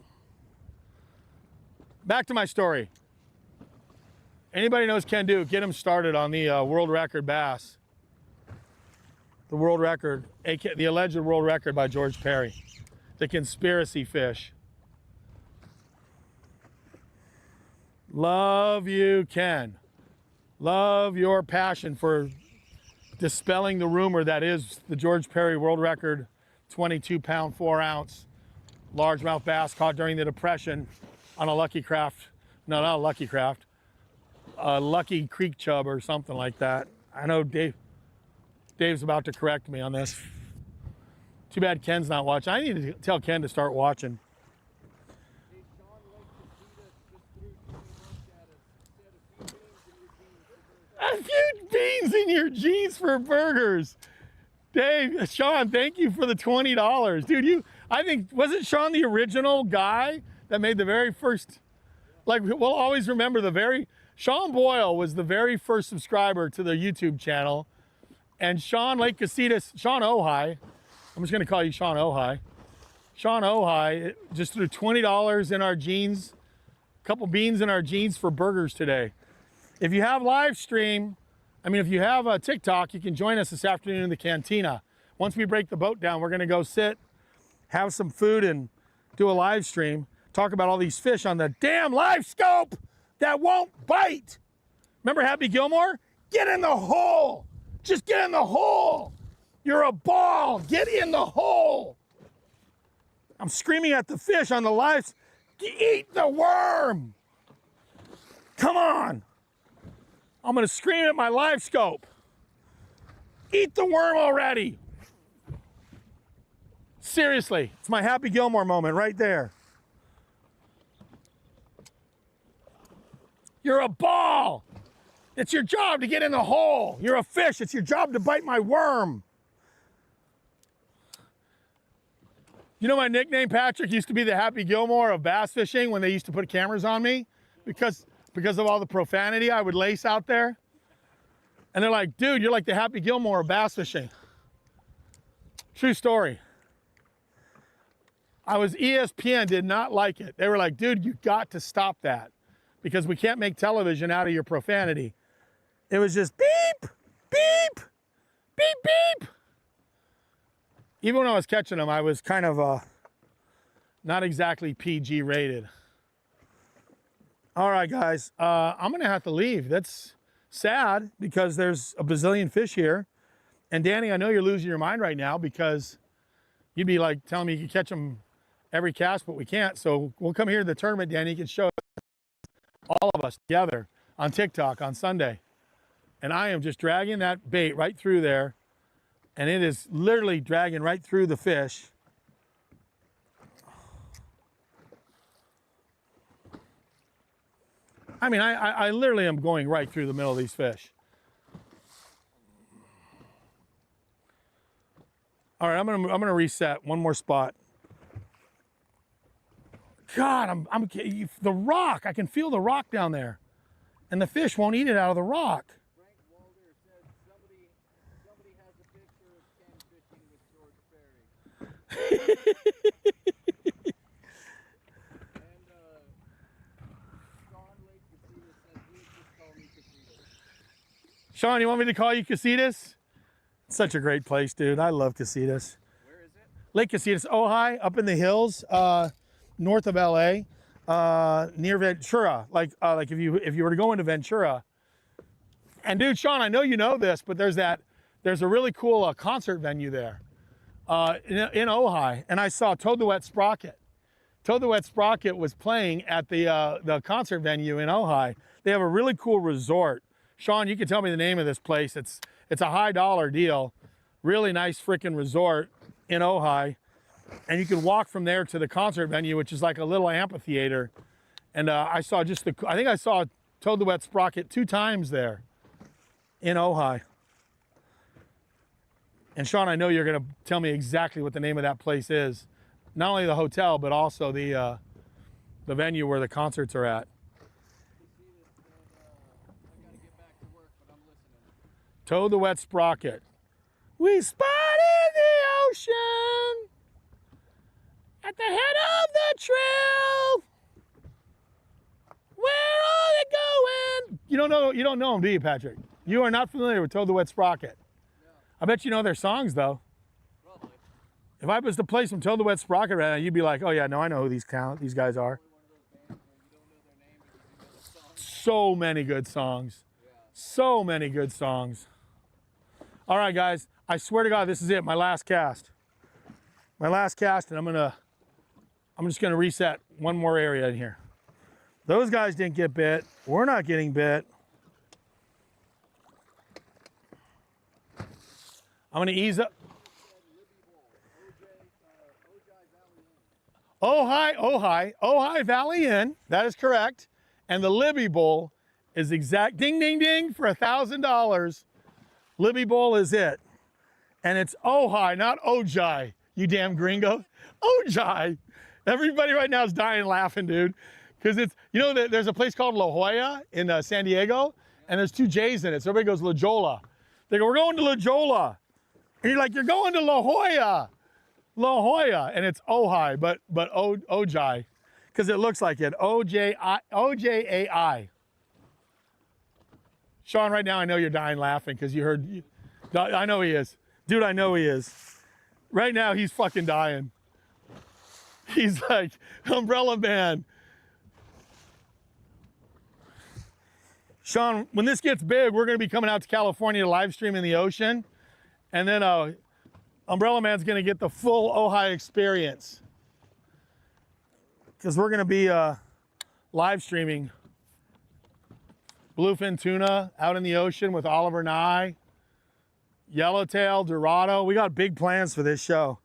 Back to my story. Anybody knows Ken Duke, get him started on the world record bass. The world record, the alleged world record by George Perry. The conspiracy fish. Love you, Ken. Love your passion for dispelling the rumor that is the George Perry world record 22-pound, 4-ounce largemouth bass caught during the Depression on a Lucky Craft. No, not a Lucky Craft. A Lucky Creek chub or something like that. I know Dave's about to correct me on this. Too bad Ken's not watching. I need to tell Ken to start watching. Hey, Sean Lake Casita just threw $20 at us. Said a few beans in your jeans for burgers. A few beans in your jeans for burgers. Dave, Sean, thank you for the $20. Dude, I think, wasn't Sean the original guy that made the very first, like, we'll always remember Sean Boyle was the very first subscriber to the YouTube channel. And Sean Lake Casitas, Sean Ojai, I'm just gonna call you Sean Ojai. Sean Ojai just threw $20 in our jeans, a couple beans in our jeans for burgers today. If you have live stream, if you have a TikTok, you can join us this afternoon in the cantina. Once we break the boat down, we're gonna go sit, have some food, and do a live stream, talk about all these fish on the damn live scope that won't bite. Remember Happy Gilmore? Get in the hole. Just get in the hole. You're a ball. Get in the hole. I'm screaming at the fish on the live. Eat the worm. Come on. I'm going to scream at my live scope. Eat the worm already. Seriously, it's my Happy Gilmore moment right there. You're a ball. It's your job to get in the hole. You're a fish. It's your job to bite my worm. You know my nickname, Patrick, used to be the Happy Gilmore of bass fishing when they used to put cameras on me because of all the profanity I would lace out there. And they're like, dude, you're like the Happy Gilmore of bass fishing. True story. ESPN did not like it. They were like, dude, you got to stop that because we can't make television out of your profanity. It was just beep, beep, beep, beep. Even when I was catching them, I was kind of not exactly PG rated. All right, guys, I'm gonna have to leave. That's sad because there's a bazillion fish here. And Danny, I know you're losing your mind right now because you'd be like telling me you can catch them every cast, but we can't. So we'll come here to the tournament, Danny. You can show all of us together on TikTok on Sunday. And I am just dragging that bait right through there. And it is literally dragging right through the fish. I literally am going right through the middle of these fish. All right, I'm gonna reset one more spot. God, the rock. I can feel the rock down there, and the fish won't eat it out of the rock. Frank Walder said somebody has a picture of Ken fishing with George Perry. And Sean Lake Casita says, please just call me Casitas. Sean, you want me to call you Casitas? It's such a great place, dude. I love Casitas. Where is it? Lake Casitas, Ojai, up in the hills, north of LA, near Ventura. Like if you were to go into Ventura. And dude, Sean, I know you know this, but there's a really cool concert venue there in Ojai, and I saw Toad the Wet Sprocket. Toad the Wet Sprocket was playing at the concert venue in Ojai. They have a really cool resort. Sean, you can tell me the name of this place. It's a high dollar deal. Really nice freaking resort in Ojai. And you can walk from there to the concert venue, which is like a little amphitheater. And I saw I think I saw Toad the Wet Sprocket 2 times there in Ojai. And Sean, I know you're gonna tell me exactly what the name of that place is. Not only the hotel, but also the venue where the concerts are at. Toad the Wet Sprocket. We spotted the ocean at the head of the trail. Where are they going? You don't know them, do you, Patrick? You are not familiar with Toad the Wet Sprocket. No. I bet you know their songs, though. Probably. If I was to play some Toad the Wet Sprocket right now, you'd be like, oh yeah, no, I know who these guys are. One of those bands where you don't know their name, but you do know the song. so many good songs. So many good songs. All right, guys. I swear to God, this is it. My last cast. My last cast, and I'm just gonna reset one more area in here. Those guys didn't get bit. We're not getting bit. I'm gonna ease up. Ojai Valley Inn. That is correct. And the Libby Bowl is exact. Ding, ding, ding for $1,000. Libby Bowl is it. And it's Ojai, not Ojai, you damn gringo. Ojai. Everybody right now is dying laughing, dude. Because it's, you know, there's a place called La Jolla in San Diego, and there's 2 J's in it. So everybody goes La Jolla. They go, we're going to La Jolla. And you're like, you're going to La Jolla. La Jolla. And it's Ojai, but Ojai. Because it looks like it. O-J-A-I. Sean, right now I know you're dying laughing because you heard. I know he is. Dude, I know he is. Right now he's fucking dying. He's like, Umbrella Man. Sean, when this gets big, we're going to be coming out to California to live stream in the ocean. And then Umbrella Man's going to get the full Ojai experience. Because we're going to be live streaming bluefin tuna out in the ocean with Oliver Nye, yellowtail, dorado. We got big plans for this show.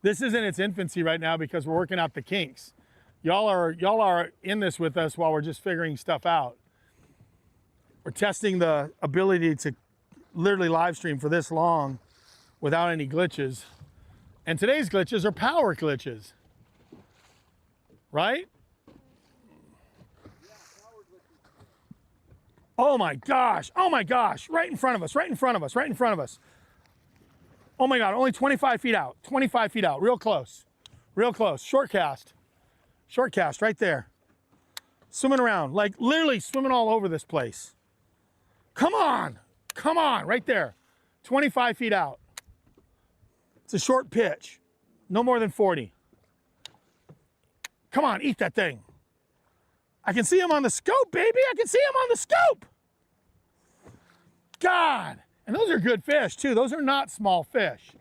This is in its infancy right now because we're working out the kinks. Y'all are in this with us while we're just figuring stuff out. We're testing the ability to literally live stream for this long without any glitches. And today's glitches are power glitches. Right? Oh my gosh. Oh my gosh. Right in front of us. Right in front of us. Right in front of us. Oh my God. Only 25 feet out. 25 feet out. Real close. Real close. Short cast. Short cast right there. Swimming around. Like literally swimming all over this place. Come on. Come on. Right there. 25 feet out. It's a short pitch. No more than 40. Come on, eat that thing. I can see him on the scope, baby. I can see him on the scope. God. And those are good fish, too. Those are not small fish.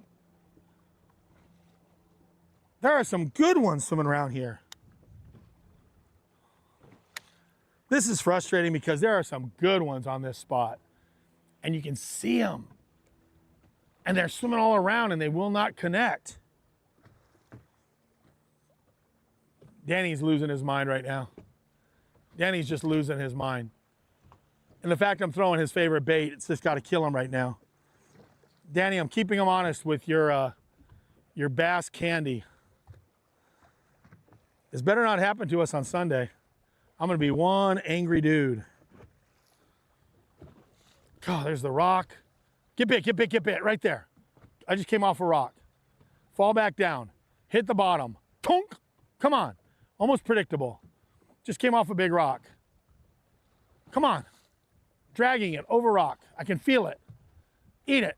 There are some good ones swimming around here. This is frustrating because there are some good ones on this spot. And you can see them. And they're swimming all around and they will not connect. Danny's losing his mind right now. Danny's just losing his mind. And the fact I'm throwing his favorite bait, it's just got to kill him right now. Danny, I'm keeping him honest with your bass candy. This better not happen to us on Sunday. I'm going to be one angry dude. God, there's the rock. Get bit, get bit, get bit, right there. I just came off a rock. Fall back down. Hit the bottom. Tonk. Come on. Almost predictable. Just came off a big rock. Come on. Dragging it over rock. I can feel it. Eat it.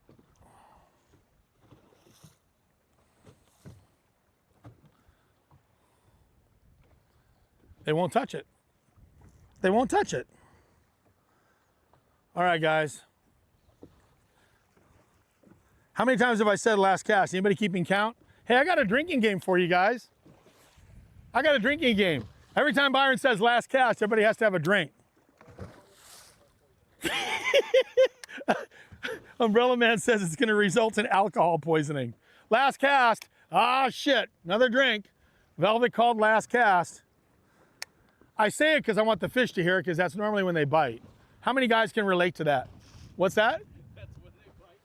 They won't touch it. They won't touch it. All right, guys. How many times have I said last cast? Anybody keeping count? Hey, I got a drinking game for you guys. I got a drinking game. Every time Byron says last cast, everybody has to have a drink. Umbrella Man says it's going to result in alcohol poisoning. Last cast. Ah, shit. Another drink. Velvet called last cast. I say it because I want the fish to hear it because that's normally when they bite. How many guys can relate to that? What's that? That's when they bite.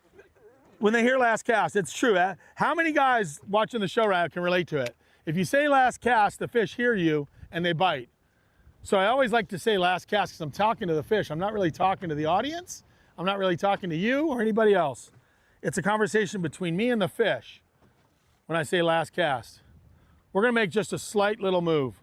When they hear last cast. It's true. How many guys watching the show right now can relate to it? If you say last cast, the fish hear you and they bite. So I always like to say last cast because I'm talking to the fish. I'm not really talking to the audience. I'm not really talking to you or anybody else. It's a conversation between me and the fish when I say last cast. We're going to make just a slight little move.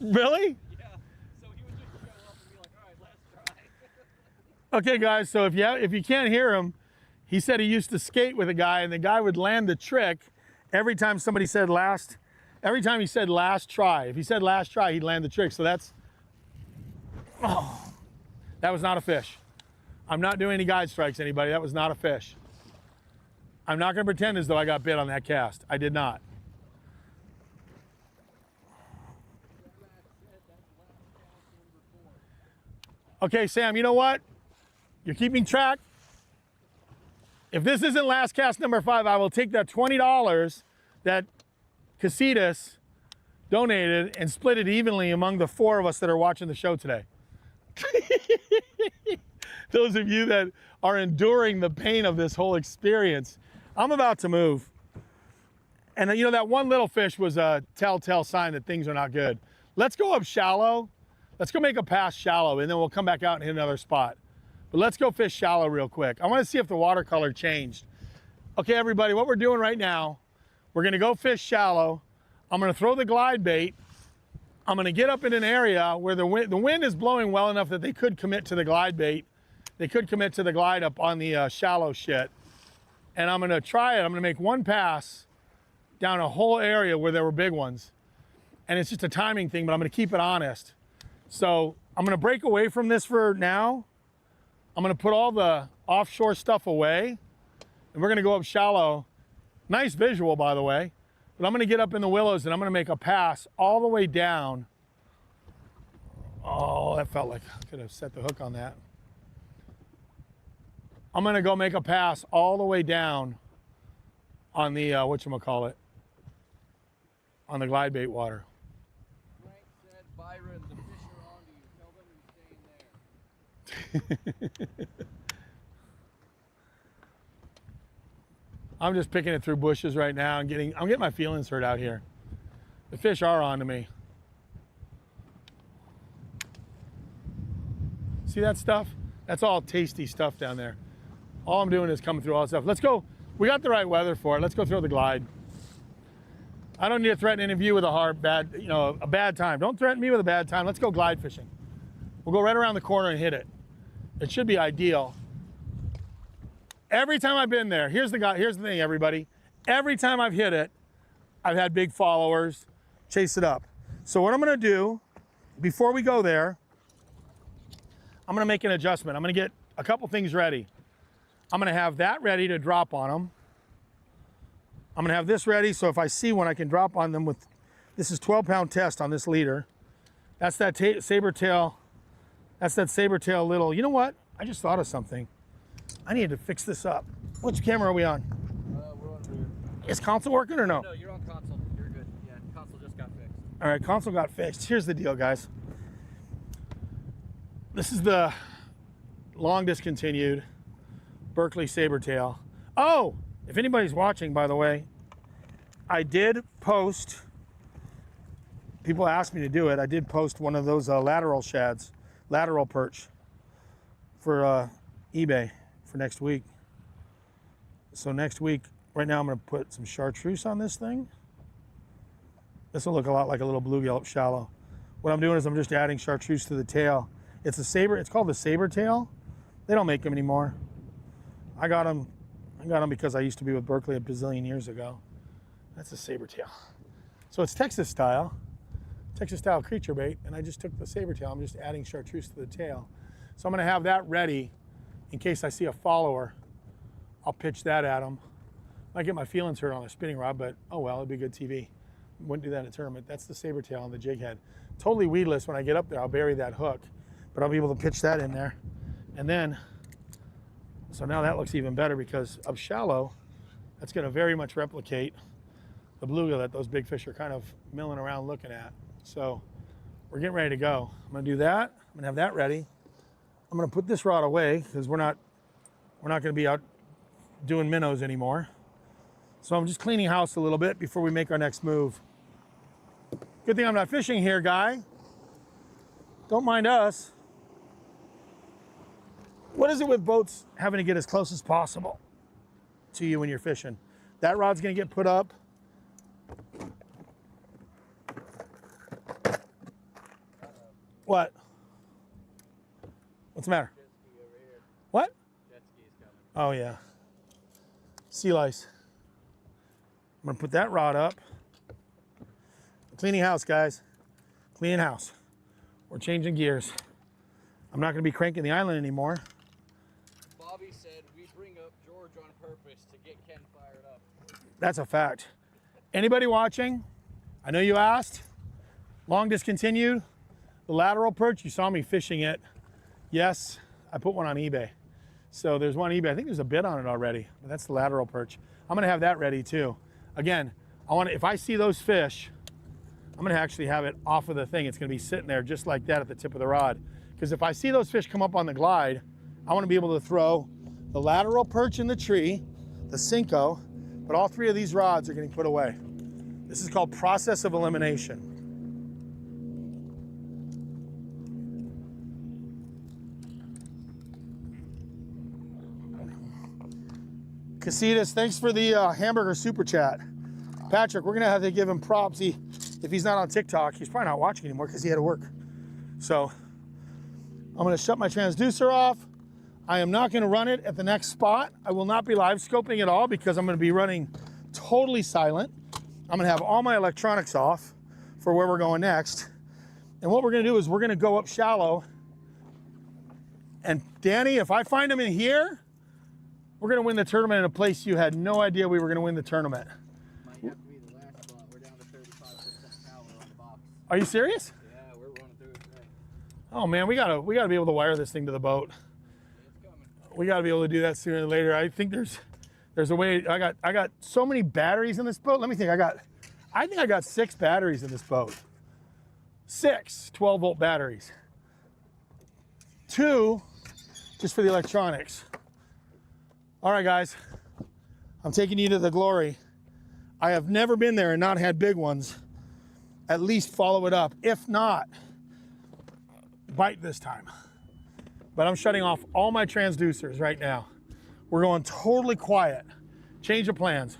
Really? Yeah. So he would just show up and be like, all right, let's try. Okay, guys, so if you can't hear him, he said he used to skate with a guy, and the guy would land the trick every time somebody said every time he said last try. If he said last try, he'd land the trick. So that was not a fish. I'm not doing any guide strikes, anybody. That was not a fish. I'm not going to pretend as though I got bit on that cast. I did not. Okay, Sam, you know what? You're keeping track. If this isn't last cast number 5, I will take that $20 that Casitas donated and split it evenly among the 4 of us that are watching the show today. Those of you that are enduring the pain of this whole experience, I'm about to move. And you know, that one little fish was a telltale sign that things are not good. Let's go up shallow. Let's go make a pass shallow, and then we'll come back out and hit another spot. But let's go fish shallow real quick. I want to see if the watercolor changed. Okay, everybody, what we're doing right now, we're going to go fish shallow. I'm going to throw the glide bait. I'm going to get up in an area where the wind is blowing well enough that they could commit to the glide bait. They could commit to the glide up on the shallow shit. And I'm going to try it. I'm going to make one pass down a whole area where there were big ones. And it's just a timing thing, but I'm going to keep it honest. So I'm going to break away from this for now. I'm going to put all the offshore stuff away, and we're going to go up shallow. Nice visual, by the way. But I'm going to get up in the willows, and I'm going to make a pass all the way down. Oh, that felt like I could have set the hook on that. I'm going to go make a pass all the way down on the, whatchamacallit, on the glide bait water. Frank said, Byron, the fish are on to you. Tell them you're staying there. I'm just picking it through bushes right now and I'm getting my feelings hurt out here. The fish are on to me. See that stuff? That's all tasty stuff down there. All I'm doing is coming through all that stuff. Let's go. We got the right weather for it. Let's go throw the glide. I don't need to threaten any of you with a bad time. Don't threaten me with a bad time. Let's go glide fishing. We'll go right around the corner and hit it. It should be ideal. Every time I've been there, here's the thing, everybody. Every time I've hit it, I've had big followers chase it up. So what I'm gonna do, before we go there, I'm gonna make an adjustment. I'm gonna get a couple things ready. I'm gonna have that ready to drop on them. I'm gonna have this ready so if I see one, I can drop on them with, this is 12-pound test on this leader. That's that saber tail. That's that saber tail little, you know what? I just thought of something. I need to fix this up. Which camera are we on? We're on rear. Is console working or no? No, you're on console. You're good. Yeah, console just got fixed. All right, console got fixed. Here's the deal, guys. This is the long discontinued Berkeley Sabertail. Oh, if anybody's watching, by the way, I did post, people asked me to do it, I did post one of those lateral shads, lateral perch for eBay for next week. So next week, right now I'm gonna put some chartreuse on this thing. This will look a lot like a little bluegill up shallow. What I'm doing is I'm just adding chartreuse to the tail. It's called the Sabertail. They don't make them anymore. I got them because I used to be with Berkeley a bazillion years ago. That's a Sabertail. So it's Texas style creature bait, and I just took the Sabertail. I'm just adding chartreuse to the tail. So I'm gonna have that ready in case I see a follower. I'll pitch that at them. Might get my feelings hurt on a spinning rod, but oh well, it'd be good TV. Wouldn't do that in a tournament. That's the Sabertail on the jig head. Totally weedless. When I get up there, I'll bury that hook, but I'll be able to pitch that in there. And then, so now that looks even better because up shallow, that's gonna very much replicate the bluegill that those big fish are kind of milling around looking at. So we're getting ready to go. I'm gonna do that. I'm gonna have that ready. I'm gonna put this rod away because we're not gonna be out doing minnows anymore. So I'm just cleaning house a little bit before we make our next move. Good thing I'm not fishing here, guy. Don't mind us. What is it with boats having to get as close as possible to you when you're fishing? That rod's gonna get put up. What? What's the matter? What? Jet ski's coming. Oh yeah. Sea lice. I'm gonna put that rod up. Cleaning house, guys. Cleaning house. We're changing gears. I'm not gonna be cranking the island anymore. Bobby said we bring up George on purpose to get Ken fired up. That's a fact. Anybody watching? I know you asked. Long discontinued. The lateral perch, you saw me fishing it. Yes, I put one on eBay. So there's one eBay. I think there's a bid on it already. But that's the lateral perch. I'm gonna have that ready too. Again, if I see those fish, I'm gonna actually have it off of the thing. It's gonna be sitting there just like that at the tip of the rod. Because if I see those fish come up on the glide, I wanna be able to throw the lateral perch in the tree, the Cinco, but all three of these rods are getting put away. This is called process of elimination. Casitas, thanks for the hamburger super chat. Patrick, we're gonna have to give him props. If he's not on TikTok, he's probably not watching anymore because he had to work. So I'm gonna shut my transducer off. I am not gonna run it at the next spot. I will not be live scoping at all because I'm gonna be running totally silent. I'm gonna have all my electronics off for where we're going next. And what we're gonna do is we're gonna go up shallow. And Danny, if I find him in here, we're gonna win the tournament in a place you had no idea we were gonna win the tournament. Might have to be the last spot. We're down to 35% power on the box. Are you serious? Yeah, we're running through it today. Oh man, we gotta be able to wire this thing to the boat. It's coming. We gotta be able to do that sooner or later. I think there's a way. I got so many batteries in this boat. Let me think. I think I got 6 batteries in this boat. 6 12-volt batteries. 2 just for the electronics. All right, guys, I'm taking you to the glory. I have never been there and not had big ones. At least follow it up. If not, bite this time. But I'm shutting off all my transducers right now. We're going totally quiet. Change of plans.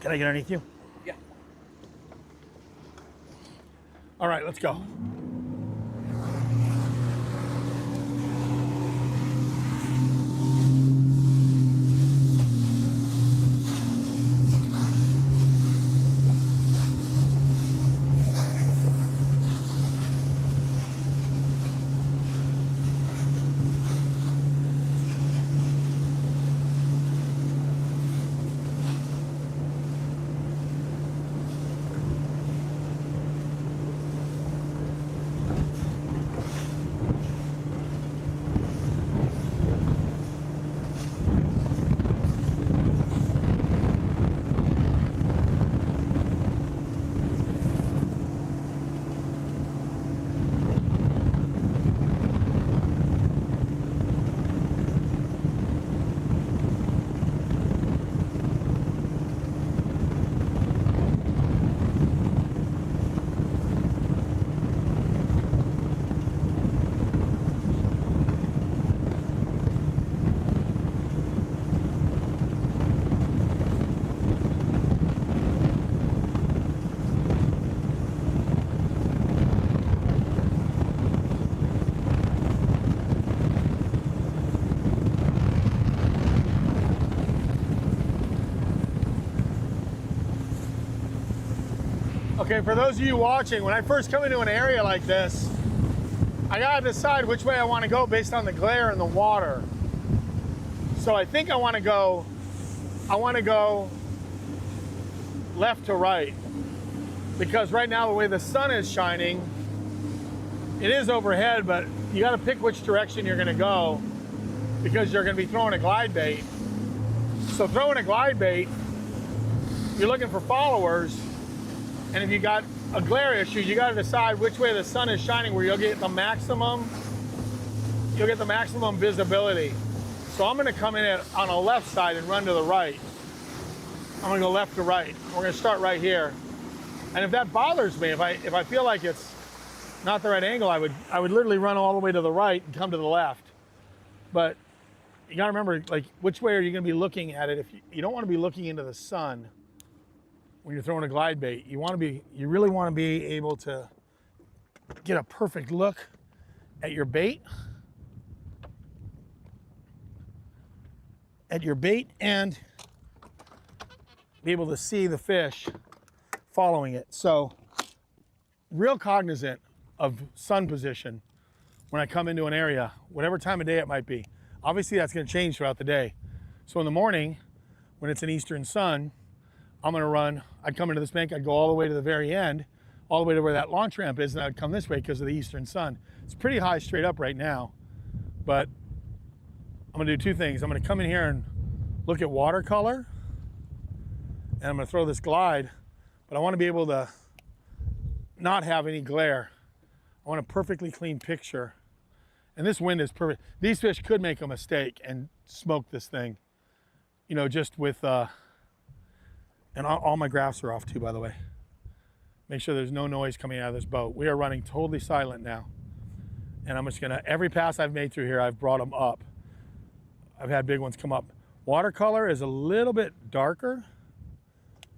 Can I get underneath you? Yeah. All right, let's go. Okay, for those of you watching, when I first come into an area like this, I gotta decide which way I wanna go based on the glare in the water. So I think I wanna go left to right. Because right now the way the sun is shining, it is overhead, but you gotta pick which direction you're gonna go because you're gonna be throwing a glide bait. So throwing a glide bait, you're looking for followers. And if you got a glare issue, you got to decide which way the sun is shining where you'll get the maximum visibility. So I'm going to come in on a left side and run to the right. I'm going to go left to right. We're going to start right here. And if that bothers me, if I feel like it's not the right angle, I would literally run all the way to the right and come to the left. But you got to remember, like, which way are you going to be looking at it? If you don't want to be looking into the sun when you're throwing a glide bait. You really want to be able to get a perfect look at your bait. And be able to see the fish following it. So real cognizant of sun position when I come into an area, whatever time of day it might be. Obviously that's gonna change throughout the day. So in the morning, when it's an eastern sun, I'm gonna run, I'd come into this bank, I'd go all the way to the very end, all the way to where that launch ramp is, and I'd come this way because of the eastern sun. It's pretty high straight up right now, but I'm gonna do two things. I'm gonna come in here and look at watercolor, and I'm gonna throw this glide, but I wanna be able to not have any glare. I want a perfectly clean picture. And this wind is perfect. These fish could make a mistake and smoke this thing, you know, just with, and all my graphs are off too, by the way. Make sure there's no noise coming out of this boat. We are running totally silent now. And I'm just gonna, every pass I've made through here, I've brought them up. I've had big ones come up. Watercolor is a little bit darker,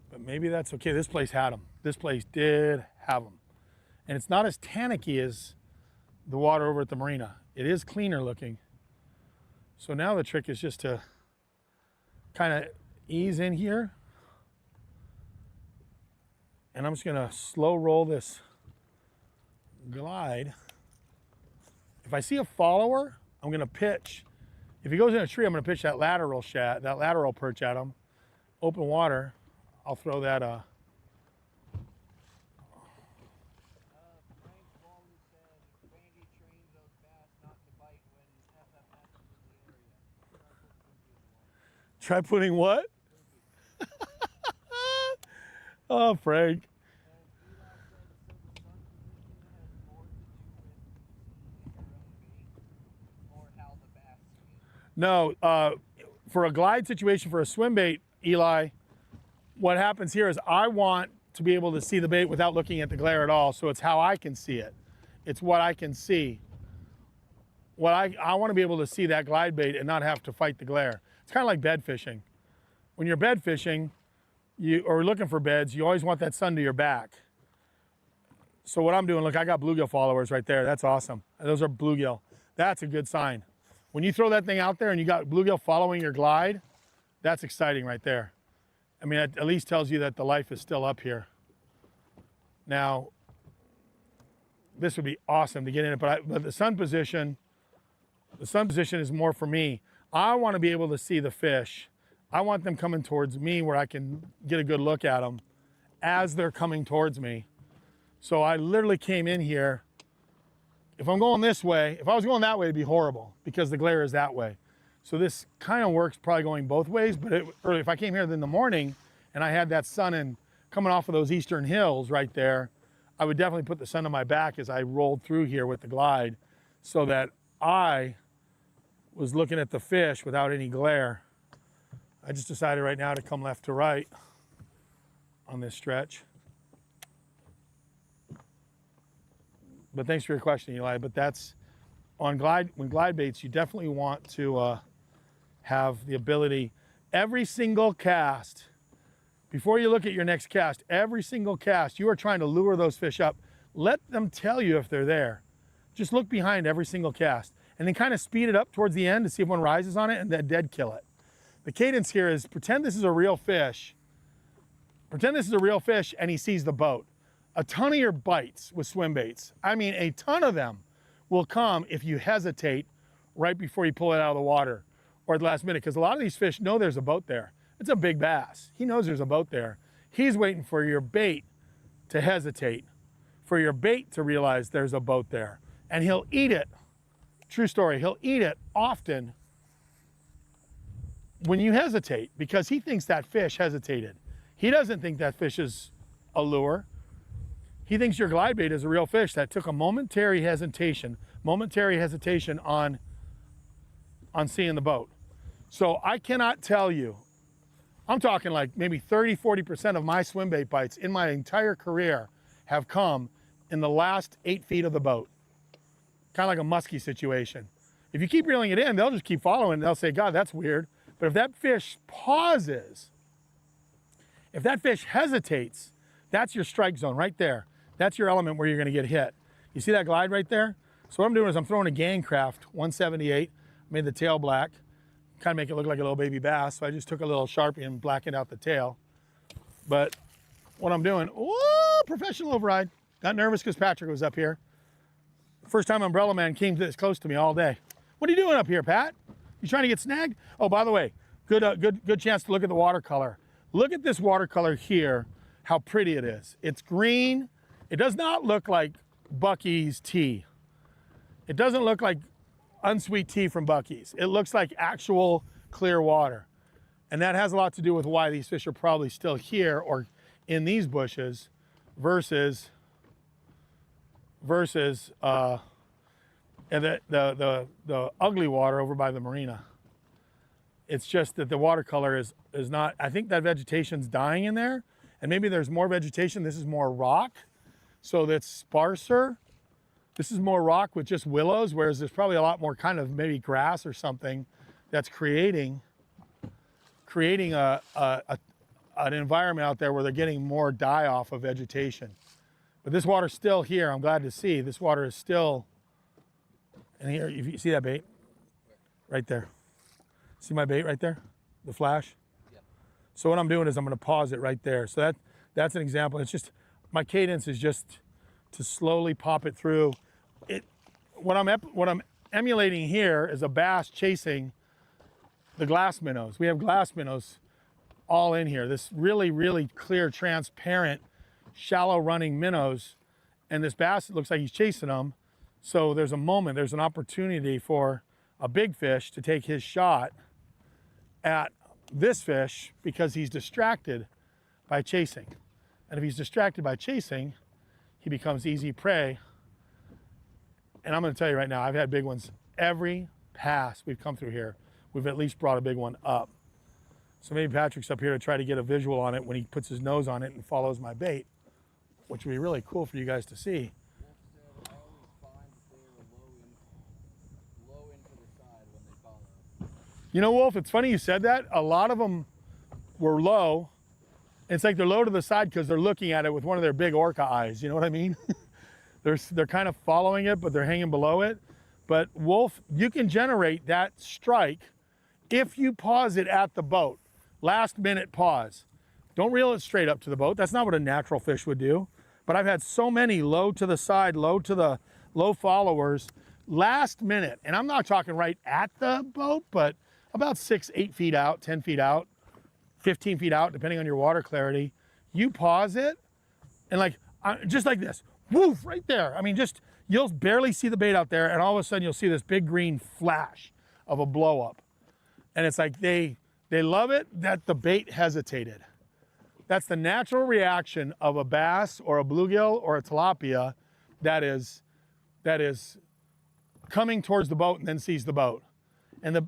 but maybe that's okay. This place had them. This place did have them. And it's not as tannicky as the water over at the marina. It is cleaner looking. So now the trick is just to kind of ease in here. And I'm just gonna slow roll this glide. If I see a follower, I'm gonna pitch. If he goes in a tree, I'm gonna pitch that lateral shad, that lateral perch at him. Open water, I'll throw that Try putting what? Oh, Frank. No, for a glide situation, for a swim bait, Eli, what happens here is I want to be able to see the bait without looking at the glare at all. So it's how I can see it. It's what I can see. What I want to be able to see that glide bait and not have to fight the glare. It's kind of like bed fishing. When you're bed fishing, or looking for beds, you always want that sun to your back. So what I'm doing, look, I got bluegill followers right there. That's awesome. Those are bluegill. That's a good sign. When you throw that thing out there and you got bluegill following your glide, that's exciting right there. I mean, it at least tells you that the life is still up here. Now, this would be awesome to get in it, but the sun position is more for me. I want to be able to see the fish. I want them coming towards me where I can get a good look at them as they're coming towards me. So I literally came in here. If I'm going this way, if I was going that way, it'd be horrible because the glare is that way. So this kind of works probably going both ways, but if I came here in the morning and I had that sun coming off of those eastern hills right there, I would definitely put the sun on my back as I rolled through here with the glide so that I was looking at the fish without any glare. I just decided right now to come left to right on this stretch. But thanks for your question, Eli. But that's on when glide baits, you definitely want to have the ability, every single cast, before you look at your next cast, every single cast, you are trying to lure those fish up. Let them tell you if they're there. Just look behind every single cast and then kind of speed it up towards the end to see if one rises on it and then dead kill it. The cadence here is pretend this is a real fish. Pretend this is a real fish and he sees the boat. A ton of your bites with swim baits, I mean a ton of them, will come if you hesitate right before you pull it out of the water or at the last minute, because a lot of these fish know there's a boat there. It's a big bass. He knows there's a boat there. He's waiting for your bait to hesitate, for your bait to realize there's a boat there. And he'll eat it. True story, he'll eat it often when you hesitate because he thinks that fish hesitated. He doesn't think that fish is a lure. He thinks your glide bait is a real fish that took a momentary hesitation on seeing the boat. So I cannot tell you, I'm talking like maybe 30, 40% of my swim bait bites in my entire career have come in the last 8 feet of the boat. Kind of like a musky situation. If you keep reeling it in, they'll just keep following and they'll say, God, that's weird. But if that fish pauses, if that fish hesitates, that's your strike zone right there. That's your element where you're gonna get hit. You see that glide right there? So what I'm doing is I'm throwing a Gangcraft 178, made the tail black, kind of make it look like a little baby bass. So I just took a little Sharpie and blackened out the tail. But what I'm doing, whoa, professional override. Got nervous because Patrick was up here. First time Umbrella Man came this close to me all day. What are you doing up here, Pat? You trying to get snagged? Oh, by the way, good chance to look at the watercolor. Look at this watercolor here, how pretty it is. It's green. It does not look like Bucky's tea. It doesn't look like unsweet tea from Bucky's. It looks like actual clear water. And that has a lot to do with why these fish are probably still here or in these bushes versus and the ugly water over by the marina. It's just that the watercolor is not, I think that vegetation's dying in there, and maybe there's more vegetation. This is more rock, so that's sparser. This is more rock with just willows, whereas there's probably a lot more kind of maybe grass or something that's creating an environment out there where they're getting more die off of vegetation. But this water's still here. I'm glad to see this water is still. And here, if you see that bait right there. See my bait right there? The flash? Yeah. So what I'm doing is I'm going to pause it right there. So that's an example. It's just, my cadence is just to slowly pop it through. What I'm emulating here is a bass chasing the glass minnows. We have glass minnows all in here. This really, really clear, transparent, shallow running minnows. And this bass, it looks like he's chasing them. So there's a moment, there's an opportunity for a big fish to take his shot at this fish because he's distracted by chasing. And if he's distracted by chasing, he becomes easy prey. And I'm gonna tell you right now, I've had big ones. Every pass we've come through here, we've at least brought a big one up. So maybe Patrick's up here to try to get a visual on it when he puts his nose on it and follows my bait, which would be really cool for you guys to see. You know, Wolf, it's funny you said that. A lot of them were low. It's like they're low to the side because they're looking at it with one of their big orca eyes. You know what I mean? They're kind of following it, but they're hanging below it. But Wolf, you can generate that strike if you pause it at the boat. Last minute pause. Don't reel it straight up to the boat. That's not what a natural fish would do. But I've had so many low to the side, low followers, last minute. And I'm not talking right at the boat, but about 6, 8 feet out, 10 feet out, 15 feet out, depending on your water clarity. You pause it, and like, just like this, woof, right there. I mean, just, you'll barely see the bait out there, and all of a sudden you'll see this big green flash of a blow up. And it's like they love it that the bait hesitated. That's the natural reaction of a bass or a bluegill or a tilapia that is coming towards the boat and then sees the boat. And the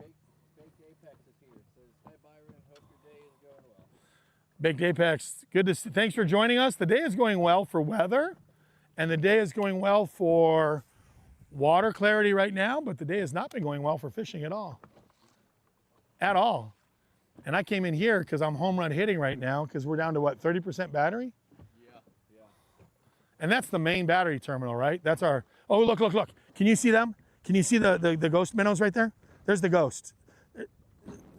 Baked Apex, good to see. Thanks for joining us. The day is going well for weather, and the day is going well for water clarity right now, but the day has not been going well for fishing at all. At all. And I came in here because I'm home run hitting right now because we're down to what, 30% battery? Yeah. And that's the main battery terminal, right? That's our, oh, look. Can you see them? Can you see the ghost minnows right there? There's the ghost.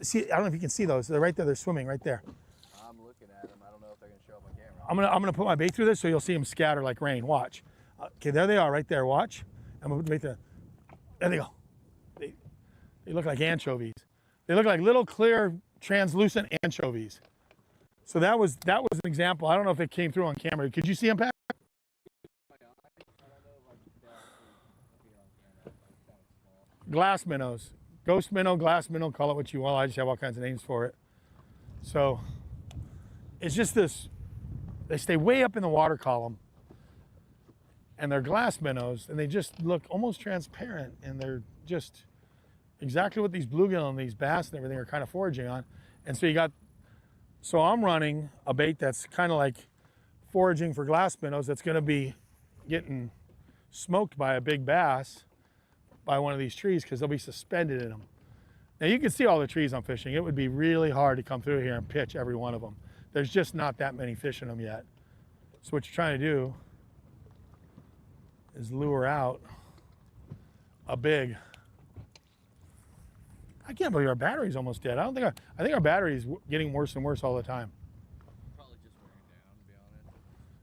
See, I don't know if you can see those. They're right there, they're swimming right there. I'm looking at them. I don't know if they're gonna show up on camera. I'm gonna put my bait through this so you'll see them scatter like rain. Watch. Okay, there they are right there, watch. I'm gonna put the bait there. There they go. They look like anchovies. They look like little clear translucent anchovies. So that was an example. I don't know if it came through on camera. Could you see them, Pat? Glass minnows. Ghost minnow, glass minnow, call it what you want. I just have all kinds of names for it. So it's just this, they stay way up in the water column and they're glass minnows and they just look almost transparent and they're just exactly what these bluegill and these bass and everything are kind of foraging on. And so I'm running a bait that's kind of like foraging for glass minnows that's going to be getting smoked by a big bass by one of these trees because they'll be suspended in them. Now you can see all the trees I'm fishing. It would be really hard to come through here and pitch every one of them. There's just not that many fish in them yet. So what you're trying to do is lure out a big. I can't believe our battery's almost dead. I think our battery's getting worse and worse all the time. Probably just wearing down, to be honest.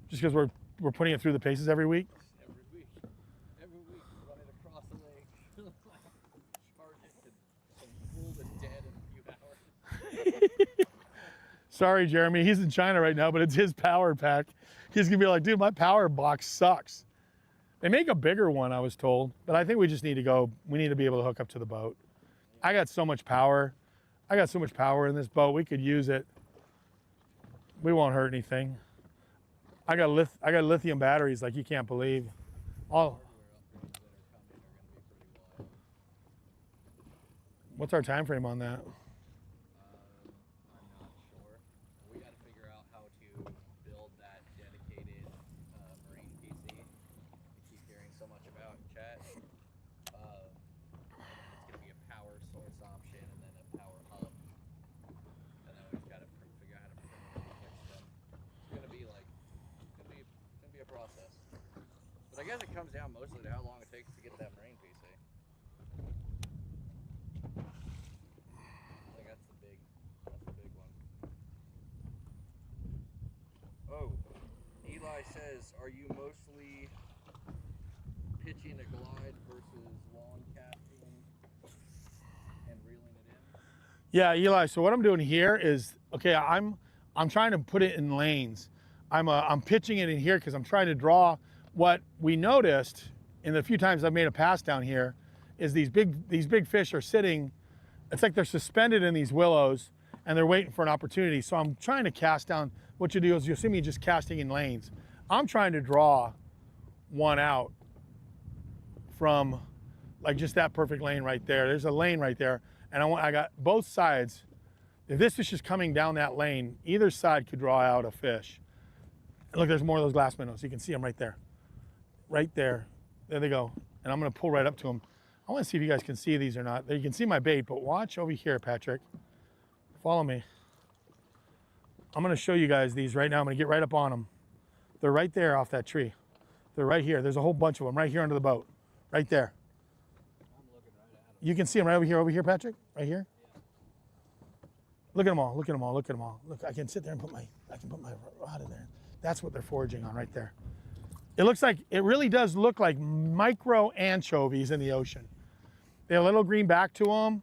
Just because we're putting it through the paces every week. Every week, run it across the lake, charge it, and pull it dead in a few hours. Sorry, Jeremy. He's in China right now, but it's his power pack. He's gonna be like, dude, my power box sucks. They make a bigger one, I was told, but I think we just need to go. We need to be able to hook up to the boat. I got so much power. I got so much power in this boat. We could use it. We won't hurt anything. I got lithium batteries like you can't believe. All. What's our time frame on that? I'm not sure. We got to figure out how to build that dedicated marine PC. I keep hearing so much about in chat. It's going to be a power source option and then a power hub. And then we've got to figure out how to permanently fix them. It's going to be like, it's going to be a process. But I guess it comes down mostly to how long it takes to get that marine PC. That's the big one. Oh, Eli says, are you mostly pitching a glide versus lawn casting and reeling it in? Yeah, Eli. So what I'm doing here is, okay, I'm trying to put it in lanes. I'm pitching it in here because I'm trying to draw. What we noticed in the few times I've made a pass down here is these big fish are sitting. It's like they're suspended in these willows and they're waiting for an opportunity. So I'm trying to cast down. What you do is you'll see me just casting in lanes. I'm trying to draw one out from like just that perfect lane right there. There's a lane right there. And I got both sides. If this fish is coming down that lane, either side could draw out a fish. And look, there's more of those glass minnows. You can see them right there. Right there. There they go. And I'm gonna pull right up to them. I want to see if you guys can see these or not. You can see my bait, but watch over here, Patrick. Follow me. I'm going to show you guys these right now. I'm going to get right up on them. They're right there off that tree. They're right here. There's a whole bunch of them right here under the boat. Right there. I'm looking right at them. You can see them right over here, Patrick. Right here. Yeah. Look at them all. Look at them all. Look at them all. Look, I can sit there and put my rod in there. That's what they're foraging on right there. It looks like, it really does look like micro anchovies in the ocean. They have a little green back to them.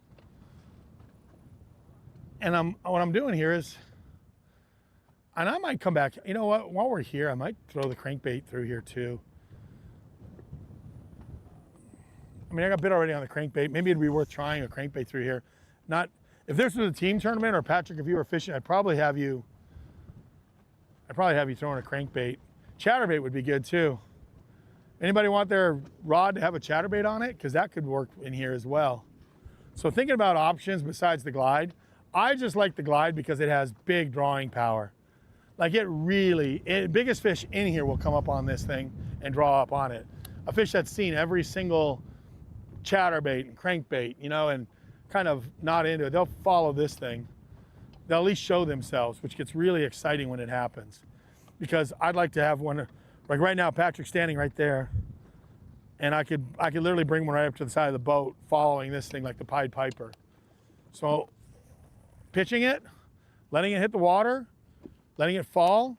And what I'm doing here is, and I might come back, you know what, while we're here, I might throw the crankbait through here too. I mean, I got bit already on the crankbait. Maybe it'd be worth trying a crankbait through here. Not, if this was a team tournament, or Patrick, if you were fishing, I'd probably have you throwing a crankbait. Chatterbait would be good too. Anybody want their rod to have a chatterbait on it? Because that could work in here as well. So thinking about options besides the glide, I just like the glide because it has big drawing power. Like biggest fish in here will come up on this thing and draw up on it. A fish that's seen every single chatterbait and crankbait, you know, and kind of not into it, they'll follow this thing. They'll at least show themselves, which gets really exciting when it happens. Because I'd like to have one, like right now, Patrick's standing right there, and I could literally bring one right up to the side of the boat, following this thing like the Pied Piper. So, pitching it, letting it hit the water, letting it fall,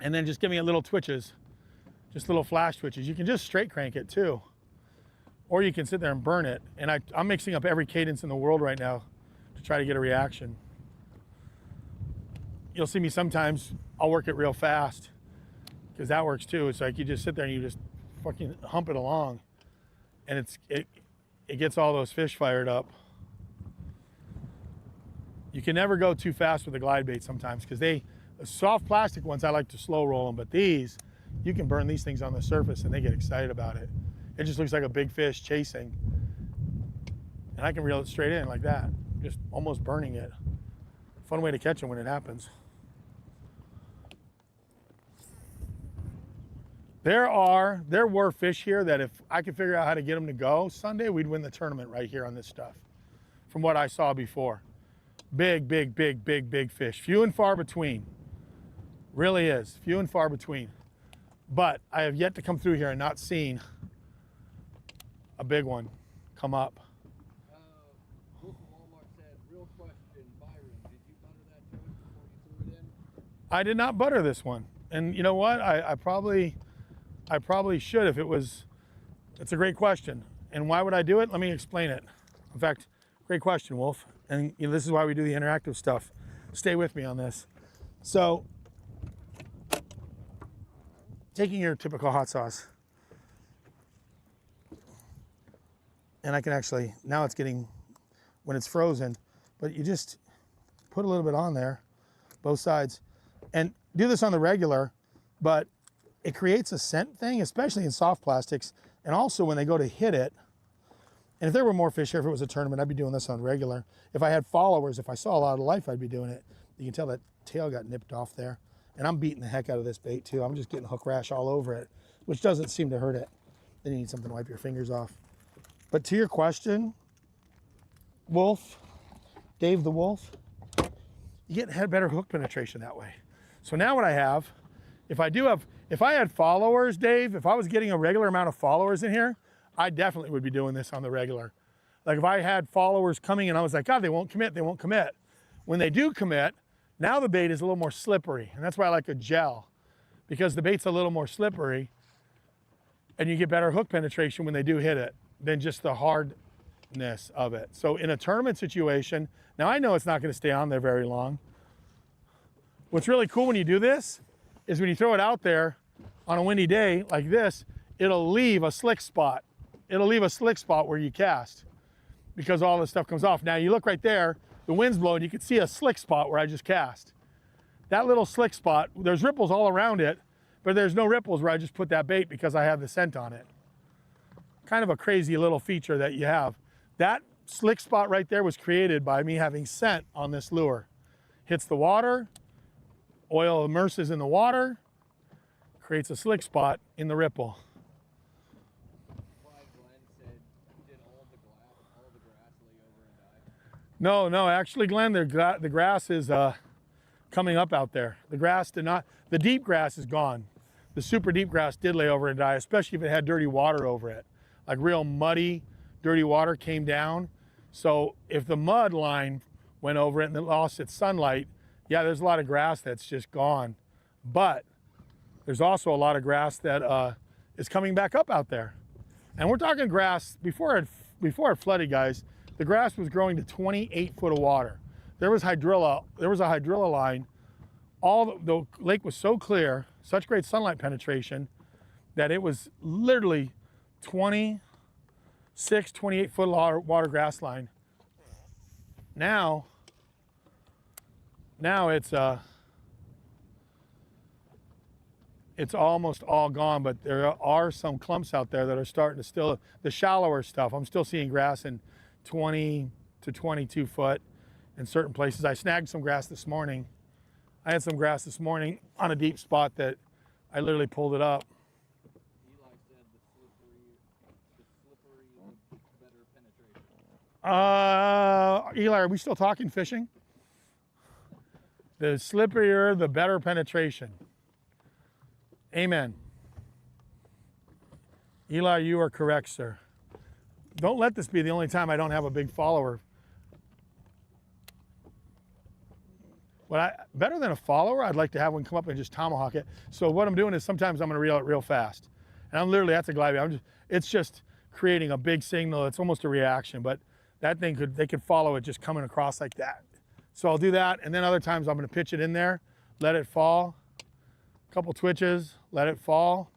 and then just giving it little twitches, just little flash twitches. You can just straight crank it too, or you can sit there and burn it. And I'm mixing up every cadence in the world right now to try to get a reaction. You'll see me sometimes, I'll work it real fast because that works too. It's like you just sit there and you just fucking hump it along, and it gets all those fish fired up. You can never go too fast with the glide bait sometimes because the soft plastic ones, I like to slow roll them, but these, you can burn these things on the surface and they get excited about it. It just looks like a big fish chasing, and I can reel it straight in like that, just almost burning it. Fun way to catch them when it happens. There were fish here that if I could figure out how to get them to go Sunday, we'd win the tournament right here on this stuff, from what I saw before. Big, big, big, big, big fish. Few and far between. Really is. Few and far between. But I have yet to come through here and not seen a big one come up. Wolf of Walmart said, real question, Byron, did you butter that toad before you threw it in? I did not butter this one. And you know what? I probably should if it was, it's a great question. And why would I do it? Let me explain it. In fact, great question, Wolf. And you know, this is why we do the interactive stuff. Stay with me on this. So, taking your typical hot sauce, and I can actually, now it's getting, when it's frozen, but you just put a little bit on there, both sides, and do this on the regular, but it creates a scent thing, especially in soft plastics, and also when they go to hit it. And if there were more fish here, if it was a tournament, I'd be doing this on regular. If I had followers, if I saw a lot of life, I'd be doing it. You can tell that tail got nipped off there. And I'm beating the heck out of this bait too. I'm just getting hook rash all over it, which doesn't seem to hurt it. Then you need something to wipe your fingers off. But to your question, Wolf, Dave the Wolf, you get better hook penetration that way. So now what I have, if I had followers, Dave, if I was getting a regular amount of followers in here, I definitely would be doing this on the regular. Like if I had followers coming and I was like, God, they won't commit, they won't commit. When they do commit, now the bait is a little more slippery. And that's why I like a gel, because the bait's a little more slippery and you get better hook penetration when they do hit it than just the hardness of it. So in a tournament situation, now I know it's not gonna stay on there very long. What's really cool when you do this is when you throw it out there on a windy day like this, it'll leave a slick spot. It'll leave a slick spot where you cast because all this stuff comes off. Now you look right there, the wind's blowing, you can see a slick spot where I just cast. That little slick spot, there's ripples all around it, but there's no ripples where I just put that bait because I have the scent on it. Kind of a crazy little feature that you have. That slick spot right there was created by me having scent on this lure. Hits the water, oil immerses in the water, creates a slick spot in the ripple. No, actually, Glenn, the grass is coming up out there. The grass did not, the deep grass is gone. The super deep grass did lay over and die, especially if it had dirty water over it. Like real muddy, dirty water came down. So if the mud line went over it and it lost its sunlight, yeah, there's a lot of grass that's just gone. But there's also a lot of grass that is coming back up out there. And we're talking grass, before it flooded, guys, the grass was growing to 28 foot of water. There was a hydrilla line. The lake was so clear, such great sunlight penetration, that it was literally 26, 28 foot water grass line. Now it's almost all gone, but there are some clumps out there that are starting to still, the shallower stuff, I'm still seeing grass in 20 to 22 foot in certain places. I snagged some grass this morning. I had some grass this morning on a deep spot that I literally pulled it up. Eli said the slippery, better penetration. Eli, are we still talking fishing? The slipperier, the better penetration. Amen. Eli, you are correct, sir. Don't let this be the only time I don't have a big follower. Better than a follower, I'd like to have one come up and just tomahawk it. So what I'm doing is sometimes I'm gonna reel it real fast. And I'm literally, that's a glide bait. It's just creating a big signal. It's almost a reaction, but that thing they could follow it just coming across like that. So I'll do that. And then other times I'm gonna pitch it in there, let it fall, a couple twitches, let it fall.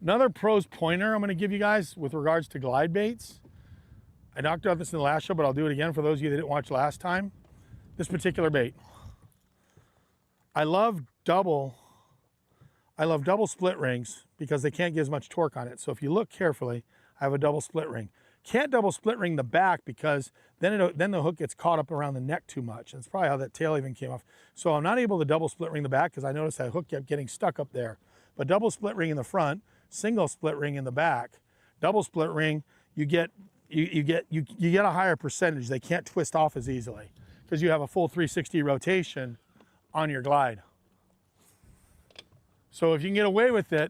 Another pros pointer I'm gonna give you guys with regards to glide baits. I talked about this in the last show, but I'll do it again for those of you that didn't watch last time. This particular bait. I love double split rings because they can't get as much torque on it. So if you look carefully, I have a double split ring. Can't double split ring the back because then the hook gets caught up around the neck too much. That's probably how that tail even came off. So I'm not able to double split ring the back because I noticed that hook kept getting stuck up there. But double split ring in the front, single split ring in the back. Double split ring, you get a higher percentage. They can't twist off as easily because you have a full 360 rotation on your glide. So if you can get away with it,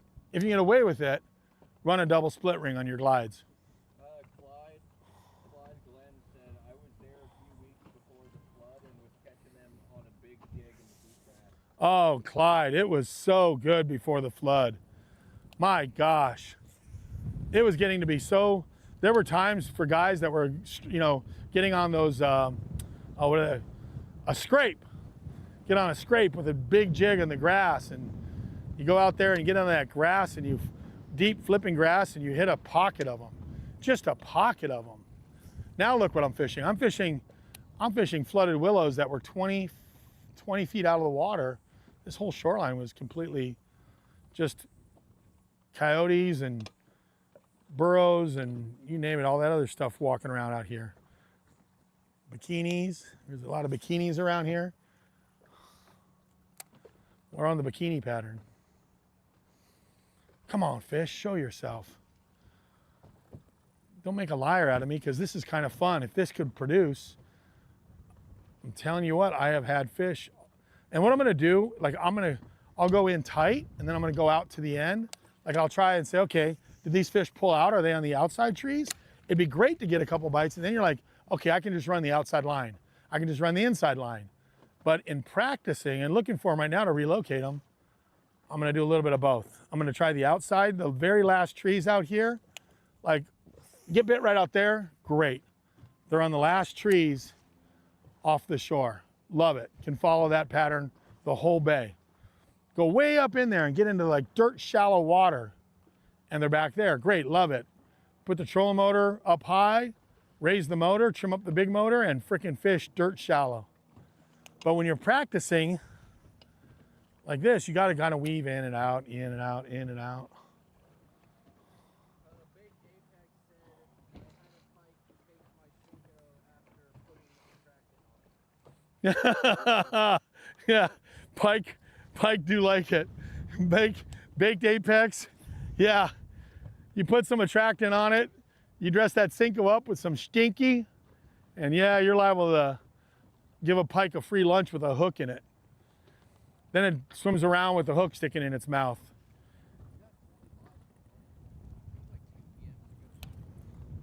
run a double split ring on your glides. Clyde Glenn said, I was there a few weeks before the flood and was catching them on a big jig in the bluegrass. Oh, Clyde, it was so good before the flood. My gosh. It was getting to be so, there were times for guys that were, you know, getting on those, a scrape. Get on a scrape with a big jig in the grass, and you go out there and you get on that grass and you deep flipping grass and you hit a pocket of them. Just a pocket of them. Now look what I'm fishing. I'm fishing flooded willows that were 20 feet out of the water. This whole shoreline was completely just coyotes and burros and you name it, all that other stuff walking around out here. Bikinis, there's a lot of bikinis around here. We're on the bikini pattern. Come on, fish, show yourself. Don't make a liar out of me, because this is kind of fun. If this could produce, I'm telling you what, I have had fish. And what I'm gonna do, like I'll go in tight and then I'm gonna go out to the end. Like I'll try and say, okay, did these fish pull out? Are they on the outside trees? It'd be great to get a couple bites and then you're like, okay, I can just run the outside line. I can just run the inside line. But in practicing and looking for them right now to relocate them, I'm gonna do a little bit of both. I'm gonna try the outside, the very last trees out here. Like, get bit right out there, great. They're on the last trees off the shore. Love it. Can follow that pattern the whole bay. Go way up in there and get into like dirt shallow water and they're back there. Great, love it. Put the trolling motor up high, raise the motor, trim up the big motor, and frickin' fish dirt shallow. But when you're practicing like this, you gotta kind of weave in and out, in and out, in and out. Big Apex said, what kind of pike you take my H2O after putting a track in on it? Yeah, pike do like it. Baked Apex, yeah. You put some attractant on it, you dress that Cinco up with some stinky, and yeah, you're liable to give a pike a free lunch with a hook in it. Then it swims around with the hook sticking in its mouth.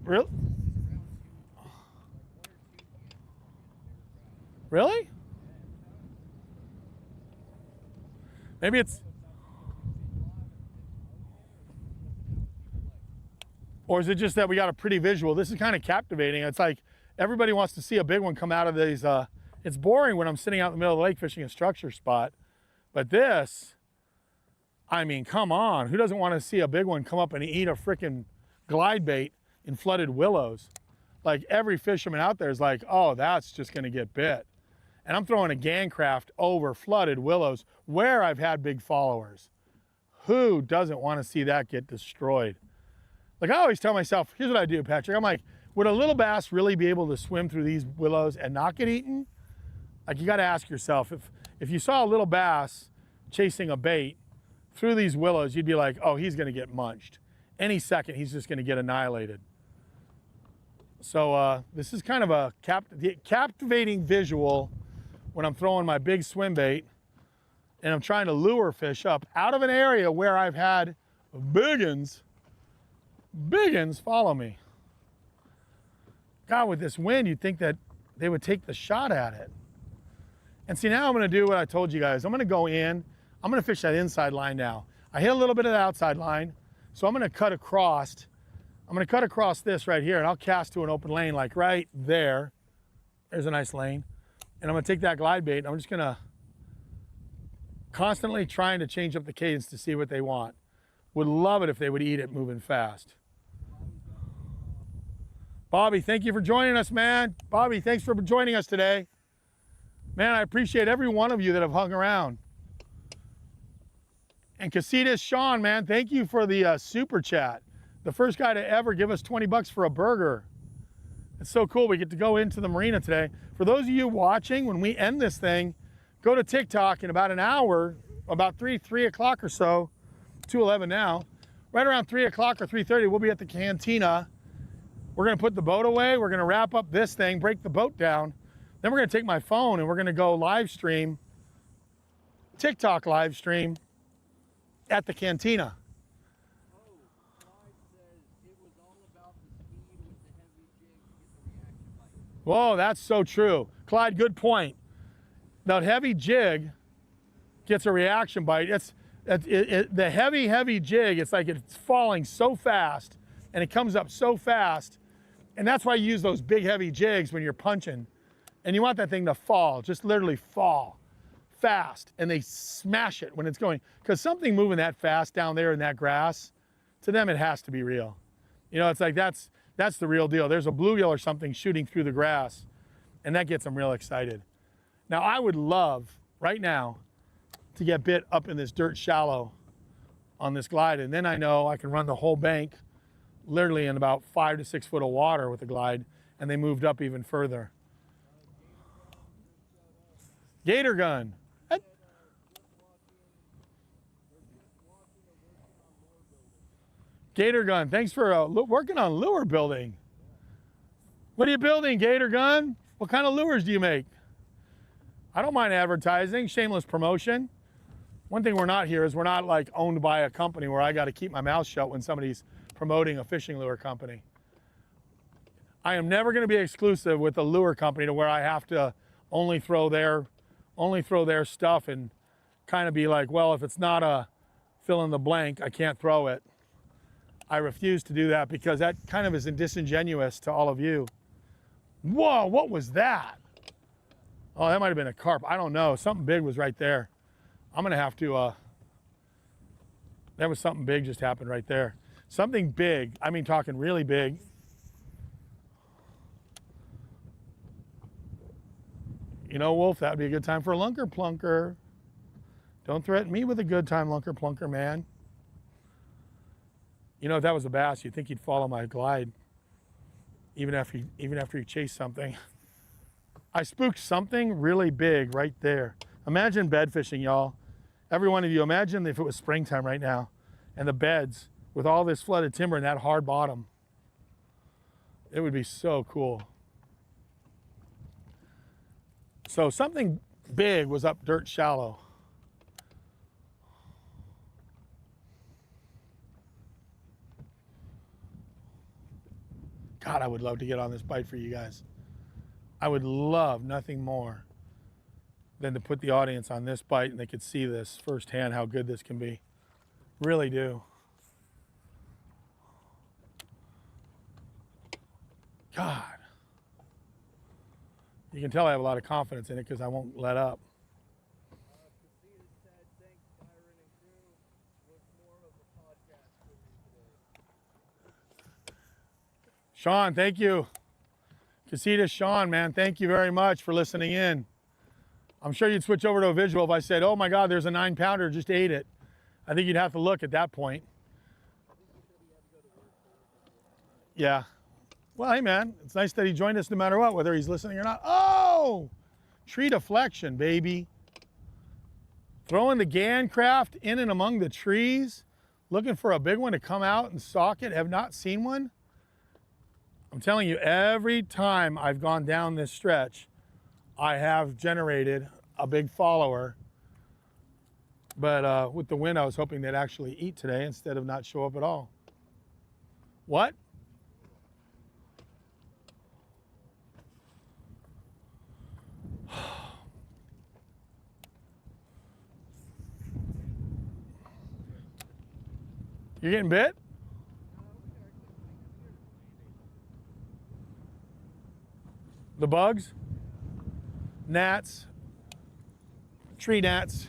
Really? Really? Maybe it's, or is it just that we got a pretty visual? This is kind of captivating. It's like everybody wants to see a big one come out of these. It's boring when I'm sitting out in the middle of the lake fishing a structure spot. But this, I mean, come on. Who doesn't want to see a big one come up and eat a frickin' glide bait in flooded willows? Like every fisherman out there is like, oh, that's just gonna get bit. And I'm throwing a gang craft over flooded willows where I've had big followers. Who doesn't want to see that get destroyed? Like I always tell myself, here's what I do, Patrick. I'm like, would a little bass really be able to swim through these willows and not get eaten? Like you got to ask yourself, if you saw a little bass chasing a bait through these willows, you'd be like, oh, he's going to get munched. Any second, he's just going to get annihilated. So this is kind of a captivating visual when I'm throwing my big swim bait and I'm trying to lure fish up out of an area where I've had biggins follow me. God, with this wind, you'd think that they would take the shot at it. And see, now I'm gonna do what I told you guys. I'm gonna go in, I'm gonna fish that inside line now. I hit a little bit of the outside line, so I'm gonna cut across. I'm gonna cut across this right here, and I'll cast to an open lane like right there. There's a nice lane. And I'm gonna take that glide bait, and I'm just gonna constantly trying to change up the cadence to see what they want. Would love it if they would eat it moving fast. Bobby, thank you for joining us, man. Bobby, thanks for joining us today. Man, I appreciate every one of you that have hung around. And Casitas Sean, man, thank you for the super chat. The first guy to ever give us 20 bucks for a burger. It's so cool. We get to go into the marina today. For those of you watching, when we end this thing, go to TikTok in about an hour, about 3 o'clock or so, 2:11 now. Right around 3 o'clock or 3:30, we'll be at the cantina. We're gonna put the boat away. We're gonna wrap up this thing, break the boat down. Then we're gonna take my phone and we're gonna go live stream, TikTok live stream, at the cantina. Oh, Clyde says it was all about the speed with the heavy jig to get the reaction bite. Whoa, that's so true. Clyde, good point. That heavy jig gets a reaction bite. The heavy jig, it's like it's falling so fast and it comes up so fast. And that's why you use those big heavy jigs when you're punching. And you want that thing to fall, just literally fall fast. And they smash it when it's going. Because something moving that fast down there in that grass, to them it has to be real. You know, it's like that's the real deal. There's a bluegill or something shooting through the grass, and that gets them real excited. Now, I would love, right now, to get bit up in this dirt shallow on this glide, and then I know I can run the whole bank literally in about 5 to 6 foot of water with the glide, and they moved up even further. Gator gun. Gator gun, thanks for working on lure building. What are you building, Gator gun? What kind of lures do you make? I don't mind advertising, shameless promotion. One thing we're not here is we're not like owned by a company where I got to keep my mouth shut when somebody's promoting a fishing lure company. I am never going to be exclusive with a lure company to where I have to only throw their stuff and kind of be like, well, if it's not a fill in the blank, I can't throw it. I refuse to do that because that kind of is disingenuous to all of you. Whoa, what was that? Oh, that might have been a carp. I don't know. Something big was right there. I'm gonna have to, there was something big just happened right there. Something big, I mean talking really big. You know, Wolf, that would be a good time for a lunker plunker. Don't threaten me with a good time, lunker plunker, man. You know, if that was a bass, you'd think he'd follow my glide, even after he chased something. I spooked something really big right there. Imagine bed fishing, y'all. Every one of you, imagine if it was springtime right now and the beds with all this flooded timber and that hard bottom. It would be so cool. So something big was up dirt shallow. God, I would love to get on this bite for you guys. I would love nothing more than to put the audience on this bite and they could see this firsthand, how good this can be. Really do. God. You can tell I have a lot of confidence in it because I won't let up. Casita said, thanks, Byron and crew. Was more of a podcast for me today. Sean, thank you. Casita, Sean, man, thank you very much for listening in. I'm sure you'd switch over to a visual if I said, oh my God, there's a 9-pounder, just ate it. I think you'd have to look at that point. Yeah. Well, hey man, it's nice that he joined us no matter what, whether he's listening or not. Oh, tree deflection, baby. Throwing the GAN craft in and among the trees, looking for a big one to come out and sock it. Have not seen one. I'm telling you, every time I've gone down this stretch, I have generated a big follower. But with the wind, I was hoping they'd actually eat today instead of not show up at all. What? You're getting bit? The bugs? Gnats? Tree gnats?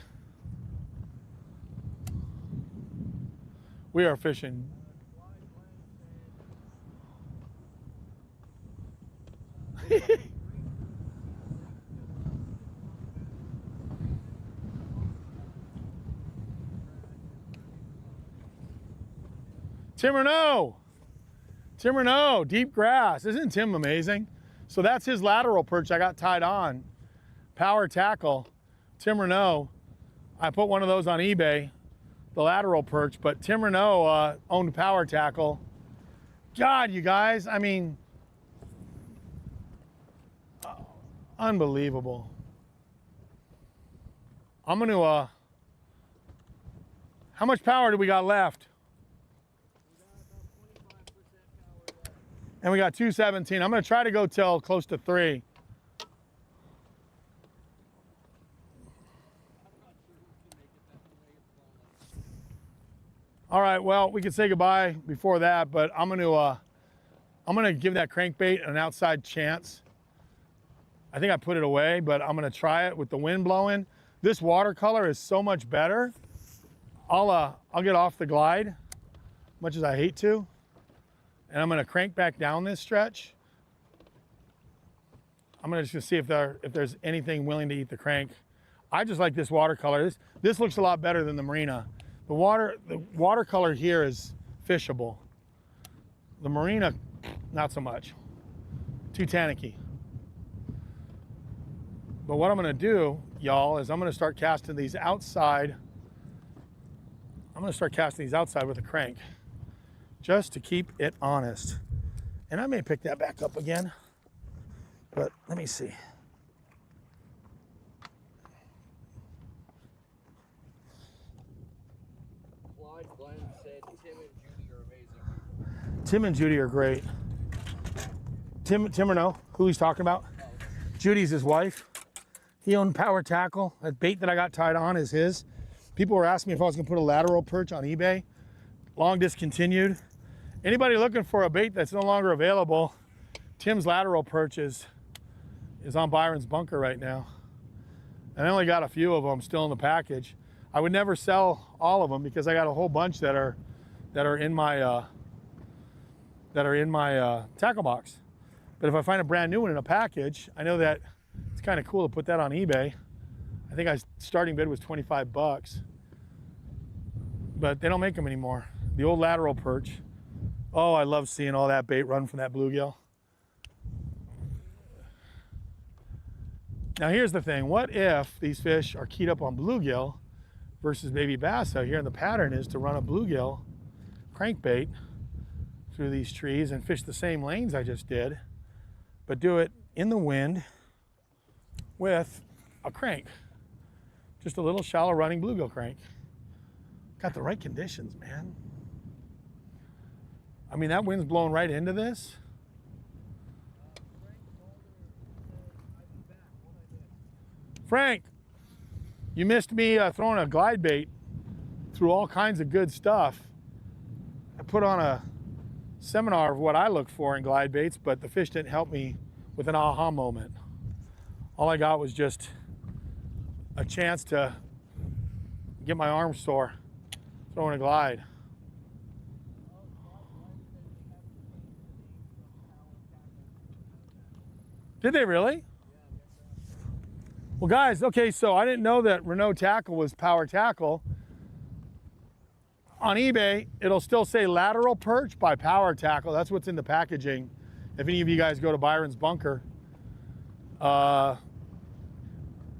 We are fishing. Tim or no? Tim or no? Deep grass. Isn't Tim amazing? So that's his lateral perch I got tied on. Power tackle. Tim or no? I put one of those on eBay, the lateral perch, but Tim or no owned Power Tackle. God, you guys, I mean, unbelievable. I'm gonna How much power do we got left? We got about 25% power left. And we got 217. I'm gonna try to go till close to 3. I'm not sure we can make it that the way it's going. All right, well, we can say goodbye before that, but I'm gonna give that crankbait an outside chance. I think I put it away, but I'm gonna try it with the wind blowing. This watercolor is so much better. I'll get off the glide, much as I hate to, and I'm gonna crank back down this stretch. I'm gonna just see if there's anything willing to eat the crank. I just like this watercolor. This looks a lot better than the Marina. The watercolor here is fishable. The Marina, not so much. Too tannicky. But what I'm gonna do, y'all, is I'm gonna start casting these outside. I'm gonna start casting these outside with a crank, just to keep it honest. And I may pick that back up again, but let me see. Clyde Glenn said Tim and Judy are amazing. Tim and Judy are great. Tim or no, who he's talking about? Oh, Judy's his wife. He owned Power Tackle. That bait that I got tied on is his. People were asking me if I was gonna put a lateral perch on eBay. Long discontinued. Anybody looking for a bait that's no longer available, Tim's lateral perch is on Byron's bunker right now. And I only got a few of them still in the package. I would never sell all of them because I got a whole bunch that are in my tackle box. But if I find a brand new one in a package, I know that it's kind of cool to put that on eBay. I think starting bid was 25 bucks, but they don't make them anymore. The old lateral perch. Oh, I love seeing all that bait run from that bluegill. Now here's the thing. What if these fish are keyed up on bluegill versus baby bass out here, and the pattern is to run a bluegill crankbait through these trees and fish the same lanes I just did, but do it in the wind with a crank. Just a little shallow running bluegill crank. Got the right conditions, man. I mean, that wind's blowing right into this. Frank, you missed me throwing a glide bait through all kinds of good stuff. I put on a seminar of what I look for in glide baits, but the fish didn't help me with an aha moment. All I got was just a chance to get my arm sore throwing a glide. Did they really? Well, guys, okay, so I didn't know that Renault Tackle was Power Tackle. On eBay, it'll still say lateral perch by Power Tackle. That's what's in the packaging. If any of you guys go to Byron's bunker. A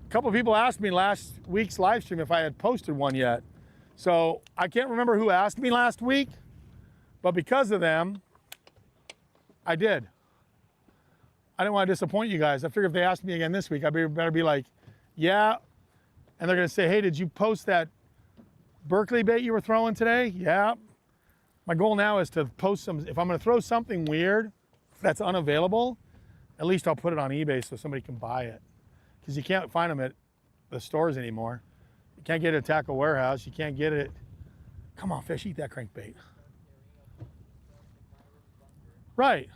couple of people asked me last week's live stream if I had posted one yet. So I can't remember who asked me last week, but because of them, I did. I didn't want to disappoint you guys. I figured if they asked me again this week, I better be like, yeah. And they're gonna say, hey, did you post that Berkeley bait you were throwing today? Yeah. My goal now is to post some, if I'm gonna throw something weird that's unavailable, at least I'll put it on eBay so somebody can buy it. Because you can't find them at the stores anymore. You can't get it at Tackle Warehouse. You can't get it. Come on, fish, eat that crankbait. Right.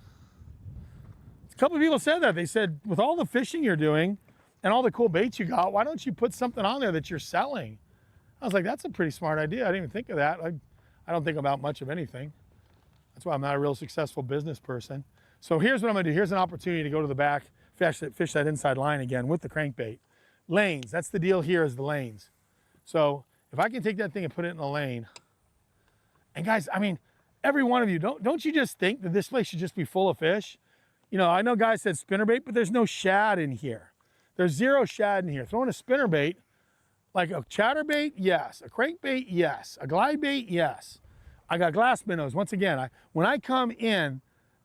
A couple of people said that. They said, with all the fishing you're doing and all the cool baits you got, why don't you put something on there that you're selling? I was like, that's a pretty smart idea. I didn't even think of that. I don't think about much of anything. That's why I'm not a real successful business person. So here's what I'm gonna do. Here's an opportunity to go to the back, fish that inside line again with the crankbait. Lanes, that's the deal here is the lanes. So if I can take that thing and put it in a lane, and guys, I mean, every one of you, don't you just think that this place should just be full of fish? You know, I know guys said spinnerbait, but there's no shad in here. There's zero shad in here. Throwing a spinnerbait, like a chatterbait, yes. A crankbait, yes. A glide bait, yes. I got glass minnows. Once again, when I come in,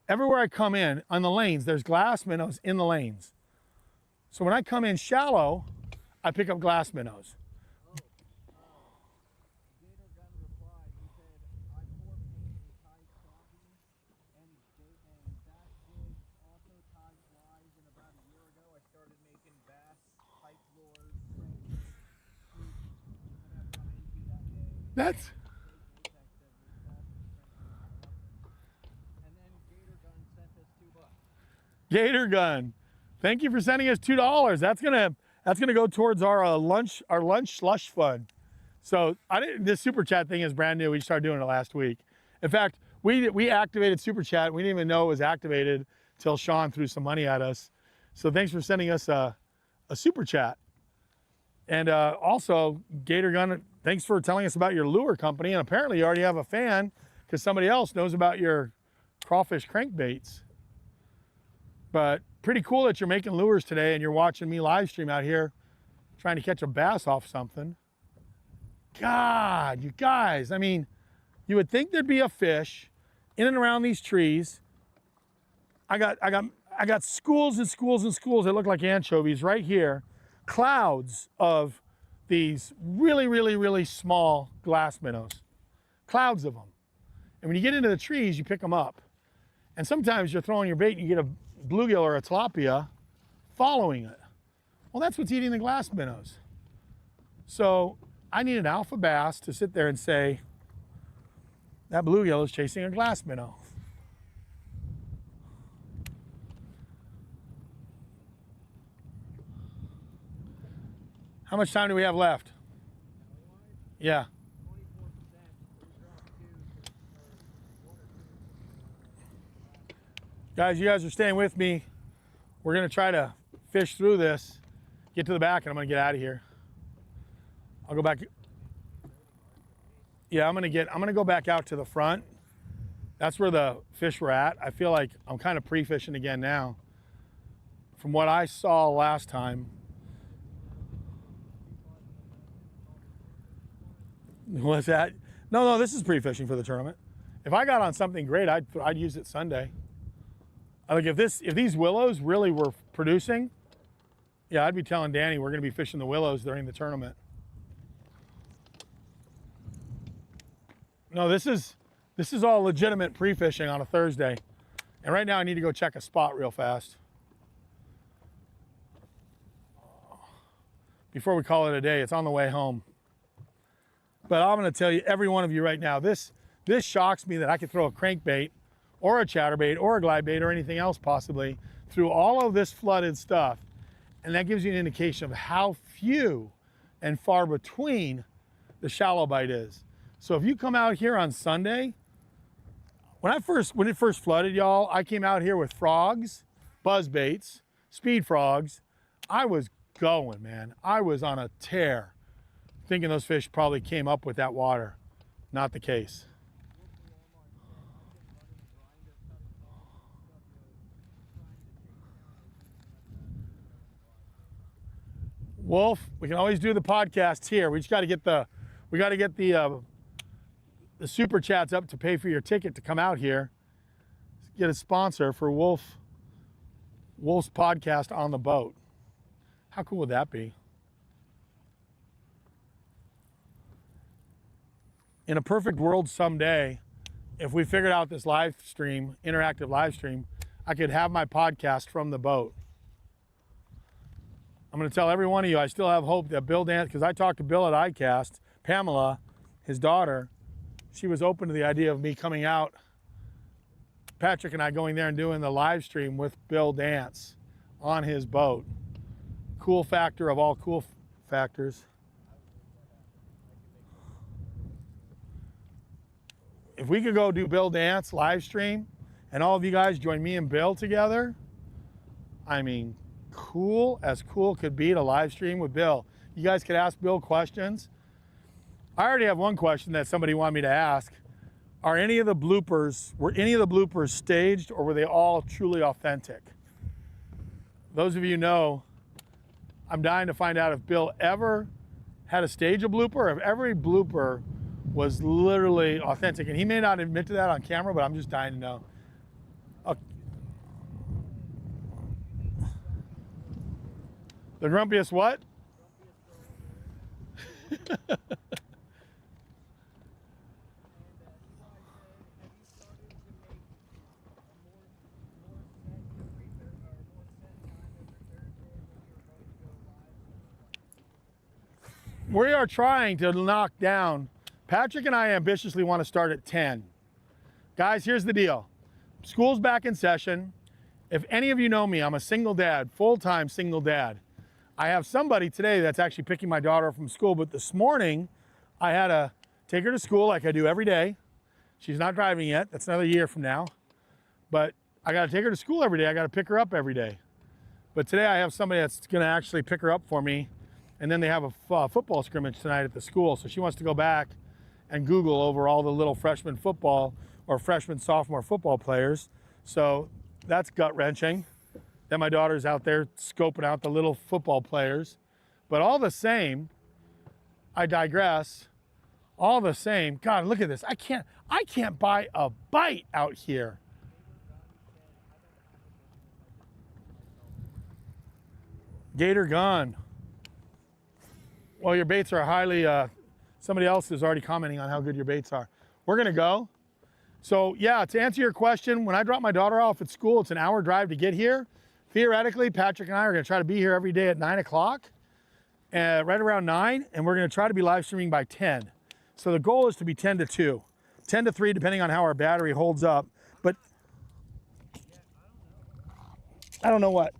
everywhere I come in on the lanes, there's glass minnows in the lanes. So when I come in shallow, I pick up glass minnows. Gator gun That's And then Gator Gun sent us $2. Gator Gun. Thank you for sending us $2. That's gonna go towards our lunch slush fund. So this super chat thing is brand new. We started doing it last week. In fact, we activated super chat. We didn't even know it was activated till Sean threw some money at us. So thanks for sending us a super chat. And also, Gator Gun, thanks for telling us about your lure company. And apparently you already have a fan because somebody else knows about your crawfish crankbaits. But pretty cool that you're making lures today and you're watching me live stream out here trying to catch a bass off something. God, you guys, I mean, you would think there'd be a fish in and around these trees. I got schools and schools and schools that look like anchovies right here. Clouds of these really, really, really small glass minnows. Clouds of them. And when you get into the trees, you pick them up. And sometimes you're throwing your bait and you get a bluegill or a tilapia following it. Well, that's what's eating the glass minnows. So I need an alpha bass to sit there and say, that bluegill is chasing a glass minnow. How much time do we have left? Yeah. 24%. Guys, you guys are staying with me. We're gonna try to fish through this, get to the back, and I'm gonna get out of here. I'll go back. Yeah, I'm gonna go back out to the front. That's where the fish were at. I feel like I'm kind of pre-fishing again now. From what I saw last time. What's that? No, this is pre-fishing for the tournament. If I got on something great, I'd use it Sunday. Like if these willows really were producing, yeah, I'd be telling Danny we're gonna be fishing the willows during the tournament. No, this is all legitimate pre-fishing on a Thursday. And right now I need to go check a spot real fast before we call it a day. It's on the way home. But I'm gonna tell you, every one of you right now, this shocks me that I could throw a crankbait or a chatterbait or a glide bait or anything else possibly through all of this flooded stuff. And that gives you an indication of how few and far between the shallow bite is. So if you come out here on Sunday, when it first flooded, y'all, I came out here with frogs, buzz baits, speed frogs. I was going, man. I was on a tear, thinking those fish probably came up with that water. Not the case. Wolf, we can always do the podcasts here. We just got to get the super chats up to pay for your ticket to come out here. Get a sponsor for Wolf's podcast on the boat. How cool would that be? In a perfect world someday, if we figured out this live stream, interactive live stream, I could have my podcast from the boat. I'm going to tell every one of you, I still have hope that Bill Dance, because I talked to Bill at ICAST, Pamela, his daughter, she was open to the idea of me coming out, Patrick and I going there and doing the live stream with Bill Dance on his boat. Cool factor of all cool factors. If we could go do Bill Dance live stream and all of you guys join me and Bill together, I mean, cool as cool could be to live stream with Bill. You guys could ask Bill questions. I already have one question that somebody wanted me to ask. Were any of the bloopers staged or were they all truly authentic? Those of you know, I'm dying to find out if Bill ever had to stage a blooper or if every blooper was literally authentic. And he may not admit to that on camera, but I'm just dying to know. Okay. The grumpiest what? We are trying to knock down Patrick and I ambitiously want to start at 10. Guys, here's the deal. School's back in session. If any of you know me, I'm a single dad, full-time single dad. I have somebody today that's actually picking my daughter up from school, but this morning I had to take her to school like I do every day. She's not driving yet. That's another year from now. But I got to take her to school every day. I got to pick her up every day. But today I have somebody that's going to actually pick her up for me. And then they have a football scrimmage tonight at the school. So she wants to go back and Google over all the little freshman football or freshman sophomore football players. So that's gut-wrenching. Then my daughter's out there scoping out the little football players. But all the same, I digress. All the same, God, look at this. I can't buy a bite out here. Gator gone. Well, your baits are highly, somebody else is already commenting on how good your baits are. We're gonna go. So yeah, to answer your question, when I drop my daughter off at school, it's an hour drive to get here. Theoretically, Patrick and I are gonna try to be here every day at 9 o'clock, right around 9, and we're gonna try to be live streaming by 10. So the goal is to be 10 to 2, 10 to 3, depending on how our battery holds up. But I don't know what.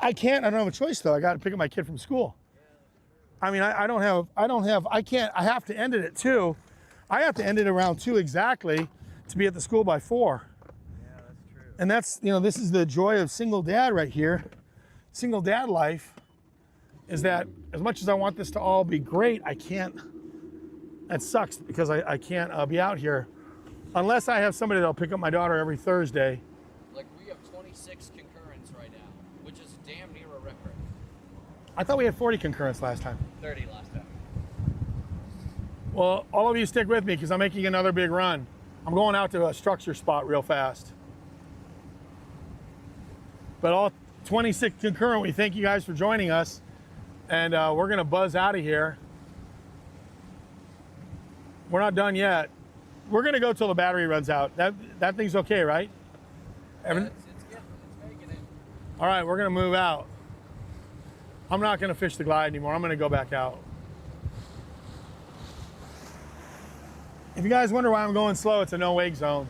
I don't have a choice though. I got to pick up my kid from school. I mean, I have to end it at 2. I have to end it around 2 exactly to be at the school by 4. Yeah, that's true. And that's, this is the joy of single dad right here. Single dad life is that as much as I want this to all be great, I can't. That sucks because I can't be out here unless I have somebody that'll pick up my daughter every Thursday. Like we have 26 concurrents right now, which is damn near a record. I thought we had 40 concurrents last time. 30 last time. Well, all of you stick with me because I'm making another big run. I'm going out to a structure spot real fast. But all 26 concurrent, we thank you guys for joining us. And we're gonna buzz out of here. We're not done yet. We're gonna go till the battery runs out. That thing's okay, right? Yeah, it's making it. All right, we're gonna move out. I'm not gonna fish the glide anymore. I'm gonna go back out. If you guys wonder why I'm going slow, it's a no wake zone.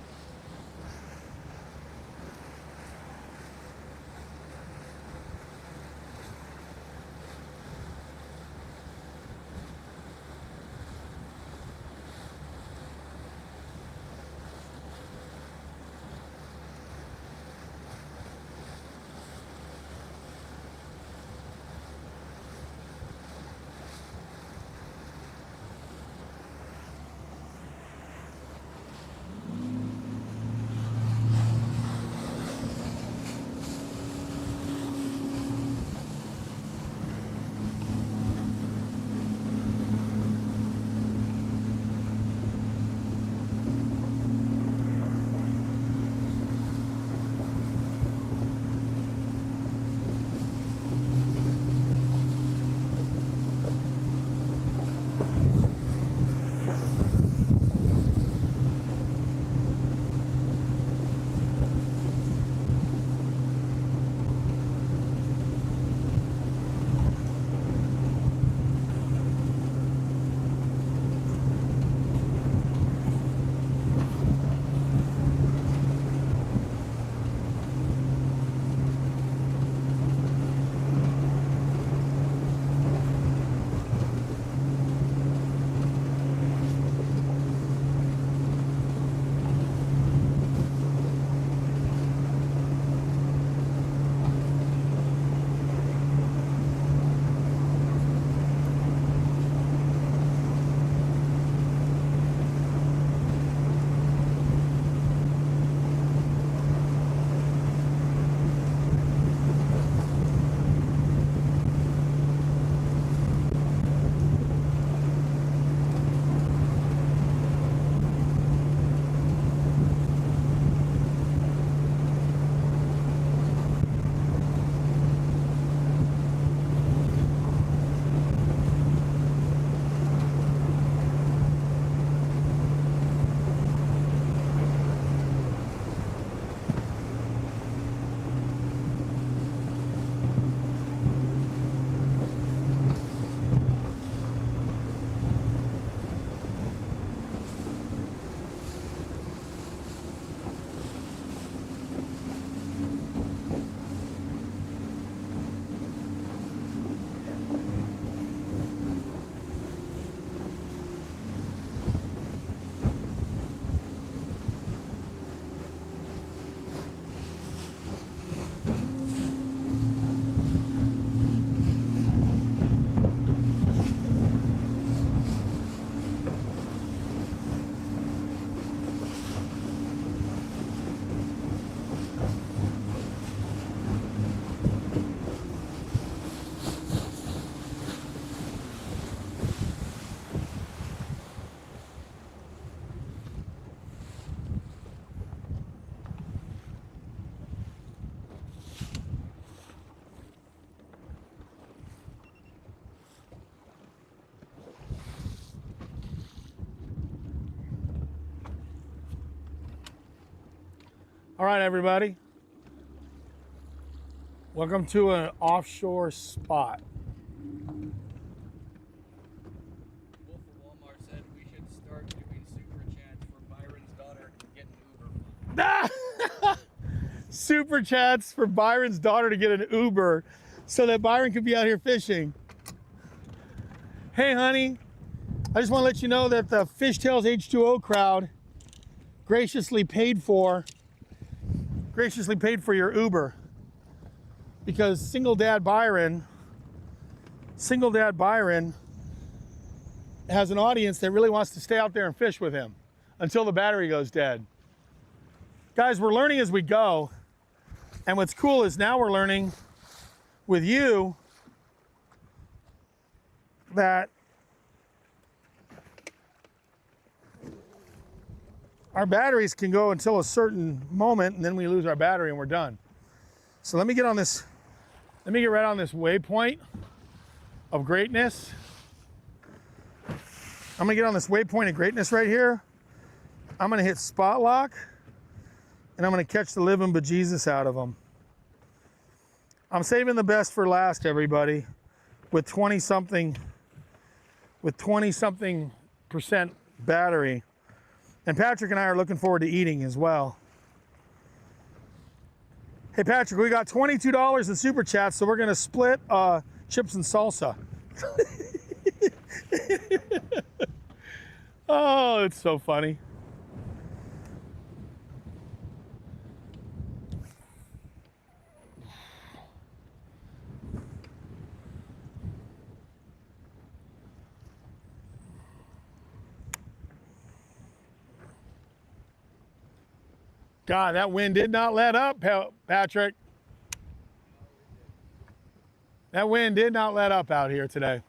All right, everybody. Welcome to an offshore spot. Wolf of Walmart said we should start doing super chats for Byron's daughter to get an Uber. Super chats for Byron's daughter to get an Uber so that Byron could be out here fishing. Hey, honey, I just want to let you know that the Fishtails H2O crowd graciously paid for your Uber, because single dad Byron has an audience that really wants to stay out there and fish with him until the battery goes dead. Guys, we're learning as we go, and what's cool is now we're learning with you that our batteries can go until a certain moment, and then we lose our battery and we're done. So let me get right on this waypoint of greatness. I'm gonna get on this waypoint of greatness right here. I'm gonna hit spot lock, and I'm gonna catch the living bejesus out of them. I'm saving the best for last, everybody, with 20-something percent battery. And Patrick and I are looking forward to eating as well. Hey, Patrick, we got $22 in super chats, so we're gonna split chips and salsa. Oh, it's so funny. God, that wind did not let up, Patrick. That wind did not let up out here today.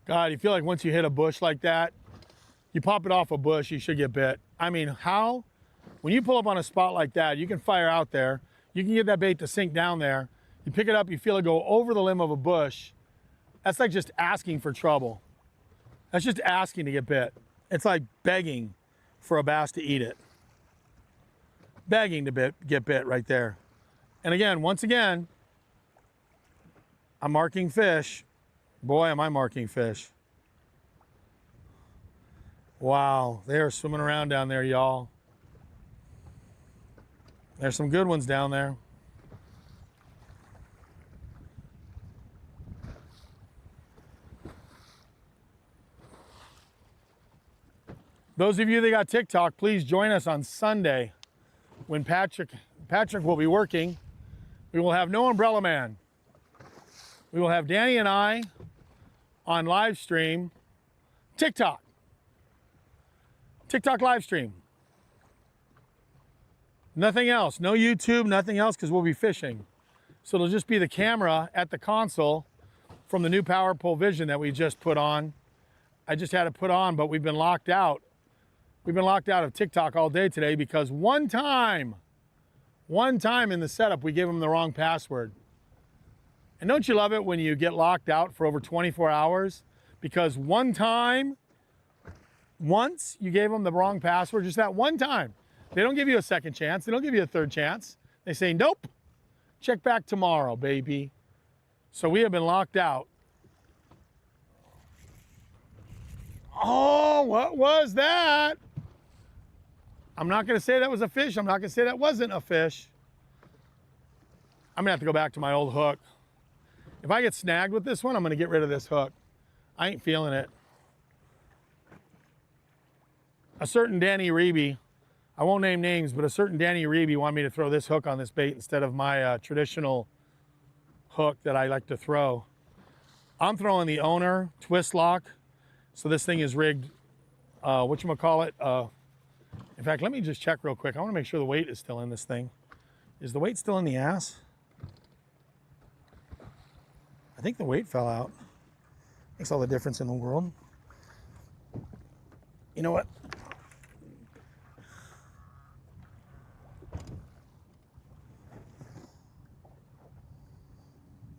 God, you feel like once you hit a bush like that, you pop it off a bush, you should get bit. I mean, how? When you pull up on a spot like that, you can fire out there, you can get that bait to sink down there, you pick it up, you feel it go over the limb of a bush. That's like just asking for trouble. That's just asking to get bit. It's like begging for a bass to eat it. Begging to get bit right there. And again, once again, I'm marking fish. Boy, am I marking fish. Wow, they are swimming around down there, y'all. There's some good ones down there. Those of you that got TikTok, please join us on Sunday when Patrick will be working. We will have no Umbrella Man. We will have Danny and I on live stream, TikTok live stream. Nothing else, no YouTube, nothing else, because we'll be fishing. So it'll just be the camera at the console from the new Power Pole Vision that we just put on. I just had it put on, but we've been locked out. We've been locked out of TikTok all day today because one time in the setup, we gave them the wrong password. And don't you love it when you get locked out for over 24 hours? Because once you gave them the wrong password, just that one time. They don't give you a second chance. They don't give you a third chance. They say, nope, check back tomorrow, baby. So we have been locked out. Oh, what was that? I'm not gonna say that was a fish. I'm not gonna say that wasn't a fish. I'm gonna have to go back to my old hook. If I get snagged with this one, I'm gonna get rid of this hook. I ain't feeling it. A certain Danny Reeby, I won't name names, but a certain Danny Reeby wanted me to throw this hook on this bait instead of my traditional hook that I like to throw. I'm throwing the owner twist lock. So this thing is rigged, whatchamacallit, In fact, let me just check real quick. I want to make sure the weight is still in this thing. Is the weight still in the ass? I think the weight fell out. Makes all the difference in the world. You know what?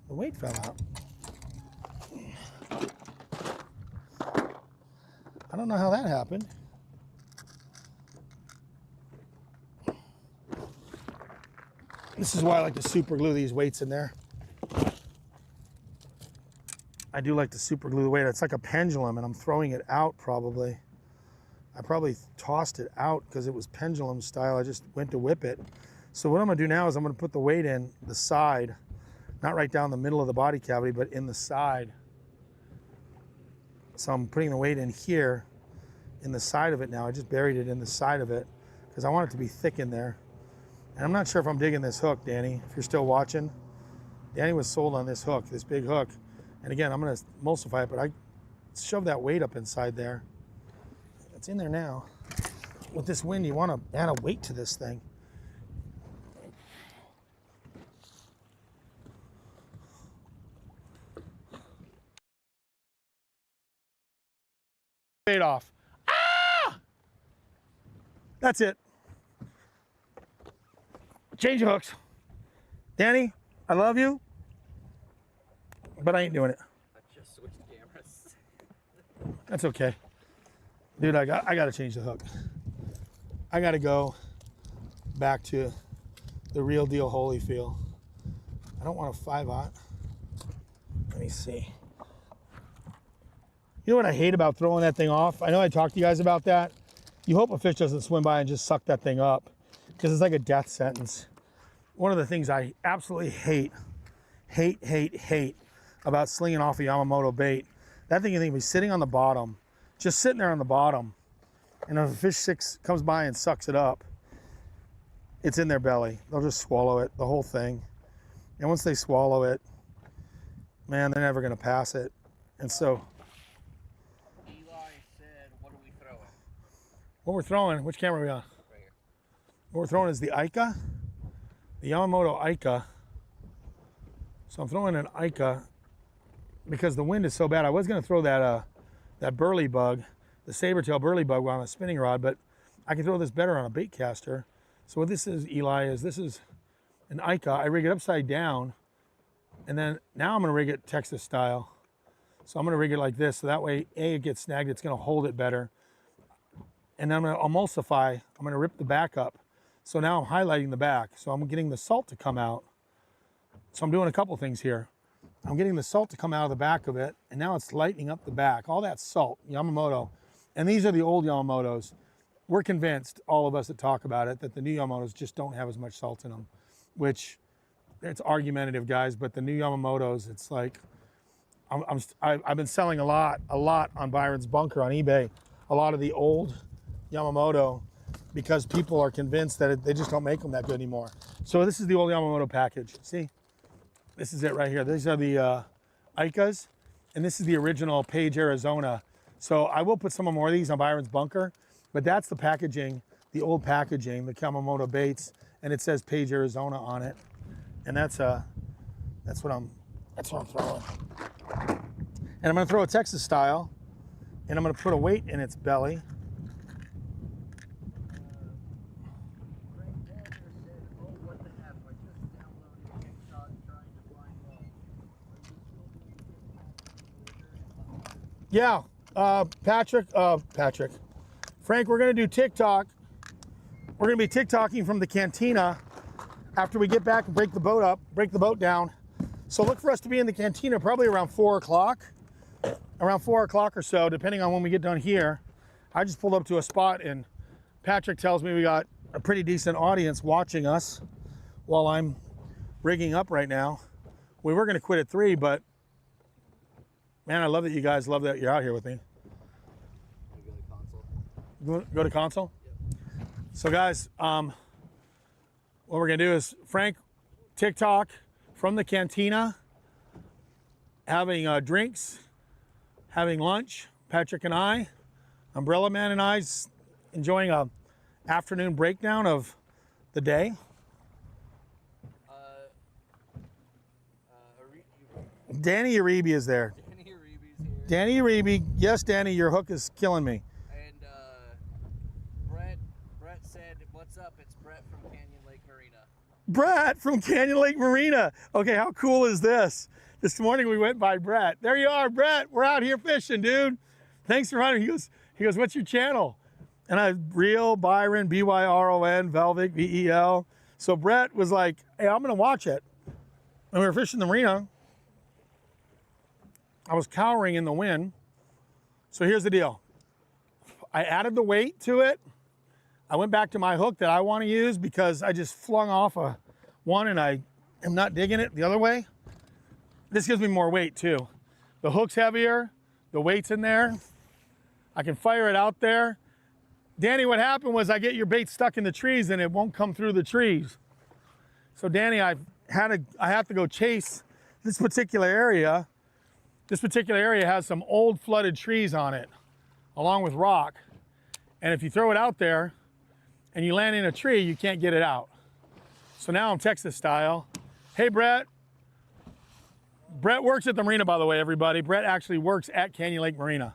The weight fell out. I don't know how that happened. This is why I like to super glue these weights in there. I do like to super glue the weight. It's like a pendulum, and I'm throwing it out probably. I probably tossed it out because it was pendulum style. I just went to whip it. So what I'm gonna do now is I'm gonna put the weight in the side, not right down the middle of the body cavity, but in the side. So I'm putting the weight in here, in the side of it now. I just buried it in the side of it because I want it to be thick in there. And I'm not sure if I'm digging this hook, Danny, if you're still watching. Danny was sold on this hook, this big hook. And again, I'm gonna emulsify it, but I shoved that weight up inside there. It's in there now. With this wind, you wanna add a weight to this thing. Weight off. Ah! That's it. Change the hooks. Danny, I love you, but I ain't doing it. I just switched cameras. That's okay. Dude, I got to change the hook. I got to go back to the real deal Holyfield. I don't want a 5/0. Let me see. You know what I hate about throwing that thing off? I know I talked to you guys about that. You hope a fish doesn't swim by and just suck that thing up, because it's like a death sentence. One of the things I absolutely hate about slinging off a Yamamoto bait, that thing can be sitting on the bottom, just sitting there on the bottom, and if a fish comes by and sucks it up, it's in their belly. They'll just swallow it, the whole thing. And once they swallow it, man, they're never gonna pass it. And so, Eli said, what are we throwing? what we're throwing, which camera are we on? Right here. What we're throwing is the Ica, the Yamamoto Ica. So I'm throwing an Ica because the wind is so bad. I was gonna throw that burley bug, the saber-tail burley bug on a spinning rod, but I can throw this better on a bait caster. So what this is, Eli, is this is an Ica. I rig it upside down, and then now I'm gonna rig it Texas style. So I'm gonna rig it like this, so that way, A, it gets snagged, it's gonna hold it better. And then I'm gonna emulsify, I'm gonna rip the back up. So now I'm highlighting the back. So I'm getting the salt to come out. So I'm doing a couple things here. I'm getting the salt to come out of the back of it, and now it's lightening up the back. All that salt, Yamamoto. And these are the old Yamamotos. We're convinced, all of us that talk about it, that the new Yamamotos just don't have as much salt in them, which it's argumentative, guys, but the new Yamamotos, it's like, I've been selling a lot on Byron's Bunker on eBay, a lot of the old Yamamoto, because people are convinced that they just don't make them that good anymore. So this is the old Yamamoto package. See, this is it right here. These are the Icas, and this is the original Page, Arizona. So I will put some more of these on Byron's Bunker, but that's the packaging, the old packaging, the Yamamoto baits, and it says Page, Arizona on it. And that's what I'm throwing. And I'm gonna throw a Texas style, and I'm gonna put a weight in its belly. Yeah, Patrick, Frank, we're gonna do TikTok. We're gonna be TikToking from the cantina after we get back and break the boat down. So look for us to be in the cantina probably around 4 o'clock, or so, depending on when we get done here. I just pulled up to a spot, and Patrick tells me we got a pretty decent audience watching us while I'm rigging up right now. We were gonna quit at 3, but man, I love that you guys love that you're out here with me. Go to console. Go to console? Yep. So guys, what we're gonna do is Frank TikTok from the cantina, having drinks, having lunch. Patrick and I, Umbrella Man and I, enjoying a afternoon breakdown of the day? Danny Uribe is there. Danny Uribe's here. Danny Uribe, yes, Danny, your hook is killing me. And Brett said, "What's up? It's Brett from Canyon Lake Marina." Brett from Canyon Lake Marina. Okay, how cool is this? This morning we went by Brett. There you are, Brett. We're out here fishing, dude. Thanks for running. He goes, what's your channel? And I Real Byron, BYRON, Velvic, VEL. So Brett was like, hey, I'm gonna watch it. And we were fishing the marina. I was cowering in the wind. So here's the deal. I added the weight to it. I went back to my hook that I want to use because I just flung off one and I am not digging it the other way. This gives me more weight too. The hook's heavier, the weight's in there. I can fire it out there. Danny, what happened was I get your bait stuck in the trees and it won't come through the trees. So Danny, I have to go chase this particular area. This particular area has some old flooded trees on it, along with rock. And if you throw it out there and you land in a tree, you can't get it out. So now I'm Texas style. Hey, Brett. Brett works at the marina, by the way, everybody. Brett actually works at Canyon Lake Marina.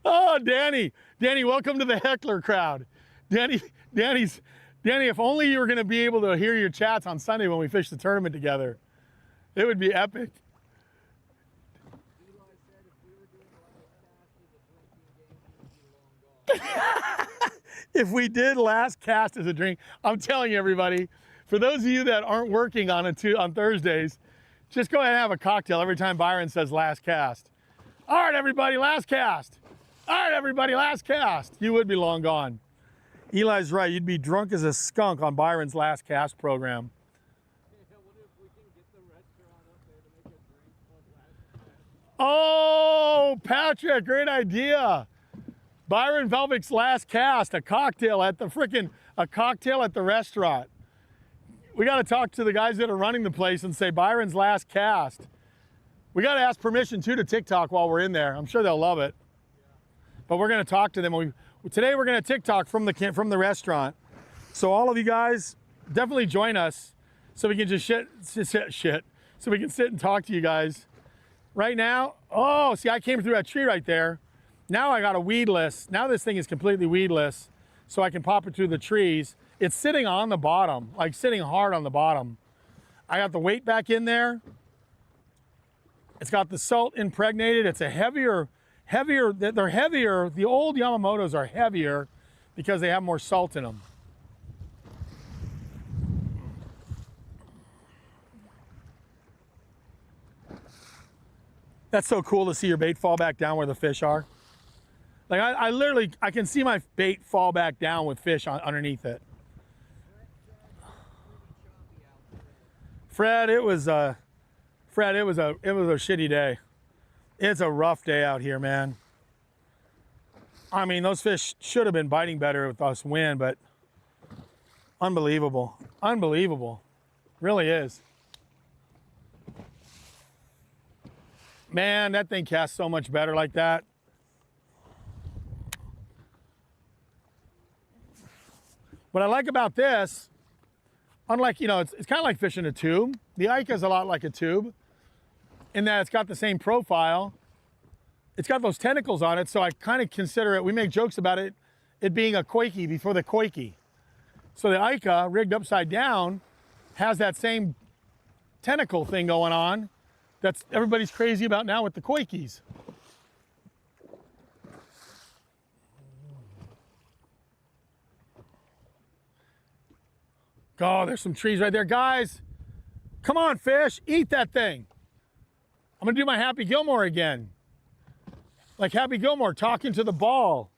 Oh, Danny, welcome to the heckler crowd. Danny, if only you were going to be able to hear your chats on Sunday when we fish the tournament together. It would be epic. If we did last cast as a drink, I'm telling you, everybody, for those of you that aren't working on Thursdays, just go ahead and have a cocktail every time Byron says last cast. All right, everybody, last cast. All right, everybody, last cast. You would be long gone. Eli's right. You'd be drunk as a skunk on Byron's last cast program. Oh, Patrick, great idea. Byron Velvic's last cast, a cocktail at the restaurant. We got to talk to the guys that are running the place and say Byron's last cast. We got to ask permission too to TikTok while we're in there. I'm sure they'll love it. But we're going to talk to them. Today we're going to TikTok from the restaurant. So all of you guys, definitely join us so we can just so we can sit and talk to you guys. Right now, oh, see, I came through that tree right there. Now I got a weedless. Now this thing is completely weedless, so I can pop it through the trees. It's sitting on the bottom, like sitting hard on the bottom. I got the weight back in there. It's got the salt impregnated. It's a heavier, they're heavier. The old Yamamotos are heavier because they have more salt in them. That's so cool to see your bait fall back down where the fish are. Like I literally, I can see my bait fall back down with fish underneath it. Fred, it was a shitty day. It's a rough day out here, man. I mean, those fish should have been biting better with us wind, but unbelievable. Unbelievable. Really is. Man, that thing casts so much better like that. What I like about this, unlike, it's kind of like fishing a tube. The Ica is a lot like a tube in that it's got the same profile. It's got those tentacles on it, so I kind of consider it, we make jokes about it being a koiki before the koiki. So the Ica, rigged upside down, has that same tentacle thing going on that's everybody's crazy about now with the koikis. Oh, there's some trees right there. Guys, come on, fish, eat that thing. I'm gonna do my Happy Gilmore again. Like Happy Gilmore talking to the ball.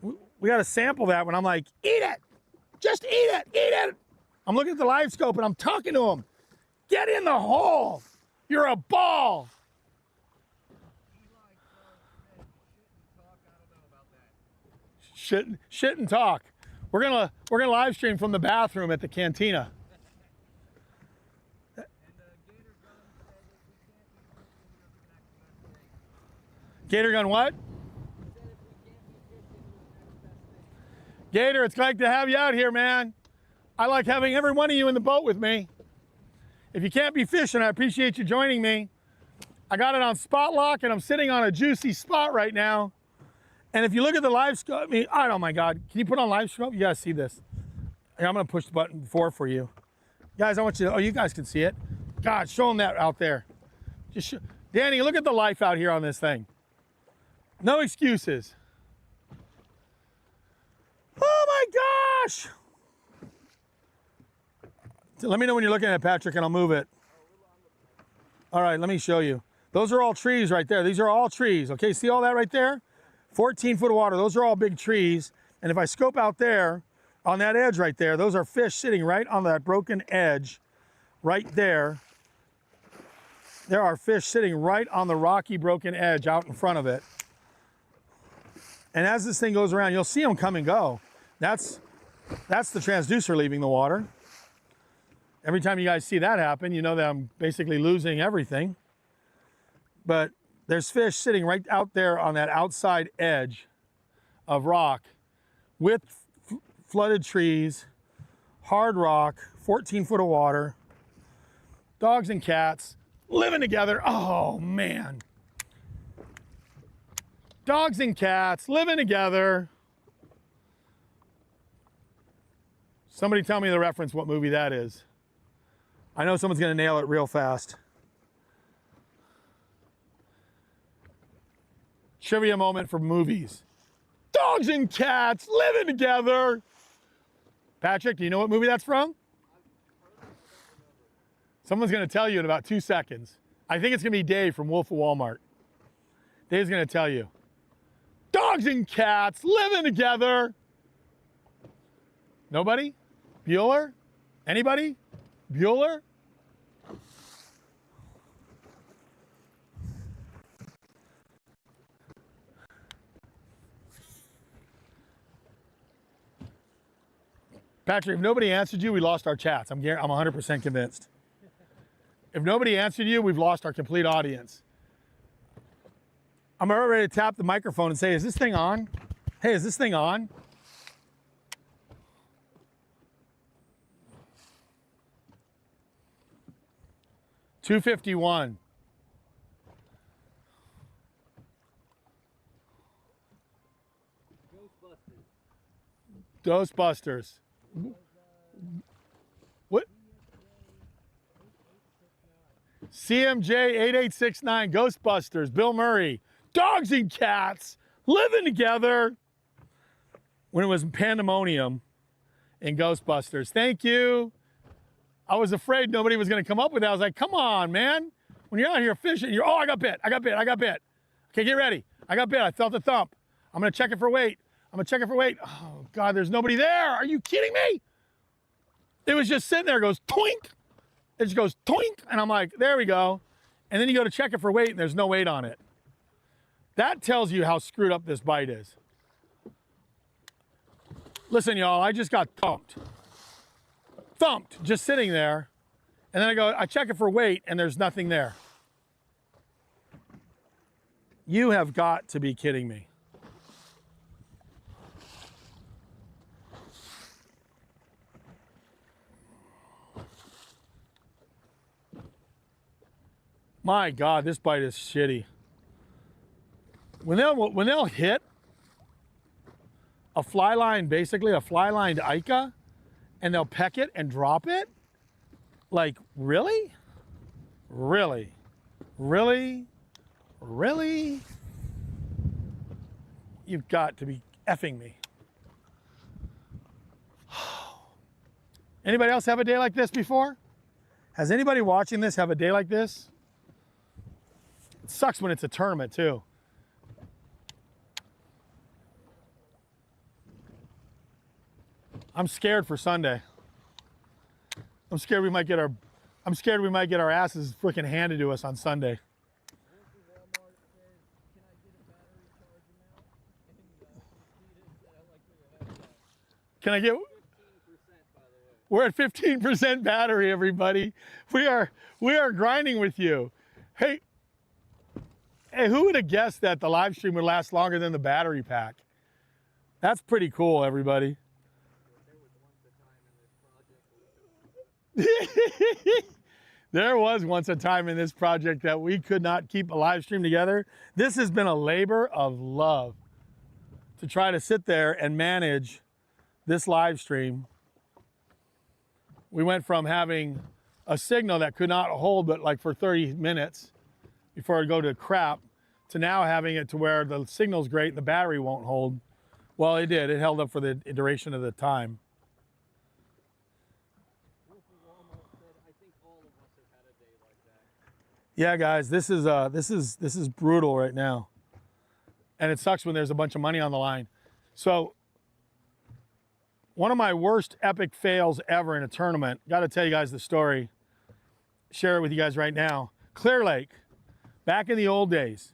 We gotta sample that when I'm like, eat it, just eat it, eat it. I'm looking at the live scope and I'm talking to him. Get in the hole, you're a ball. Shit and talk. We're gonna live stream from the bathroom at the cantina. And Gator Gun said if we can't be fishing, he doesn't next best thing. Gator Gun what? He said if we can't be fishing, he was next best thing. Gator, it's great to have you out here, man. I like having every one of you in the boat with me. If you can't be fishing, I appreciate you joining me. I got it on spot lock and I'm sitting on a juicy spot right now. And if you look at the live scope, I mean, oh my God, can you put on live scope? You guys see this. Here, I'm gonna push the button 4 for you. Guys, I want you to, oh, you guys can see it. God, show them that out there. Just Danny, look at the life out here on this thing. No excuses. Oh my gosh. Let me know when you're looking at it, Patrick, and I'll move it. All right, let me show you. Those are all trees right there. These are all trees, okay? See all that right there? 14 foot of water, those are all big trees. And if I scope out there, on that edge right there, those are fish sitting right on that broken edge right there. There are fish sitting right on the rocky broken edge out in front of it. And as this thing goes around, you'll see them come and go. That's the transducer leaving the water. Every time you guys see that happen, you know that I'm basically losing everything. But there's fish sitting right out there on that outside edge of rock with flooded trees, hard rock, 14 foot of water, dogs and cats living together. Oh man. Dogs and cats living together. Somebody tell me the reference, what movie that is. I know someone's gonna nail it real fast. Trivia moment for movies. Dogs and cats living together. Patrick, do you know what movie that's from? Someone's gonna tell you in about 2 seconds. I think it's gonna be Dave from Wolf of Walmart. Dave's gonna tell you. Dogs and cats living together. Nobody? Bueller? Anybody? Bueller? Patrick, if nobody answered you, we lost our chats. I'm 100% convinced. If nobody answered you, we've lost our complete audience. I'm ready to tap the microphone and say, is this thing on? Hey, is this thing on? $251. Ghostbusters. What? CMJ 8869 Ghostbusters. Bill Murray. Dogs and cats living together. When it was pandemonium in Ghostbusters. Thank you. I was afraid nobody was going to come up with that. I was like, come on, man. When you're out here fishing, oh, I got bit. I got bit. I got bit. Okay, get ready. I got bit. I felt a thump. I'm going to check it for weight. I'm going to check it for weight. Oh, God, there's nobody there. Are you kidding me? It was just sitting there. It goes toink. It just goes toink. And I'm like, there we go. And then you go to check it for weight and there's no weight on it. That tells you how screwed up this bite is. Listen, y'all, I just got thumped. Thumped, just sitting there. And then I check it for weight and there's nothing there. You have got to be kidding me. My God, this bite is shitty. When they'll hit a fly line, basically a fly lined Ica, and they'll peck it and drop it, like, really? Really? Really? Really? You've got to be effing me. Anybody else have a day like this before? Has anybody watching this have a day like this? It sucks when it's a tournament too. I'm scared for Sunday. I'm scared we might get our asses freaking handed to us on Sunday. Can I get? 15%, by the way. We're at 15% battery, everybody. We are grinding with you. Hey, who would have guessed that the live stream would last longer than the battery pack? That's pretty cool, everybody. There was once a time in this project that we could not keep a live stream together. This has been a labor of love to try to sit there and manage this live stream. We went from having a signal that could not hold but like for 30 minutes before it go to crap, to now having it to where the signal's great and the battery won't hold. Well, it did. It held up for the duration of the time. Yeah, guys, this is brutal right now. And it sucks when there's a bunch of money on the line. So one of my worst epic fails ever in a tournament, got to tell you guys the story, share it with you guys right now. Clear Lake, back in the old days,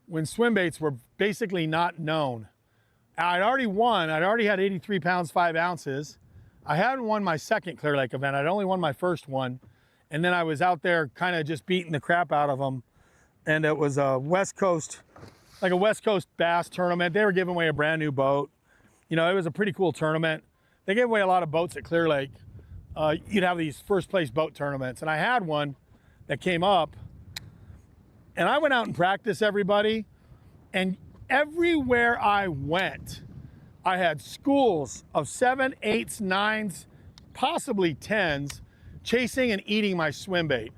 when swim baits were basically not known. I'd already won, I'd already had 83 pounds, 5 ounces. I hadn't won my second Clear Lake event, I'd only won my first one. And then I was out there kind of just beating the crap out of them. And it was a West Coast, like a West Coast bass tournament. They were giving away a brand new boat. You know, it was a pretty cool tournament. They gave away a lot of boats at Clear Lake. You'd have these first place boat tournaments. And I had one that came up. And I went out and practiced, everybody. And everywhere I went, I had schools of 7, 8s, 9s, possibly 10s, chasing and eating my swim bait.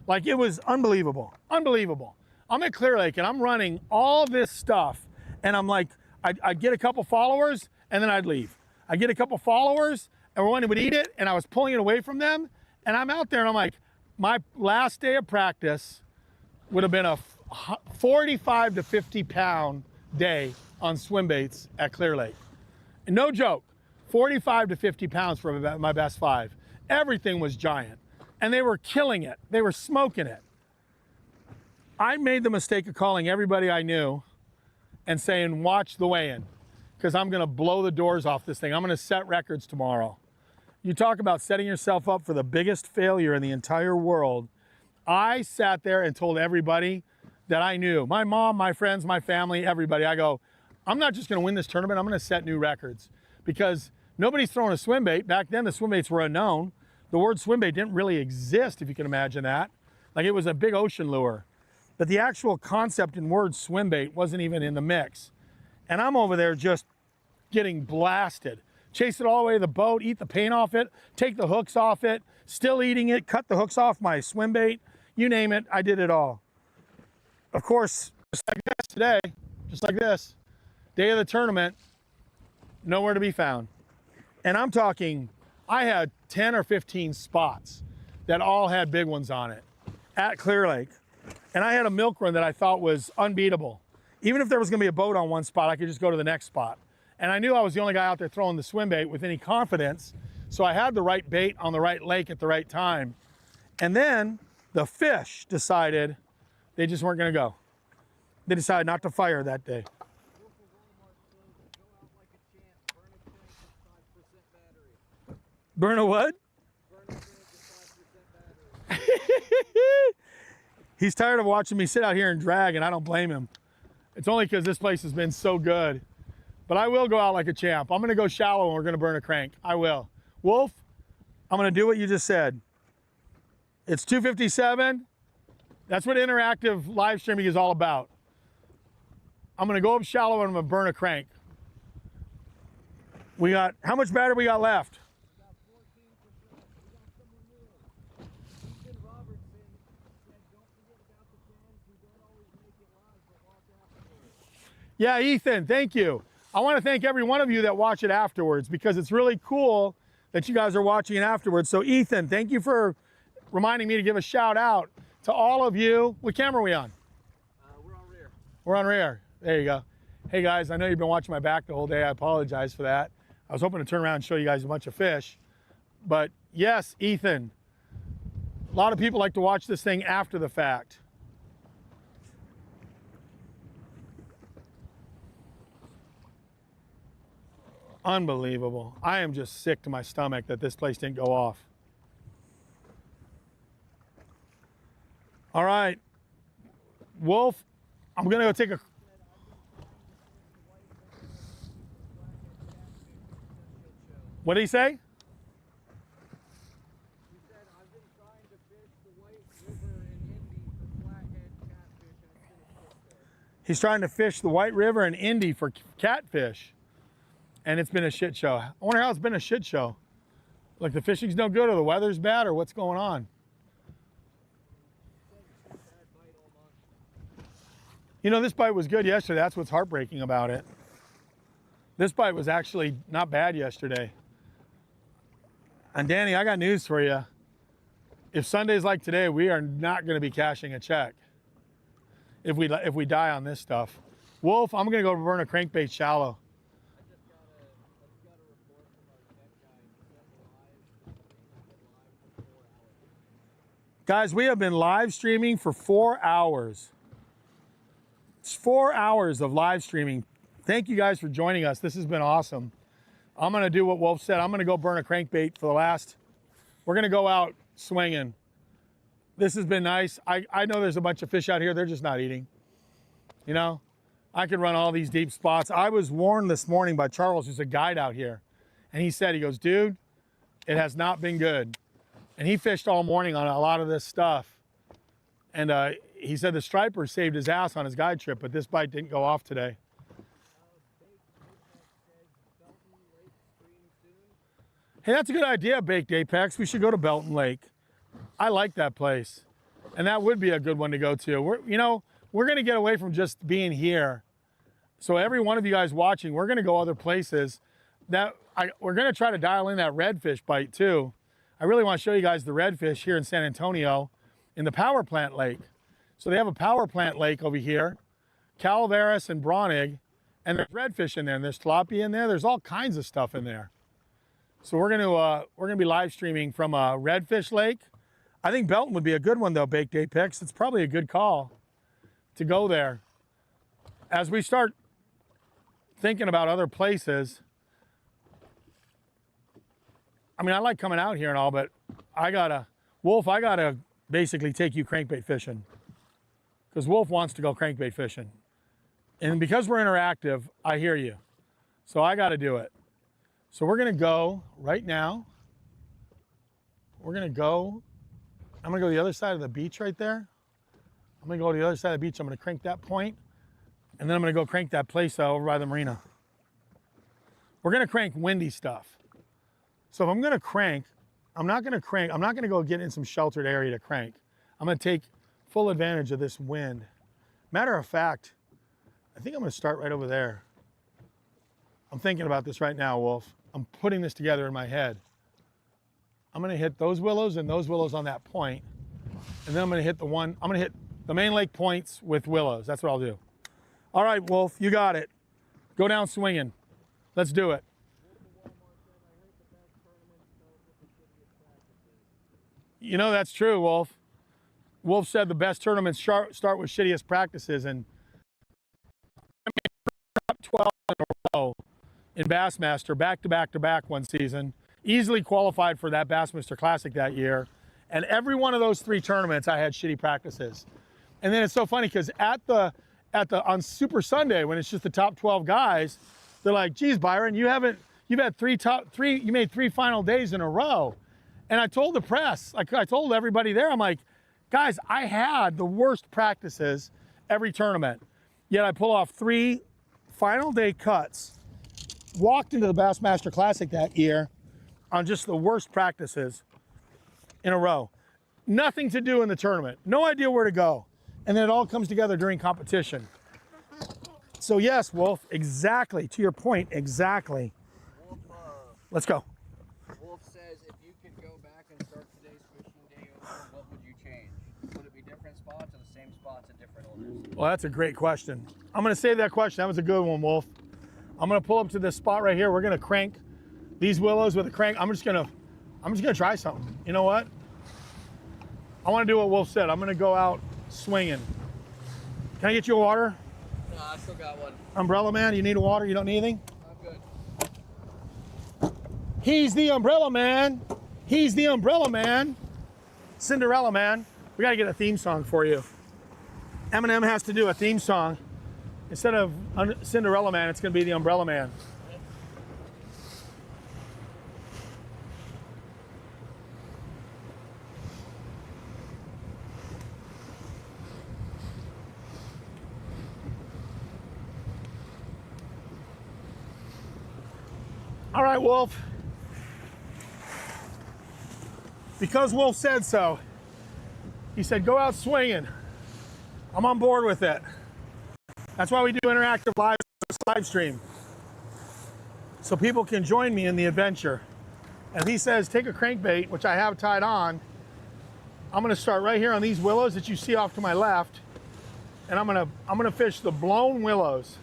Like, it was unbelievable, unbelievable. I'm at Clear Lake and I'm running all this stuff. And I'm like, I'd get a couple followers and then I'd leave. I'd get a couple followers and one would eat it and I was pulling it away from them. And I'm out there and I'm like, my last day of practice would have been a 45 to 50 pound day on swim baits at Clear Lake. And no joke, 45 to 50 pounds for my best 5. Everything was giant and they were killing it. They were smoking it. I made the mistake of calling everybody I knew and saying, watch the weigh-in, because I'm gonna blow the doors off this thing. I'm gonna set records tomorrow. You talk about setting yourself up for the biggest failure in the entire world. I sat there and told everybody that I knew, my mom, my friends, my family, everybody, I go, I'm not just gonna win this tournament, I'm gonna set new records, because nobody's throwing a swim bait. Back then, the swim baits were unknown. The word swim bait didn't really exist, if you can imagine that. Like, it was a big ocean lure. But the actual concept and word swim bait wasn't even in the mix. And I'm over there just getting blasted. Chase it all the way to the boat, eat the paint off it, take the hooks off it, still eating it, cut the hooks off my swim bait. You name it, I did it all. Of course, just like this today, just like this, day of the tournament, nowhere to be found. And I'm talking, I had 10 or 15 spots that all had big ones on it at Clear Lake. And I had a milk run that I thought was unbeatable. Even if there was gonna be a boat on one spot, I could just go to the next spot. And I knew I was the only guy out there throwing the swim bait with any confidence. So I had the right bait on the right lake at the right time. And then the fish decided they just weren't gonna go. They decided not to fire that day. Burn a what? He's tired of watching me sit out here and drag, and I don't blame him. It's only because this place has been so good. But I will go out like a champ. I'm gonna go shallow and we're gonna burn a crank. I will. Wolf, I'm gonna do what you just said. It's 2:57. That's what interactive live streaming is all about. I'm gonna go up shallow and I'm gonna burn a crank. We got, how much battery we got left? Yeah, Ethan, thank you. I want to thank every one of you that watch it afterwards, because it's really cool that you guys are watching it afterwards. So Ethan, thank you for reminding me to give a shout out to all of you. What camera are we on? We're on rear. We're on rear. There you go. Hey guys, I know you've been watching my back the whole day. I apologize for that. I was hoping to turn around and show you guys a bunch of fish. But yes, Ethan, a lot of people like to watch this thing after the fact. Unbelievable. I am just sick to my stomach that this place didn't go off. All right, Wolf, I'm gonna go take a, what did he say? He said, I've been trying to fish the White River in Indy for flathead catfish, and it's been a shit show. He's trying to fish the White River in Indy for catfish, and it's been a shit show. I wonder how it's been a shit show. Like the fishing's no good, or the weather's bad, or what's going on? You know, this bite was good yesterday. That's what's heartbreaking about it. This bite was actually not bad yesterday. And Danny, I got news for you. If Sunday's like today, we are not going to be cashing a check if we die on this stuff. Wolf, I'm going to go burn a crankbait shallow. I just got a report from our tech guy. He said we've been live for 4 hours. Guys, we have been live streaming for 4 hours. It's 4 hours of live streaming. Thank you guys for joining us. This has been awesome. I'm going to do what Wolf said. I'm going to go burn a crankbait for the last, we're going to go out swinging. This has been nice. I know there's a bunch of fish out here. They're just not eating. You know, I could run all these deep spots. I was warned this morning by Charles, who's a guide out here. And he said, he goes, dude, it has not been good. And he fished all morning on a lot of this stuff. And he said the striper saved his ass on his guide trip, but this bite didn't go off today. Hey, that's a good idea, Baked Apex. We should go to Belton Lake. I like that place. And that would be a good one to go to. We're going to get away from just being here. So every one of you guys watching, we're going to go other places. We're going to try to dial in that redfish bite too. I really want to show you guys the redfish here in San Antonio in the power plant lake. So they have a power plant lake over here, Calaveras and Bronig, and there's redfish in there, and there's tilapia in there. There's all kinds of stuff in there. So we're gonna be live streaming from a redfish lake. I think Belton would be a good one though, Baked Apex. It's probably a good call to go there. As we start thinking about other places, I mean, I like coming out here and all, but Wolf, I gotta basically take you crankbait fishing because Wolf wants to go crankbait fishing. And because we're interactive, I hear you. So I gotta do it. So we're gonna go right now. I'm gonna go to the other side of the beach right there. I'm gonna go to the other side of the beach. I'm gonna crank that point, and then I'm gonna go crank that place over by the marina. We're gonna crank windy stuff. So if I'm gonna crank, I'm not gonna go get in some sheltered area to crank. I'm gonna take full advantage of this wind. Matter of fact, I think I'm gonna start right over there. I'm thinking about this right now, Wolf. I'm putting this together in my head. I'm gonna hit those willows and those willows on that point, and then I'm gonna hit the main lake points with willows. That's what I'll do. All right, Wolf, you got it. Go down swinging. Let's do it. You know, that's true, Wolf. Wolf said the best tournaments start with shittiest practices, and I mean, top 12 in a row in Bassmaster, back-to-back-to-back one season. Easily qualified for that Bassmaster Classic that year. And every one of those 3 tournaments, I had shitty practices. And then it's so funny because on Super Sunday, when it's just the top 12 guys, they're like, geez, Byron, you've had you made 3 final days in a row. And I told the press, like I told everybody there, I'm like, guys, I had the worst practices every tournament. Yet I pull off 3 final day cuts, walked into the Bassmaster Classic that year on just the worst practices in a row. Nothing to do in the tournament. No idea where to go. And then it all comes together during competition. So yes, Wolf, exactly. To your point, exactly. Wolf, let's go. Wolf says if you could go back and start today's fishing day over, what would you change? Would it be different spots or the same spots at different orders? Well, that's a great question. I'm gonna save that question. That was a good one, Wolf. I'm gonna pull up to this spot right here. We're gonna crank these willows with a crank. I'm just gonna try something. You know what? I wanna do what Wolf said. I'm gonna go out swinging. Can I get you a water? No, I still got one. Umbrella man, you need a water? You don't need anything? I'm good. He's the umbrella man. He's the umbrella man. Cinderella man. We gotta get a theme song for you. Eminem has to do a theme song. Instead of Cinderella man, it's gonna be the umbrella man. All right, Wolf. Because Wolf said so, he said, go out swinging. I'm on board with it. That's why we do interactive live stream. So people can join me in the adventure. And he says, take a crankbait, which I have tied on. I'm gonna start right here on these willows that you see off to my left. And I'm gonna fish the blown willows.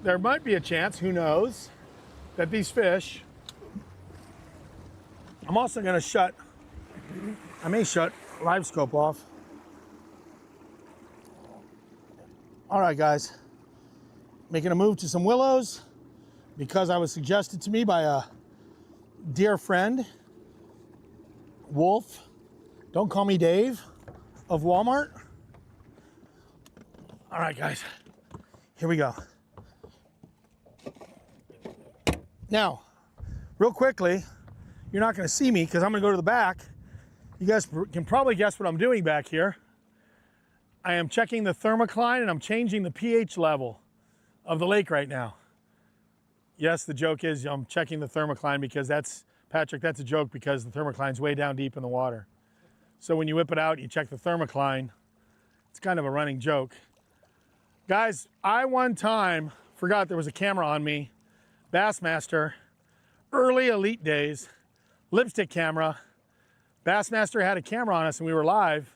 There might be a chance, who knows, that these fish, I'm also gonna I may shut live scope off. All right, guys, making a move to some willows because I was suggested to me by a dear friend, Wolf, don't call me Dave, of Walmart. All right, guys, here we go. Now, real quickly, you're not gonna see me because I'm gonna go to the back. You guys can probably guess what I'm doing back here. I am checking the thermocline and I'm changing the pH level of the lake right now. Yes, the joke is I'm checking the thermocline because Patrick, that's a joke because the thermocline's way down deep in the water. So when you whip it out, you check the thermocline. It's kind of a running joke. Guys, I one time forgot there was a camera on me. Bassmaster, early elite days, lipstick camera. Bassmaster had a camera on us and we were live.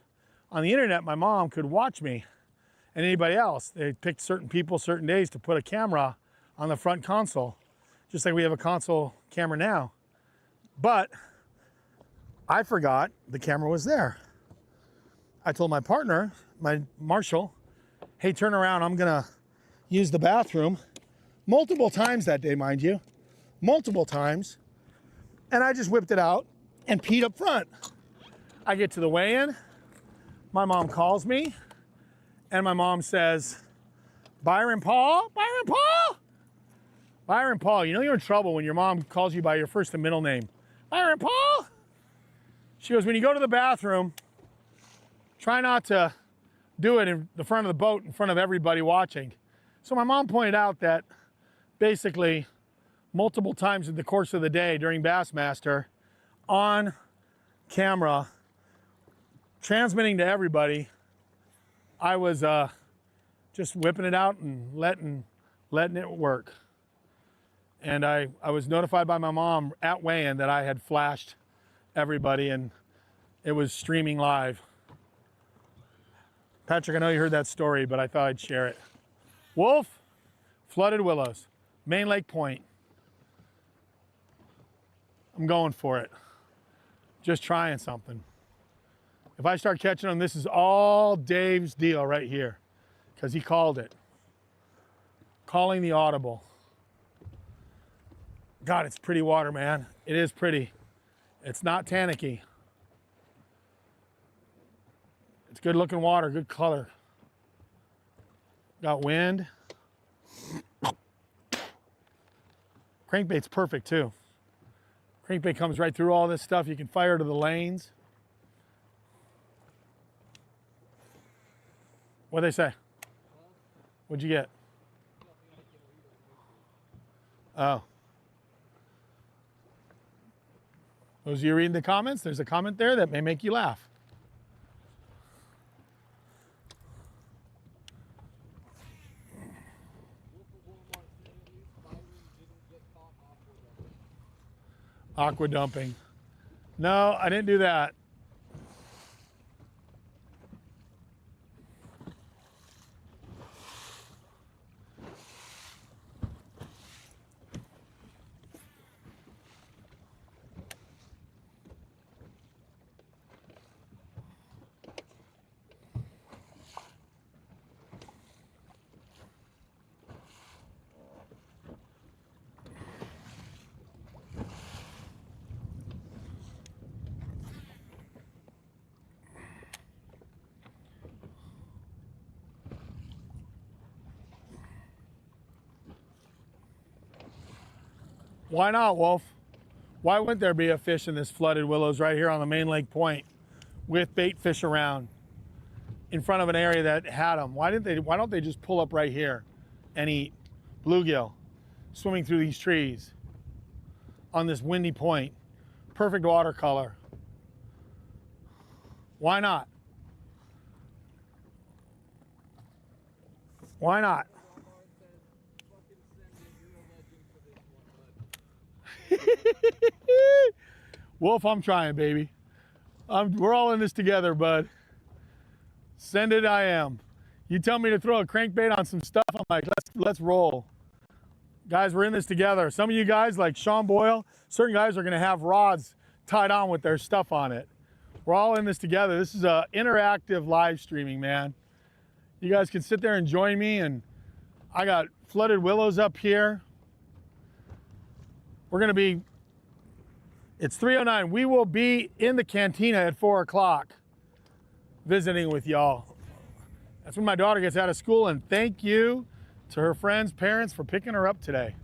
On the internet, my mom could watch me and anybody else. They picked certain people, certain days to put a camera on the front console, just like we have a console camera now. But I forgot the camera was there. I told my partner, my Marshall, hey, turn around, I'm gonna use the bathroom. Multiple times that day, mind you, multiple times. And I just whipped it out and peed up front. I get to the weigh-in, my mom calls me, and my mom says, Byron Paul, Byron Paul, Byron Paul, you know you're in trouble when your mom calls you by your first and middle name. Byron Paul. She goes, when you go to the bathroom, try not to do it in the front of the boat in front of everybody watching. So my mom pointed out that basically multiple times in the course of the day during Bassmaster, on camera, transmitting to everybody, I was just whipping it out and letting it work. And I was notified by my mom at weigh-in that I had flashed everybody and it was streaming live. Patrick, I know you heard that story, but I thought I'd share it. Wolf, flooded willows, Main Lake Point. I'm going for it. Just trying something. If I start catching them, this is all Dave's deal right here, because he called it. Calling the audible. God, it's pretty water, man. It is pretty. It's not tannicky. It's good looking water, good color. Got wind. Crankbait's perfect too. Crankbait comes right through all this stuff. You can fire to the lanes. What'd they say? What'd you get? Oh. Those of you reading the comments, there's a comment there that may make you laugh. Aqua dumping. No, I didn't do that. Why not, Wolf? Why wouldn't there be a fish in this flooded willows right here on the main lake point with bait fish around in front of an area that had them? Why don't they just pull up right here and eat bluegill swimming through these trees on this windy point? Perfect watercolor. Why not? Why not? Wolf, I'm trying, baby. We're all in this together, bud. Send it, I am. You tell me to throw a crankbait on some stuff, I'm like, let's roll. Guys, we're in this together. Some of you guys, like Sean Boyle, certain guys are gonna have rods tied on with their stuff on it. We're all in this together. This is a interactive live streaming, man. You guys can sit there and join me, and I got flooded willows up here. We're gonna be, it's 3:09. We will be in the cantina at 4 o'clock visiting with y'all. That's when my daughter gets out of school, and thank you to her friends' parents for picking her up today.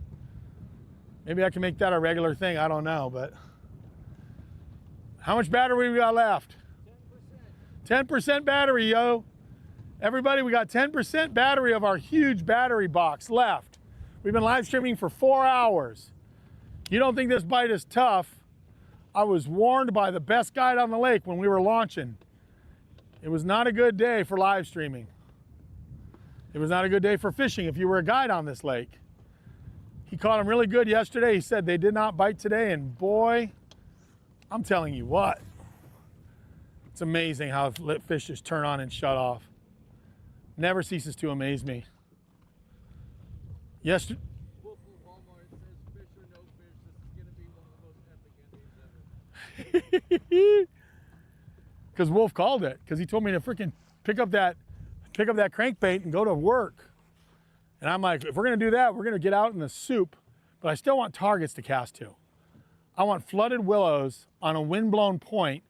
Maybe I can make that a regular thing, I don't know, but. How much battery we got left? 10%. 10% battery, yo. Everybody, we got 10% battery of our huge battery box left. We've been live streaming for 4 hours. You don't think this bite is tough? I was warned by the best guide on the lake when we were launching. It was not a good day for live streaming. It was not a good day for fishing if you were a guide on this lake. He caught them really good yesterday. He said they did not bite today, and boy, I'm telling you what, it's amazing how fish just turn on and shut off. Never ceases to amaze me. Yesterday. Wolf of Walmart says fish or no fish, this is going to be one of the most epic endings ever. Because Wolf called it, because he told me to freaking pick up that crankbait and go to work. And I'm like, if we're gonna do that, we're gonna get out in the soup, but I still want targets to cast to. I want flooded willows on a windblown point,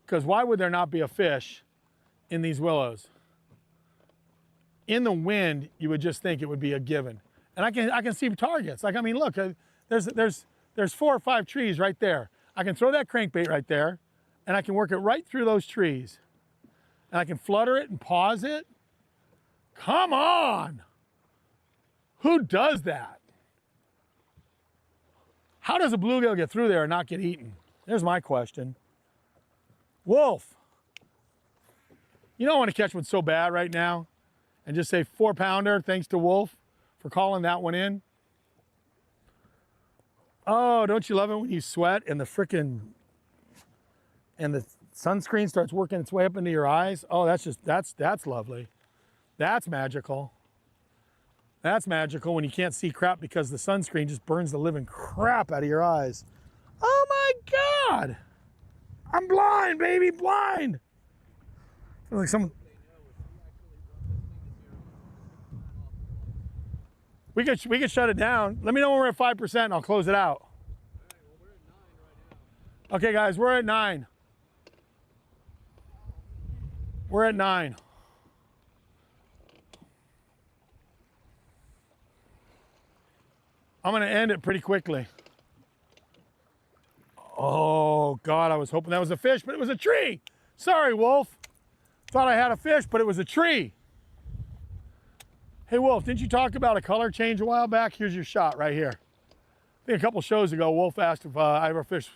because why would there not be a fish in these willows? In the wind, you would just think it would be a given. And I can see targets. Like, I mean, look, there's 4 or 5 trees right there. I can throw that crankbait right there, and I can work it right through those trees. And I can flutter it and pause it. Come on! Who does that? How does a bluegill get through there and not get eaten? There's my question. Wolf, you don't want to catch one so bad right now and just say 4-pounder, thanks to Wolf for calling that one in. Oh, don't you love it when you sweat and the sunscreen starts working its way up into your eyes? Oh, that's lovely. That's magical. That's magical when you can't see crap because the sunscreen just burns the living crap out of your eyes. Oh my God. I'm blind, baby, blind. Like some. We could shut it down. Let me know when we're at 5% and I'll close it out. All right, well, we're at 9 right now. Okay, guys, we're at 9. We're at 9. I'm gonna end it pretty quickly. Oh God, I was hoping that was a fish, but it was a tree. Sorry, Wolf. Thought I had a fish, but it was a tree. Hey, Wolf, didn't you talk about a color change a while back? Here's your shot right here. I think a couple shows ago, Wolf asked if I ever fish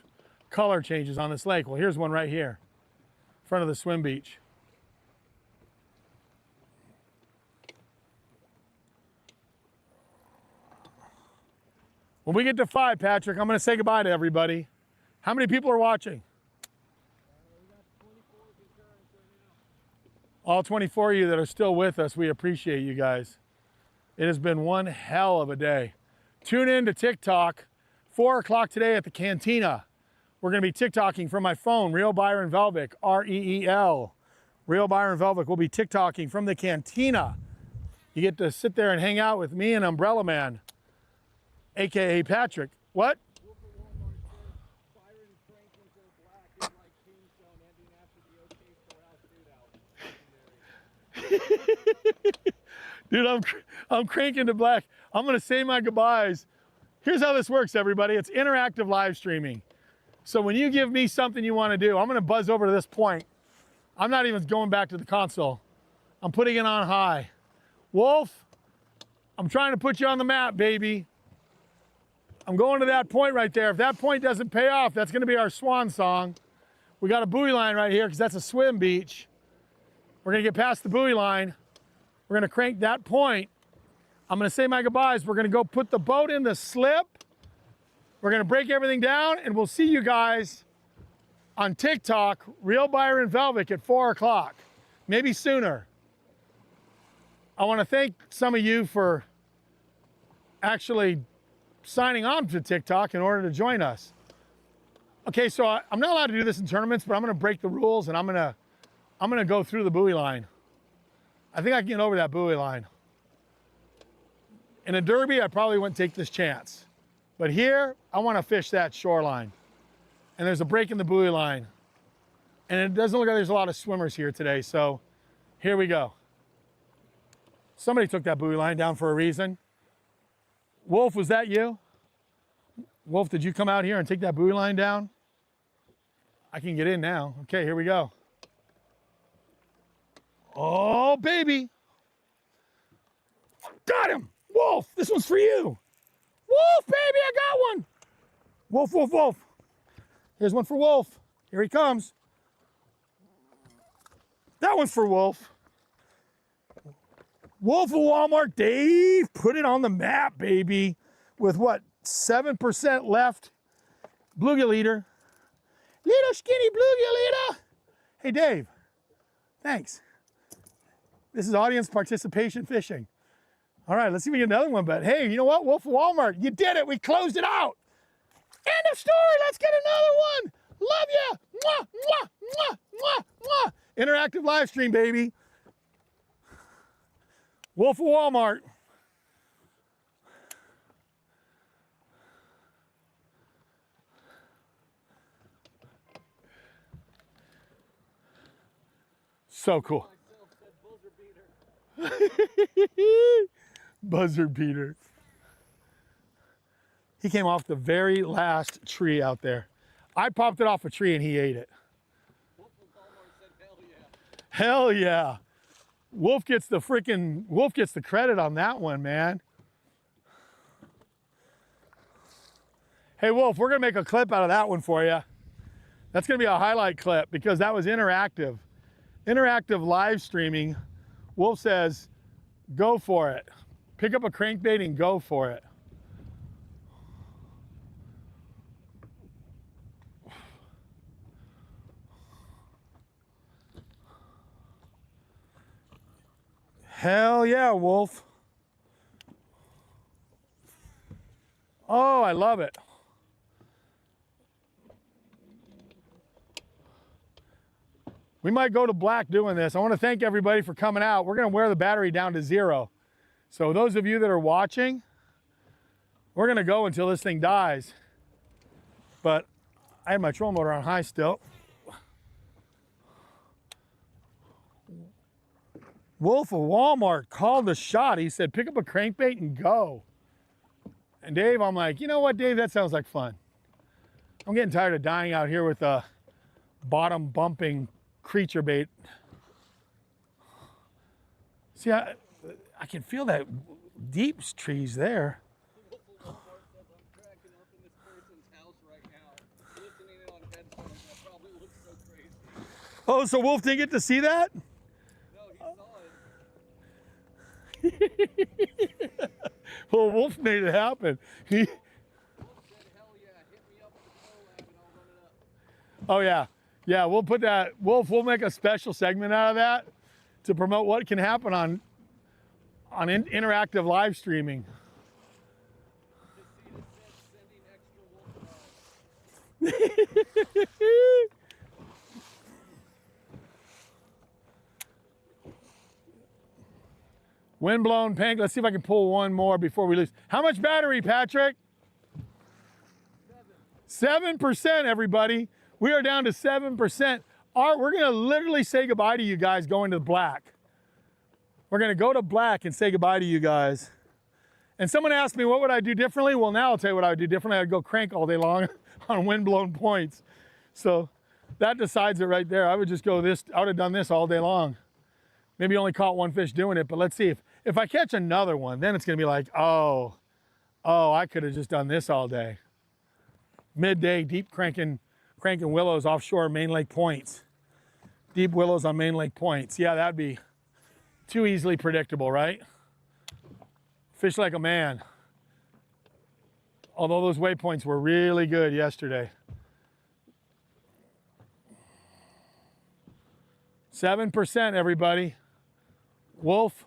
color changes on this lake. Well, here's one right here, in front of the swim beach. When we get to 5, Patrick, I'm gonna say goodbye to everybody. How many people are watching? We got 24 concurrents right now. All 24 of you that are still with us, we appreciate you guys. It has been one hell of a day. Tune in to TikTok, 4 o'clock today at the Cantina. We're gonna be TikToking from my phone, Real Byron Velvic, R-E-E-L. Real Byron Velvic will be TikToking from the Cantina. You get to sit there and hang out with me and Umbrella Man, AKA Patrick. What? Wolf of Walmart says Byron Franklin's Go Black is like Tombstone ending after the OK Corral shootout. Dude, I'm cranking to black. I'm gonna say my goodbyes Here's how this works, everybody. It's interactive live streaming. So when you give me something you want to do, I'm going to buzz over to this point. I'm not even going back to the console. I'm putting it on high. Wolf, I'm trying to put you on the map, baby. I'm going to that point right there. If that point doesn't pay off, that's going to be our swan song. We got a buoy line right here because that's a swim beach. We're going to get past the buoy line. We're going to crank that point. I'm going to say my goodbyes. We're going to go put the boat in the slip. We're going to break everything down, and we'll see you guys on TikTok, Real Byron Velvic at 4 o'clock, maybe sooner. I want to thank some of you for actually signing on to TikTok in order to join us. Okay, so I'm not allowed to do this in tournaments, but I'm going to break the rules, and I'm going to go through the buoy line. I think I can get over that buoy line. In a derby, I probably wouldn't take this chance. But here, I want to fish that shoreline. And there's a break in the buoy line. And it doesn't look like there's a lot of swimmers here today, so here we go. Somebody took that buoy line down for a reason. Wolf, was that you? Wolf, did you come out here and take that buoy line down? I can get in now. Okay, here we go. Oh, baby. Got him. Wolf, this one's for you. Wolf, baby, I got one. Wolf, wolf, wolf. Here's one for Wolf. Here he comes. That one's for Wolf. Wolf of Walmart, Dave, put it on the map, baby. With what, 7% left. Bluegill leader. Little skinny bluegill leader. Hey, Dave, thanks. This is audience participation fishing. All right, let's see if we get another one. But hey, you know what? Wolf of Walmart, you did it. We closed it out. End of story. Let's get another one. Love ya. Mwah, mwah, mwah, mwah, mwah. Interactive live stream, baby. Wolf of Walmart. So cool. Buzzer beater. He came off the very last tree out there. I popped it off a tree and he ate it. Wolf of Walmart said, hell yeah. Hell yeah. Wolf gets the credit on that one, man. Hey, Wolf, we're gonna make a clip out of that one for you. That's gonna be a highlight clip because that was interactive. Interactive live streaming. Wolf says, go for it. Pick up a crankbait and go for it. Hell yeah, Wolf. Oh, I love it. We might go to black doing this. I want to thank everybody for coming out. We're going to wear the battery down to 0. So those of you that are watching, we're going to go until this thing dies. But I had my trolling motor on high still. Wolf of Walmart called the shot. He said, pick up a crankbait and go. And Dave, I'm like, you know what, Dave, that sounds like fun. I'm getting tired of dying out here with a bottom bumping creature bait. See, I can feel that deep trees there. Wolf of Walmart says I'm cracking up in this person's house right now. Listening in on headphones, that probably looks so crazy. Oh, so Wolf didn't get to see that? No, he saw it. Well, Wolf made it happen. Wolf said, hell yeah, hit me up with the collab and I'll run it up. Oh yeah. Yeah, we'll put that, Wolf, we'll make a special segment out of that to promote what can happen on interactive live streaming. Just see it said sending extra wolf. Windblown pink. Let's see if I can pull one more before we lose. How much battery, Patrick? 7%, everybody. We are down to 7%. We're gonna literally say goodbye to you guys going to black. We're gonna go to black and say goodbye to you guys. And someone asked me, what would I do differently? Well, now I'll tell you what I would do differently. I'd go crank all day long on wind-blown points. So that decides it right there. I would just go this, I would have done this all day long. Maybe only caught one fish doing it, but let's see. If I catch another one, then it's gonna be like, oh, I could have just done this all day. Midday, deep cranking willows offshore Main Lake points. Deep willows on Main Lake points. Yeah, that'd be too easily predictable, right? Fish like a man. Although those waypoints were really good yesterday. 7%, everybody. Wolf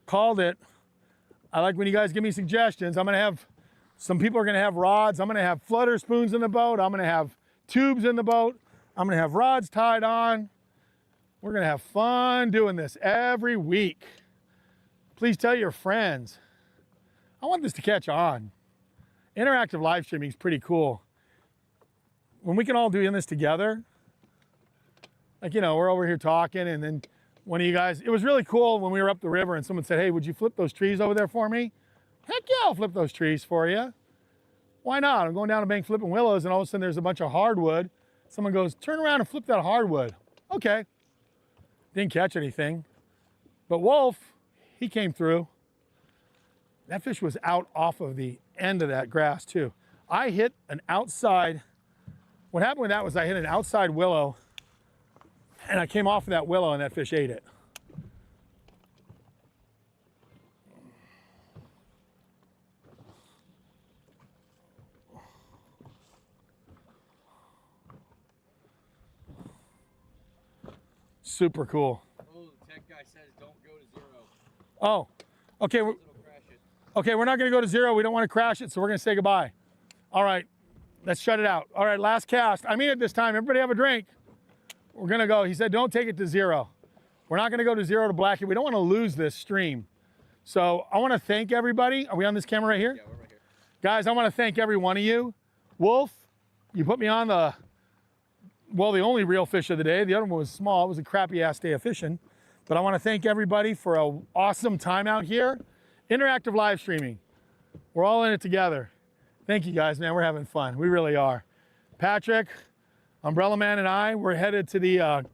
called it. I like when you guys give me suggestions. I'm gonna have, some people are gonna have rods. I'm gonna have flutter spoons in the boat. I'm gonna have tubes in the boat. I'm gonna have rods tied on. We're gonna have fun doing this every week. Please tell your friends. I want this to catch on. Interactive live streaming is pretty cool. When we can all do this together, like, you know, we're over here talking and then one of you guys, it was really cool when we were up the river and someone said, hey, would you flip those trees over there for me? Heck yeah, I'll flip those trees for you. Why not? I'm going down a bank flipping willows and all of a sudden there's a bunch of hardwood. Someone goes, turn around and flip that hardwood. Okay. Didn't catch anything. But Wolf, he came through. That fish was out off of the end of that grass too. I hit an outside, what happened with that was I hit an outside willow and I came off of that willow and that fish ate it. Super cool. Oh, the tech guy says don't go to zero. Oh, okay. It'll crash it. Okay, we're not gonna go to zero. We don't want to crash it, so we're gonna say goodbye. All right, let's shut it out. All right, last cast. I mean it this time. Everybody have a drink. We're gonna go. He said, don't take it to zero. We're not gonna go to zero to Blackie. We don't wanna lose this stream. So I wanna thank everybody. Are we on this camera right here? Yeah, we're right here. Guys, I wanna thank every one of you. Wolf, you put me on the only real fish of the day. The other one was small. It was a crappy ass day of fishing. But I wanna thank everybody for an awesome time out here. Interactive live streaming. We're all in it together. Thank you guys, man. We're having fun. We really are. Patrick, Umbrella Man and I, we're headed to the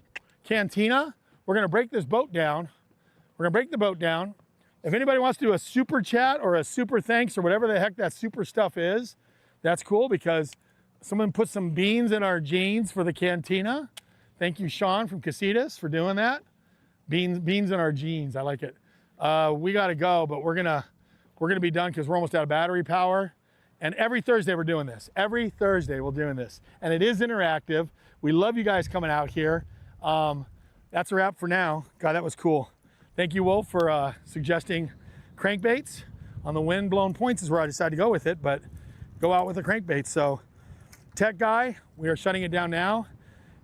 cantina. We're gonna break this boat down. We're gonna break the boat down. If anybody wants to do a super chat or a super thanks or whatever the heck that super stuff is, that's cool because someone put some beans in our jeans for the cantina. Thank you, Sean from Casitas, for doing that. Beans in our jeans, I like it. We gotta go, but we're gonna be done because we're almost out of battery power. And every Thursday we're doing this. Every Thursday we're doing this. And it is interactive. We love you guys coming out here. That's a wrap for now. God, that was cool. Thank you, Wolf, for suggesting crankbaits. On the wind-blown points is where I decided to go with it, but go out with a crankbait. So, Tech Guy, we are shutting it down now.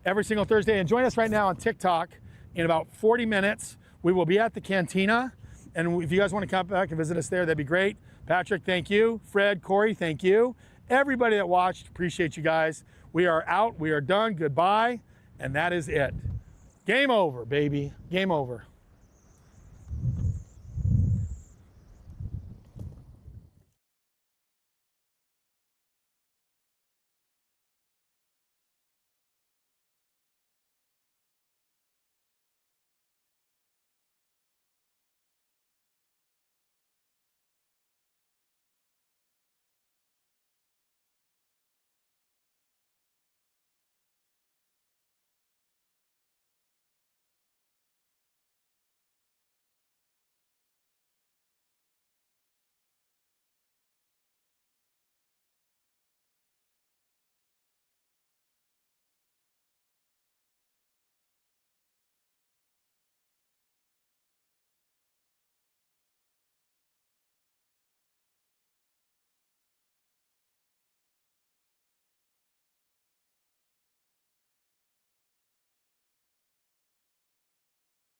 Every single Thursday. And join us right now on TikTok in about 40 minutes. We will be at the cantina. And if you guys want to come back and visit us there, that'd be great. Patrick, thank you. Fred, Corey, thank you. Everybody that watched, appreciate you guys. We are out, we are done, goodbye, and that is it. Game over, baby, game over.